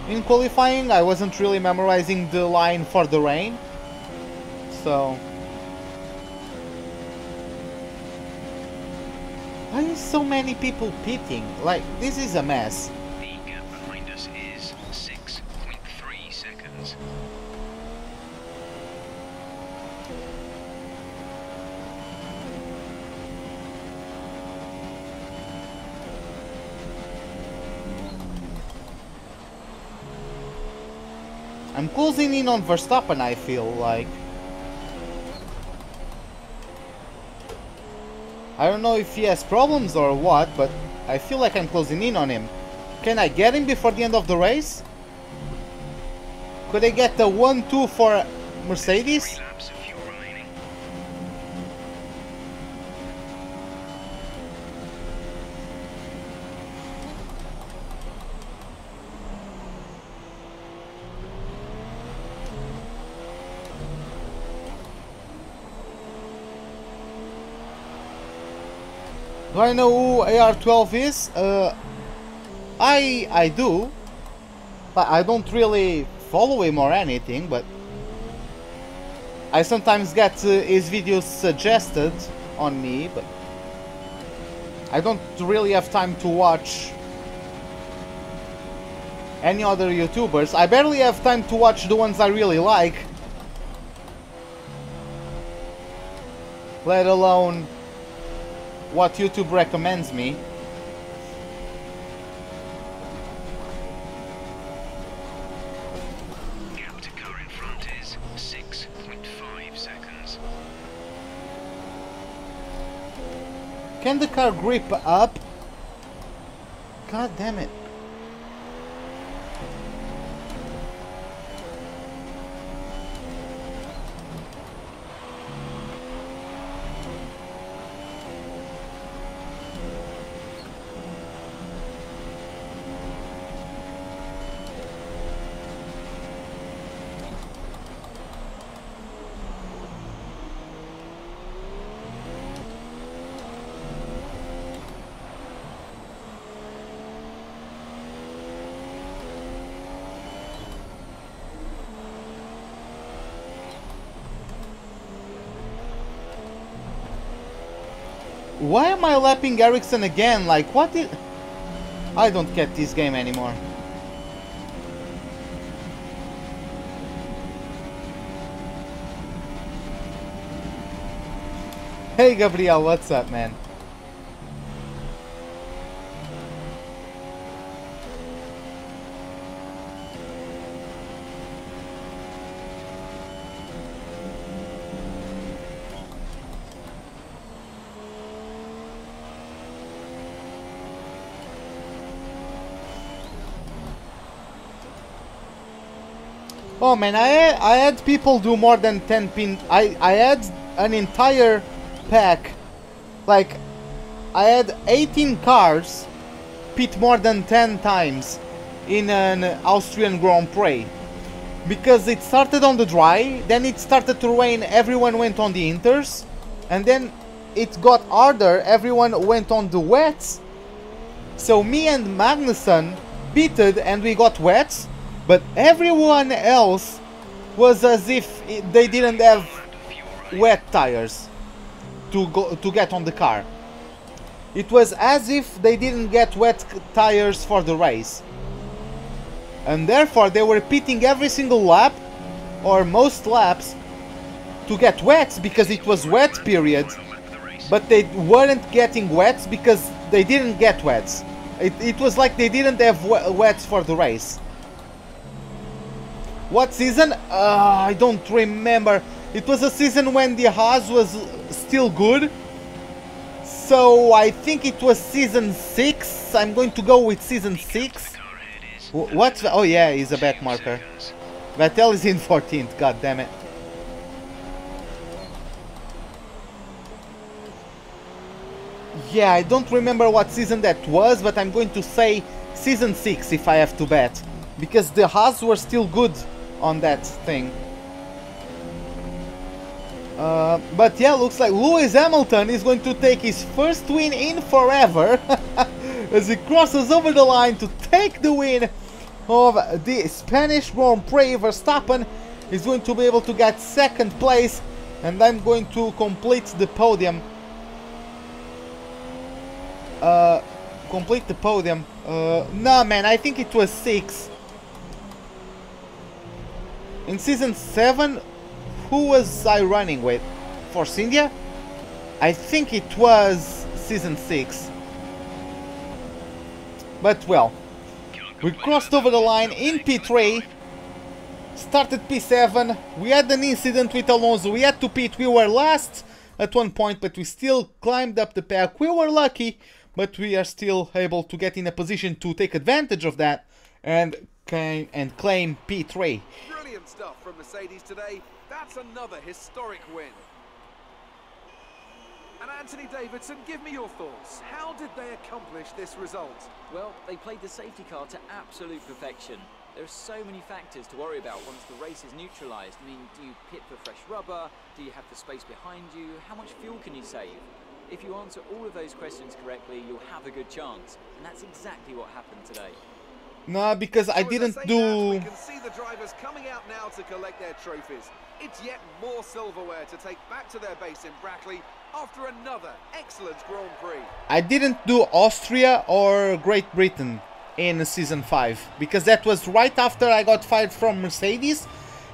in qualifying. I wasn't really memorizing the line for the rain, so... Why is so many people pitting? Like, this is a mess. The gap behind us is 6.3 seconds. I'm closing in on Verstappen, I feel like. I don't know if he has problems or what, but I feel like I'm closing in on him. Can I get him before the end of the race? Could I get the 1-2 for Mercedes? 3 laps of fuel remaining. Do I know who AR12 is? I do, but I don't really follow him or anything, but I sometimes get his videos suggested on me, but I don't really have time to watch any other YouTubers. I barely have time to watch the ones I really like, let alone what YouTube recommends me. Gap to car in front is 6.5 seconds. Can the car grip up? God damn it. Why am I lapping Ericsson again? Like, what did... I don't get this game anymore. Hey Gabriel, what's up, man? Oh man, I had people do more than 10 pin. I had an entire pack. Like, I had 18 cars pit more than 10 times in an Austrian Grand Prix. Because it started on the dry, then it started to rain, everyone went on the inters, and then it got harder, everyone went on the wets. So me and Magnussen beated and we got wets, but everyone else was as if they didn't have wet tires to get on the car. It was as if they didn't get wet tires for the race. And therefore they were pitting every single lap, or most laps, to get wets because it was wet period, but they weren't getting wets because they didn't get wets. It was like they didn't have wets for the race. What season? I don't remember. It was a season when the Haas was still good. So I think it was season 6. I'm going to go with season 6. What? Oh yeah, he's a back marker. Vettel is in 14th, god damn it. Yeah, I don't remember what season that was, but I'm going to say season 6 if I have to bet. Because the Haas were still good on that thing. But yeah, looks like Lewis Hamilton is going to take his first win in forever. As he crosses over the line to take the win of the Spanish Grand Prix. Verstappen is going to be able to get second place, and I'm going to complete the podium. Complete the podium. No man, I think it was 6. In season 7, who was I running with? Force India? I think it was season 6. But well, we crossed over the line in P3, started P7, we had an incident with Alonso, we had to pit, we were last at one point, but we still climbed up the pack. We were lucky, but we are still able to get in a position to take advantage of that and claim P3. Brilliant stuff from Mercedes today. That's another historic win. And Anthony Davidson, give me your thoughts. How did they accomplish this result? Well, they played the safety car to absolute perfection. There are so many factors to worry about once the race is neutralised. I mean, do you pit for fresh rubber? Do you have the space behind you? How much fuel can you save? If you answer all of those questions correctly, you'll have a good chance. And that's exactly what happened today. No, because I didn't do... We can see the drivers coming out now to collect their trophies. It's yet more silverware to take back to their base in Brackley after another excellent Grand Prix. I didn't do Austria or Great Britain in season 5, because that was right after I got fired from Mercedes.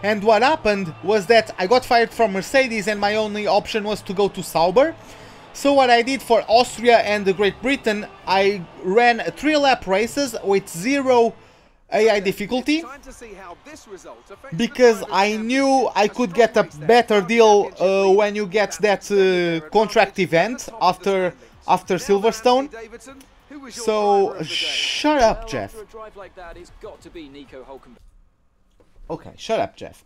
And what happened was that I got fired from Mercedes and my only option was to go to Sauber. So what I did for Austria and Great Britain, I ran 3-lap races with 0 AI difficulty, because I knew I could get a better deal when you get that contract event after Silverstone. So shut up, Jeff. Okay, shut up, Jeff.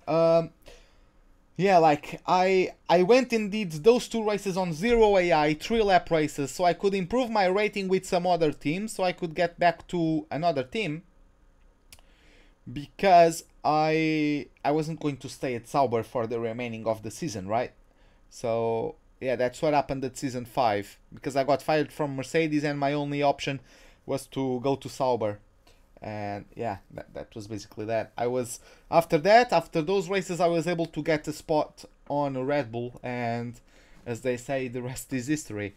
Yeah, like, I went and did those 2 races on 0 AI, 3-lap races, so I could improve my rating with some other teams, so I could get back to another team. Because I wasn't going to stay at Sauber for the remaining of the season, right? So, yeah, that's what happened at season 5. Because I got fired from Mercedes and my only option was to go to Sauber. And yeah, that was basically that. After those races, I was able to get a spot on a Red Bull, and as they say, the rest is history.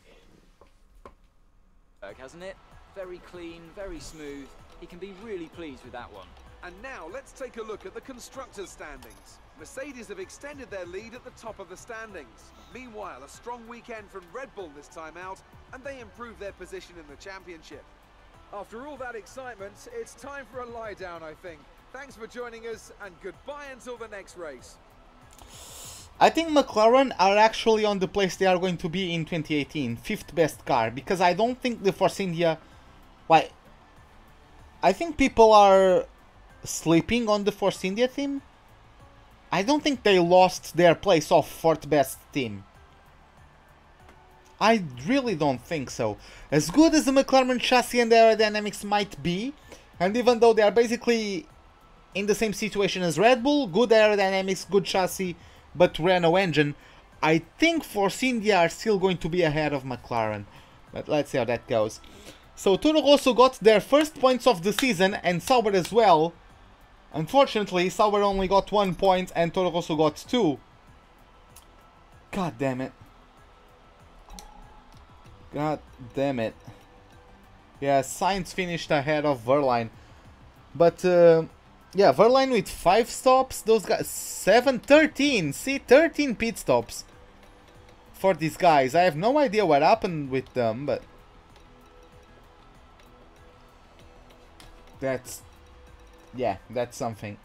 Hasn't it? Very clean, very smooth. He can be really pleased with that one. And now let's take a look at the constructors' standings. Mercedes have extended their lead at the top of the standings. Meanwhile, a strong weekend from Red Bull this time out, and they improve their position in the championship. After all that excitement, it's time for a lie down, I think. Thanks for joining us, and goodbye until the next race. I think McLaren are actually on the place they are going to be in 2018, 5th best car, because I don't think the Force India... Why? I think people are sleeping on the Force India team, I don't think they lost their place off fourth best team. I really don't think so. As good as the McLaren chassis and aerodynamics might be, and even though they are basically in the same situation as Red Bull, good aerodynamics, good chassis, but Renault engine, I think Force India are still going to be ahead of McLaren. But let's see how that goes. So Toro Rosso got their first points of the season, and Sauber as well. Unfortunately, Sauber only got 1 point and Toro Rosso got 2. God damn it. God damn it. Yeah, Sainz finished ahead of Verline. But, yeah, Verline with 5 stops. Those guys, 13. See, 13 pit stops for these guys. I have no idea what happened with them, but that's, yeah, that's something.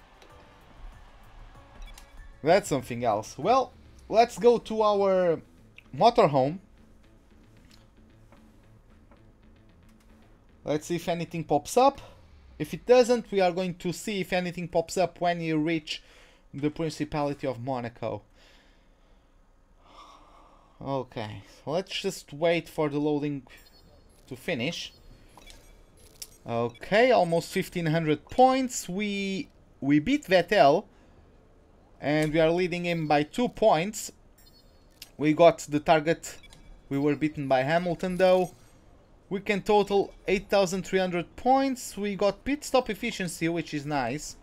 That's something else. Well, let's go to our motorhome. Let's see if anything pops up. If it doesn't, we are going to see if anything pops up when you reach the Principality of Monaco. Okay, let's just wait for the loading to finish. Okay, almost 1500 points. We beat Vettel and we are leading him by 2 points. We got the target. We were beaten by Hamilton though. We can total 8,300 points. We got pit stop efficiency, which is nice.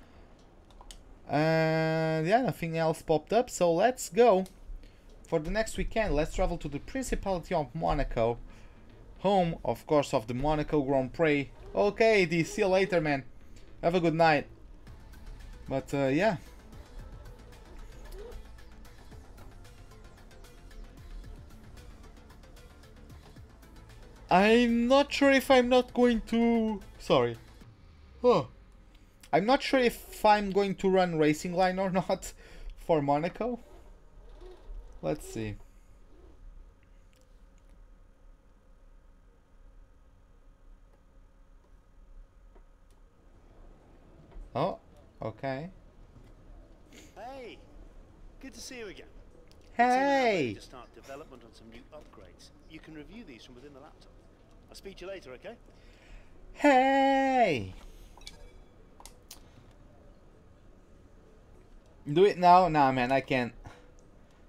And yeah, nothing else popped up, so let's go. For the next weekend, let's travel to the Principality of Monaco. Home, of course, of the Monaco Grand Prix. Okay, Eddie, see you later, man. Have a good night. But yeah. I'm not sure if I'm not going to... Sorry. Oh. I'm not sure if I'm going to run Racing Line or not for Monaco. Let's see. Oh, okay. Hey, good to see you again. Hey! To start development on some new upgrades. You can review these from within the laptop. I'll speak to you later, okay? Hey! Do it now? Nah, man, I can't.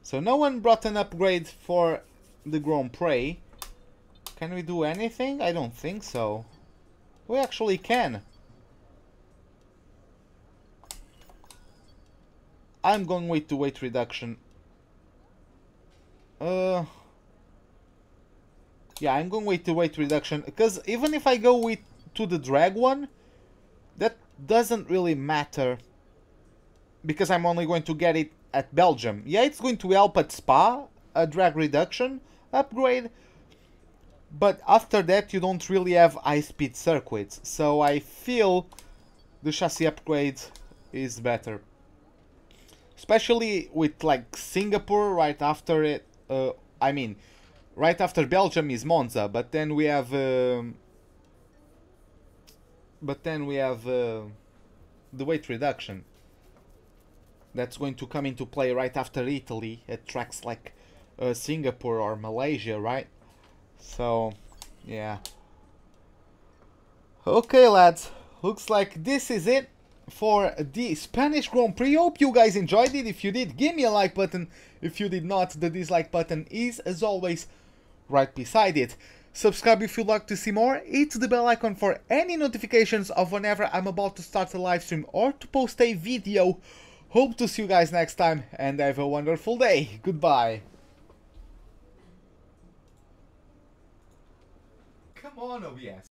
So no one brought an upgrade for the Grand Prix. Can we do anything? I don't think so. We actually can. I'm going with the weight reduction. Yeah, I'm going with the weight reduction, because even if I go with to the drag one, that doesn't really matter, because I'm only going to get it at Belgium. Yeah, it's going to help at Spa, a drag reduction upgrade, but after that you don't really have high-speed circuits, so I feel the chassis upgrade is better. Especially with like Singapore right after it, I mean, right after Belgium is Monza, but then we have the weight reduction that's going to come into play right after Italy at tracks like Singapore or Malaysia, right? So, yeah. Okay, lads, looks like this is it for the Spanish Grand Prix. Hope you guys enjoyed it. If you did, give me a like button. If you did not, the dislike button is, as always, right beside it. Subscribe if you'd like to see more. Hit the bell icon for any notifications of whenever I'm about to start a live stream or to post a video. Hope to see you guys next time and have a wonderful day. Goodbye. Come on, OBS.